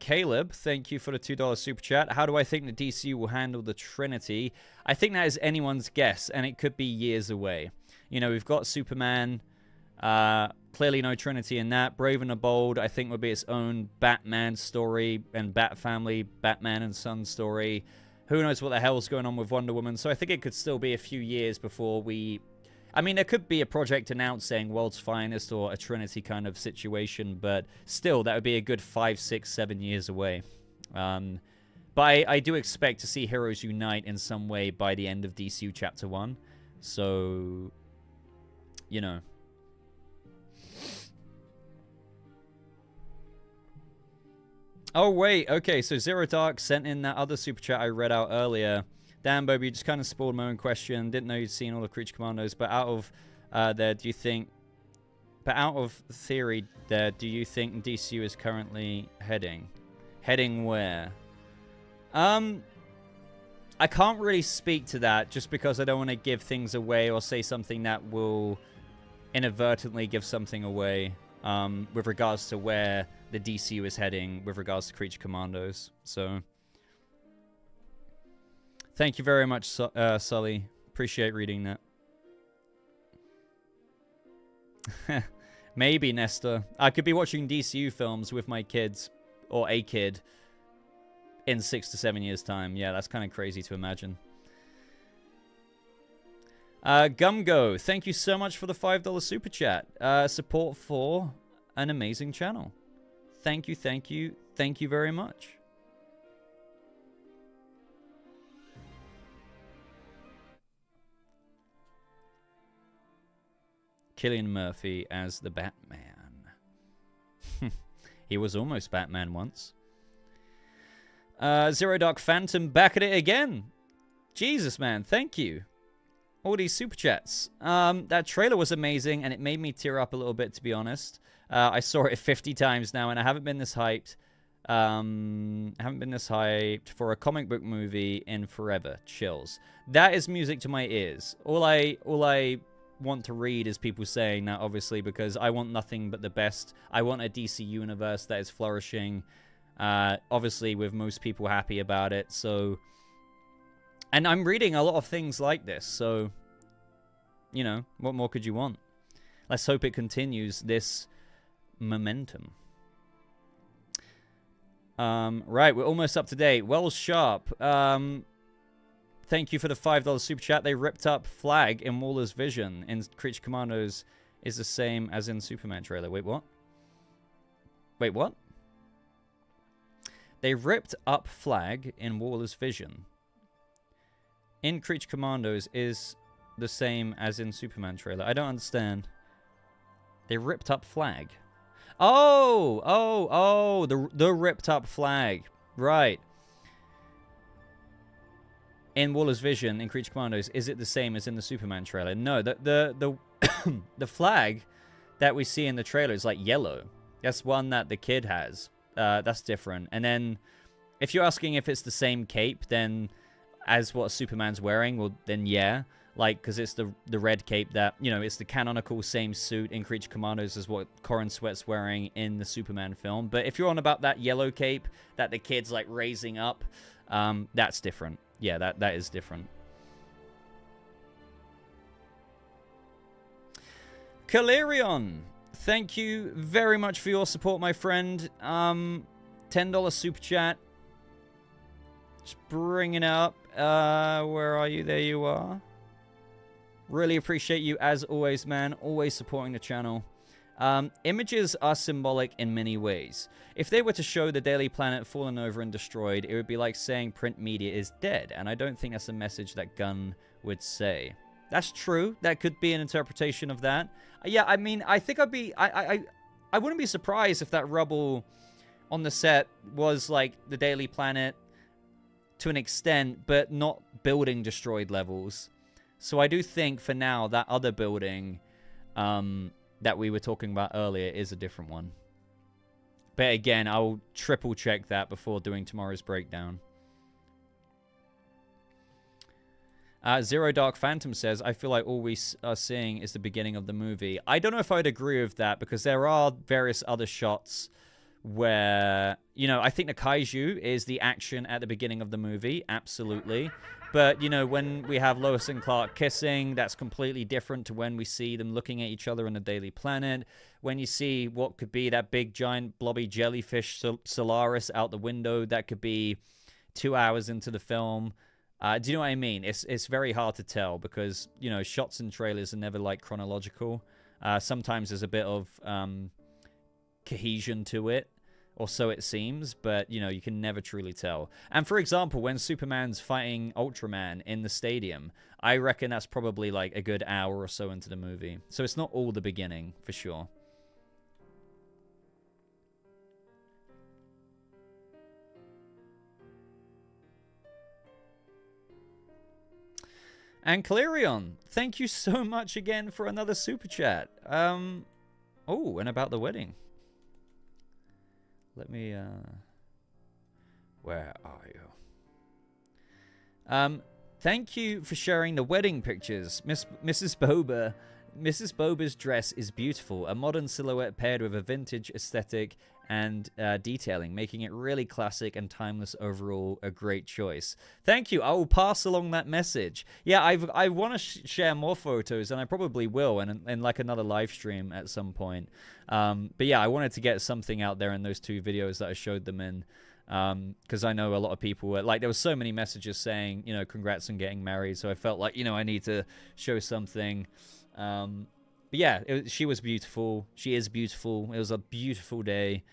Caleb, thank you for the $2 super chat. How do I think the DCU will handle the Trinity? I think that is anyone's guess, and it could be years away. You know, we've got Superman. Clearly no Trinity in that. Brave and the Bold, I think, would be its own Batman story and Bat Family, Batman and Son story. Who knows what the hell's going on with Wonder Woman? So I think it could still be a few years before we... I mean, there could be a project announced saying World's Finest or a Trinity kind of situation, but still, that would be a good 5, 6, 7 years away. But I do expect to see heroes unite in some way by the end of DCU Chapter 1. So, you know. Oh, wait. Okay, so Zero Dark sent in that other super chat I read out earlier. Damn, Bob, you just kind of spoiled my own question. Didn't know you'd seen all the Creature Commandos, but out of there, do you think... But out of theory there, do you think DCU is currently heading? Heading where? I can't really speak to that just because I don't want to give things away or say something that will inadvertently give something away with regards to where the DCU is heading with regards to Creature Commandos. So... Thank you very much, Sully. Appreciate reading that. Maybe, Nestor. I could be watching DCU films with my kids, or a kid, in 6 to 7 years' time. Yeah, that's kind of crazy to imagine. Gumgo, thank you so much for the $5 super chat. Support for an amazing channel. Thank you, thank you, thank you very much. Cillian Murphy as the Batman. He was almost Batman once. Zero Dark Phantom back at it again. Jesus, man. Thank you. All these super chats. That trailer was amazing, and it made me tear up a little bit, to be honest. I saw it 50 times now, and I haven't been this hyped. For a comic book movie in forever. Chills. That is music to my ears. All I want to read is people saying that, obviously, because I want nothing but the best. I want a DC universe that is flourishing, obviously with most people happy about it. So, and I'm reading a lot of things like this, so, you know, what more could you want? Let's hope it continues this momentum. Right, we're almost up to date. Wells Sharp, thank you for the $5 super chat. They ripped up Flag in Waller's vision in Creature Commandos is the same as in Superman trailer. Wait, what? Wait, what? They ripped up Flag in Waller's vision in Creature Commandos is the same as in Superman trailer. I don't understand. They ripped up Flag. Oh, the ripped up Flag. Right. In Waller's vision, in Creature Commandos, is it the same as in the Superman trailer? No, the flag that we see in the trailer is like yellow. That's one that the kid has. That's different. And then, if you're asking if it's the same cape, then as what Superman's wearing, well, then yeah. Like, because it's the red cape that, you know, it's the canonical same suit in Creature Commandos as what Corin Sweat's wearing in the Superman film. But if you're on about that yellow cape that the kid's, like, raising up, that's different. Yeah, that is different. Calerion, thank you very much for your support, my friend. $10 super chat. Just bringing it up. Where are you? There you are. Really appreciate you, as always, man. Always supporting the channel. Images are symbolic in many ways. If they were to show the Daily Planet fallen over and destroyed, it would be like saying print media is dead, and I don't think that's a message that Gunn would say. That's true. That could be an interpretation of that. Yeah, I mean, I think I wouldn't be surprised if that rubble on the set was like the Daily Planet to an extent, but not building destroyed levels. So I do think for now that other building that we were talking about earlier is a different one. But again, I'll triple check that before doing tomorrow's breakdown. Zero Dark Phantom says, I feel like all we are seeing is the beginning of the movie. I don't know if I'd agree with that, because there are various other shots where, you know, I think the kaiju is the action at the beginning of the movie, absolutely. But, you know, when we have Lois and Clark kissing, that's completely different to when we see them looking at each other on the Daily Planet. When you see what could be that big, giant, blobby jellyfish Solaris out the window, that could be 2 hours into the film. Do you know what I mean? It's very hard to tell because, you know, shots and trailers are never, like, chronological. Sometimes there's a bit of cohesion to it, or so it seems, but, you know, you can never truly tell. And, for example, when Superman's fighting Ultraman in the stadium, I reckon that's probably, like, a good hour or so into the movie. So it's not all the beginning, for sure. And Clarion, thank you so much again for another super chat. Oh, and about the wedding. Let me, where are you? Thank you for sharing the wedding pictures. Mrs. Boba. Mrs. Boba's dress is beautiful. A modern silhouette paired with a vintage aesthetic and detailing, making it really classic and timeless overall. A great choice. Thank you. I will pass along that message. Yeah, I want to share more photos, and I probably will in like another live stream at some point. But yeah, I wanted to get something out there in those 2 videos that I showed them in. Because I know a lot of people were like, there were so many messages saying, you know, congrats on getting married. So I felt like, you know, I need to show something. But yeah, she was beautiful. She is beautiful. It was a beautiful day.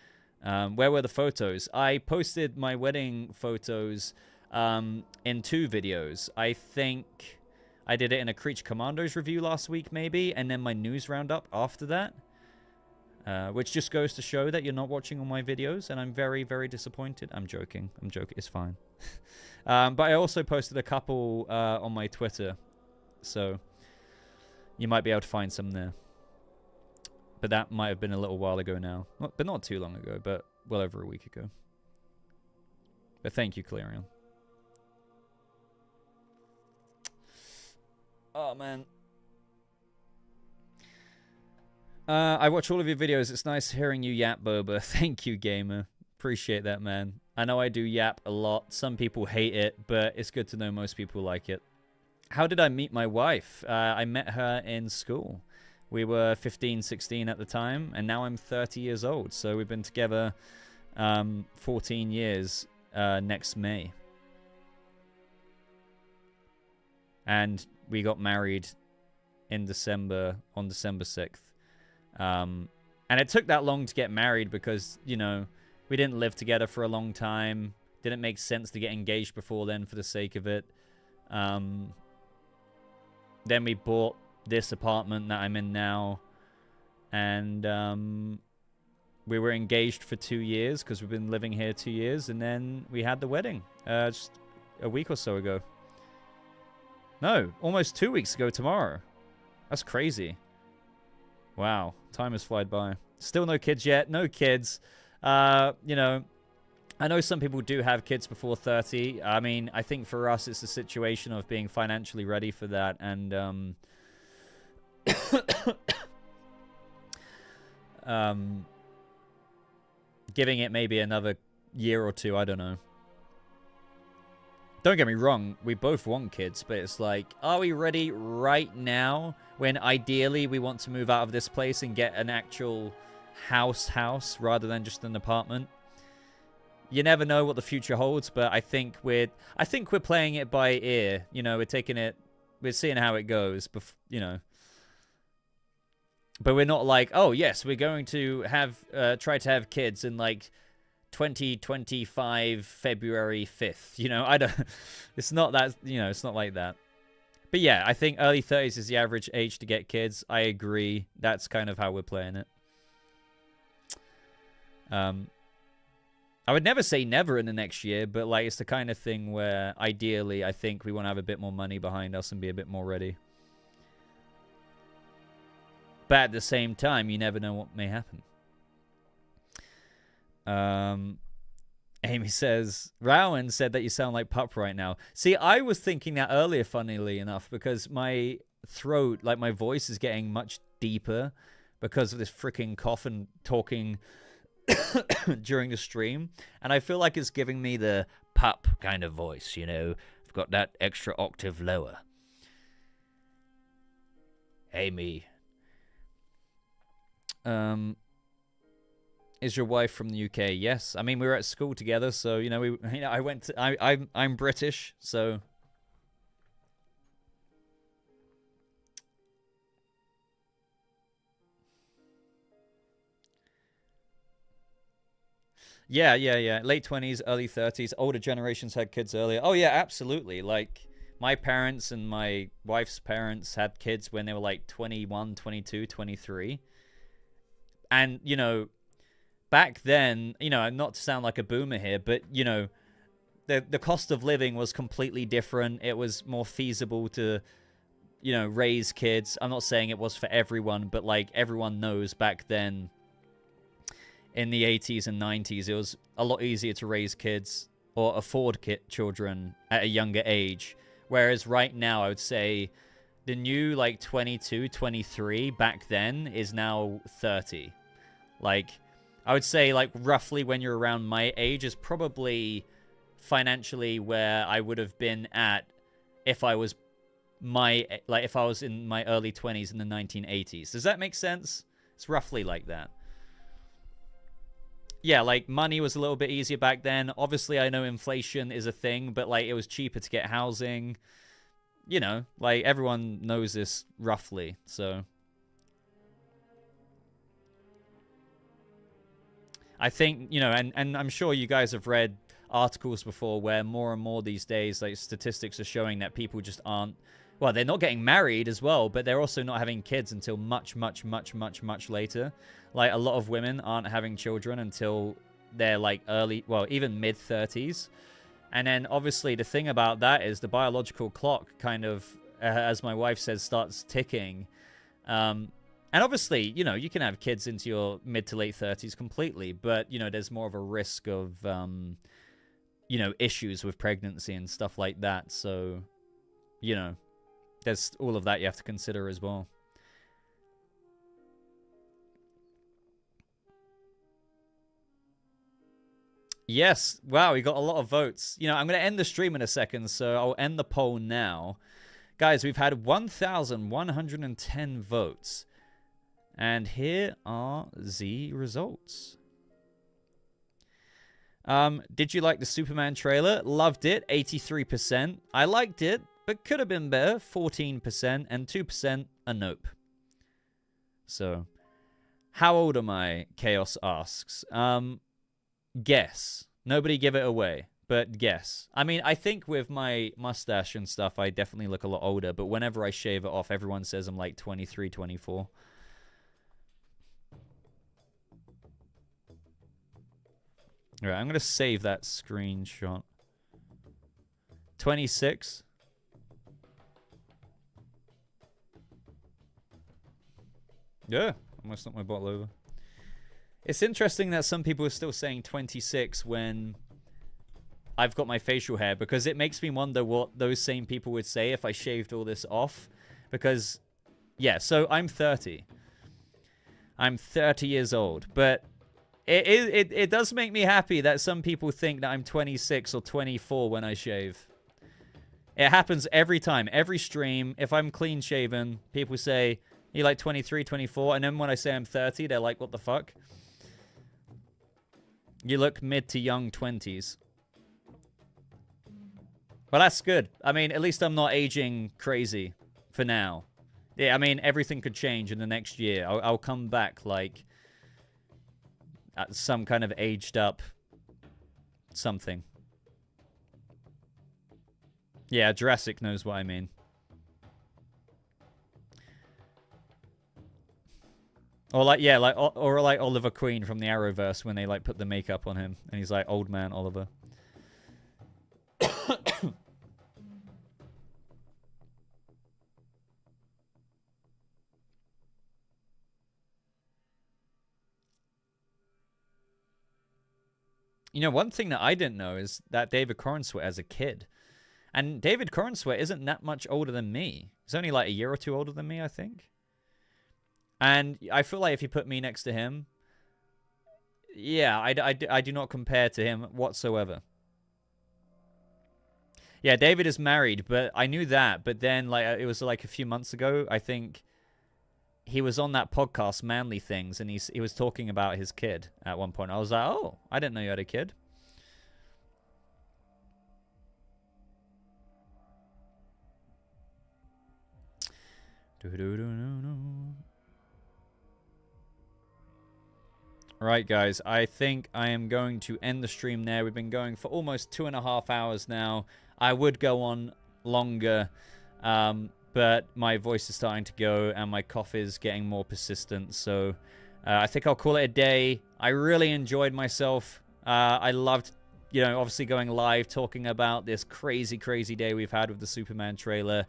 Where were the photos? I posted my wedding photos in 2 videos. I think I did it in a Creature Commandos review last week, maybe, and then my news roundup after that. Which just goes to show that you're not watching all my videos, and I'm very, very disappointed. I'm joking. It's fine. But I also posted a couple on my Twitter, so you might be able to find some there. But that might have been a little while ago now. But not too long ago, but well over a week ago. But thank you, Clarion. Oh, man. I watch all of your videos. It's nice hearing you yap, Boba. Thank you, gamer. Appreciate that, man. I know I do yap a lot. Some people hate it, but it's good to know most people like it. How did I meet my wife? I met her in school. We were 15, 16 at the time, and now I'm 30 years old. So we've been together 14 years next May. And we got married in December, on December 6th. And it took that long to get married because, you know, we didn't live together for a long time. Didn't make sense to get engaged before then for the sake of it. Then we bought this apartment that I'm in now. And we were engaged for 2 years because we've been living here 2 years. And then we had the wedding just a week or so ago. No, almost 2 weeks ago tomorrow. That's crazy. Wow, time has flown by. Still no kids yet. No kids. You know, I know some people do have kids before 30. I mean, I think for us, it's a situation of being financially ready for that. And giving it maybe another year or 2. I don't know. Don't get me wrong, we both want kids, but it's like, are we ready right now when ideally we want to move out of this place and get an actual house rather than just an apartment? You never know what the future holds, but I think we're playing it by ear. You know, we're seeing how it goes, you know. But we're not like, oh yes, we're going to try to have kids in like 2025 February 5th. You know, it's not that, you know, it's not like that. But yeah, I think early 30s is the average age to get kids. I agree. That's kind of how we're playing it. I would never say never in the next year, but like it's the kind of thing where ideally I think we want to have a bit more money behind us and be a bit more ready. But at the same time, you never know what may happen. Amy says, Rowan said that you sound like Pup right now. See, I was thinking that earlier, funnily enough, because my throat, like my voice is getting much deeper because of this freaking cough and talking during the stream, and I feel like it's giving me the pup kind of voice, you know. I've got that extra octave lower. Amy. Is your wife from the UK? Yes. I mean, we were at school together, so you know, I went to, I'm British, so yeah. Late 20s, early 30s. Older generations had kids earlier. Oh yeah, absolutely. Like my parents and my wife's parents had kids when they were like 21, 22, 23. And, you know, back then, you know, not to sound like a boomer here, but, you know, the cost of living was completely different. It was more feasible to, you know, raise kids. I'm not saying it was for everyone, but like everyone knows back then in the 80s and 90s, it was a lot easier to raise kids or afford children at a younger age. Whereas right now, I would say the new like 22, 23 back then is now 30. Like, I would say like roughly when you're around my age is probably financially where I would have been at if I was if I was in my early 20s in the 1980s. Does that make sense? It's roughly like that. Yeah, like money was a little bit easier back then. Obviously, I know inflation is a thing, but like it was cheaper to get housing. You know, like everyone knows this roughly, so I think, you know, and I'm sure you guys have read articles before where more and more these days, like statistics are showing that people just aren't, well, they're not getting married as well, but they're also not having kids until much later. Like a lot of women aren't having children until they're like early, well, even mid 30s. And then obviously the thing about that is the biological clock kind of, as my wife says, starts ticking. And obviously, you know, you can have kids into your mid to late 30s completely, but, you know, there's more of a risk of, you know, issues with pregnancy and stuff like that. So, you know, there's all of that you have to consider as well. Yes. Wow, we got a lot of votes. You know, I'm going to end the stream in a second, so I'll end the poll now. Guys, we've had 1,110 votes. And here are the results. Did you like the Superman trailer? Loved it, 83%. I liked it, but could have been better, 14%. And 2% a nope. So, how old am I? Chaos asks. Guess. Nobody give it away, but guess. I mean, I think with my mustache and stuff, I definitely look a lot older, but whenever I shave it off, everyone says I'm like 23, 24. All right, I'm going to save that screenshot. 26. Yeah, almost knocked my bottle over. It's interesting that some people are still saying 26 when I've got my facial hair, because it makes me wonder what those same people would say if I shaved all this off. Because, yeah, so I'm 30. I'm 30 years old, but it does make me happy that some people think that I'm 26 or 24 when I shave. It happens every time, every stream. If I'm clean shaven, people say, you like 23, 24? And then when I say I'm 30, they're like, what the fuck? You look mid to young 20s. Well, that's good. I mean, at least I'm not aging crazy for now. Yeah, I mean, everything could change in the next year. I'll come back like some kind of aged up something. Yeah, Jurassic knows what I mean. Or like, yeah, like, or like Oliver Queen from the Arrowverse when they like put the makeup on him and he's like old man Oliver. You know, one thing that I didn't know is that David Cornsweet as a kid. And David Cornsweet isn't that much older than me. He's only like a year or two older than me, I think. And I feel like if you put me next to him, yeah, I do not compare to him whatsoever. Yeah, David is married, but I knew that. But then, like, it was like a few months ago. I think he was on that podcast, Manly Things, and he was talking about his kid at one point. I was like, oh, I didn't know you had a kid. Right, guys, I think I am going to end the stream there. We've been going for almost 2.5 hours now. I would go on longer, but my voice is starting to go and my cough is getting more persistent. So I think I'll call it a day. I really enjoyed myself. I loved, you know, obviously going live, talking about this crazy, crazy day we've had with the Superman trailer.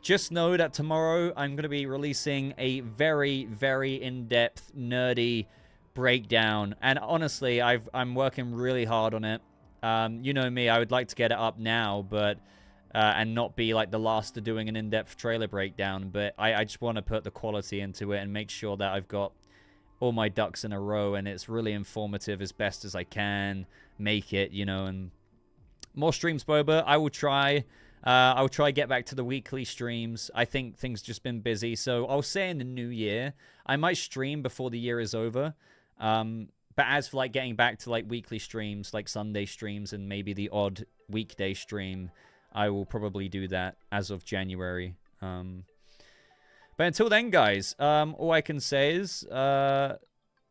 Just know that tomorrow I'm going to be releasing a very, very in-depth, nerdy breakdown. And honestly, I'm working really hard on it. You know me, I would like to get it up now, but and not be like the last to doing an in-depth trailer breakdown. But I just want to put the quality into it and make sure that I've got all my ducks in a row and it's really informative as best as I can make it, you know. And more streams, Boba. I will try get back to the weekly streams. I think things just been busy, so I'll say in the new year I might stream before the year is over. But as for like getting back to like weekly streams, like Sunday streams and maybe the odd weekday stream, I will probably do that as of January. But until then, guys, all I can say is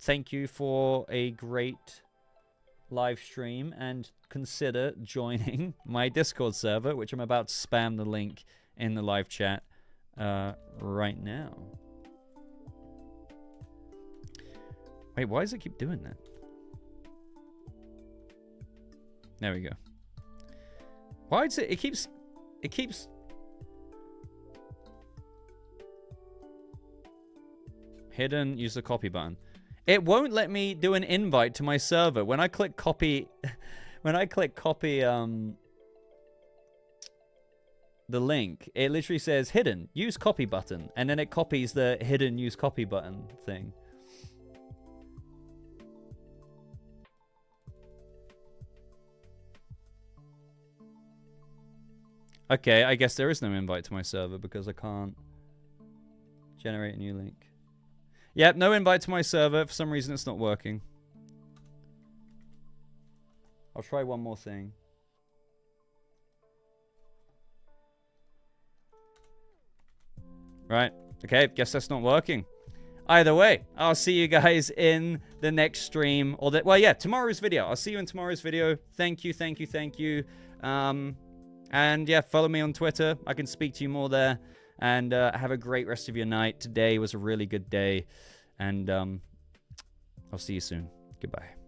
thank you for a great live stream and consider joining my Discord server, which I'm about to spam the link in the live chat right now. Wait, why does it keep doing that? There we go. Why is it? It keeps. Hidden. Use the copy button. It won't let me do an invite to my server when I click copy. When I click copy, the link, it literally says hidden. Use copy button, and then it copies the hidden use copy button thing. Okay, I guess there is no invite to my server because I can't generate a new link. Yep, no invite to my server. For some reason, it's not working. I'll try one more thing. Right. Okay, guess that's not working. Either way, I'll see you guys in the next stream. Or well, yeah, tomorrow's video. I'll see you in tomorrow's video. Thank you, thank you, thank you. And yeah, follow me on Twitter. I can speak to you more there. And have a great rest of your night. Today was a really good day. And I'll see you soon. Goodbye.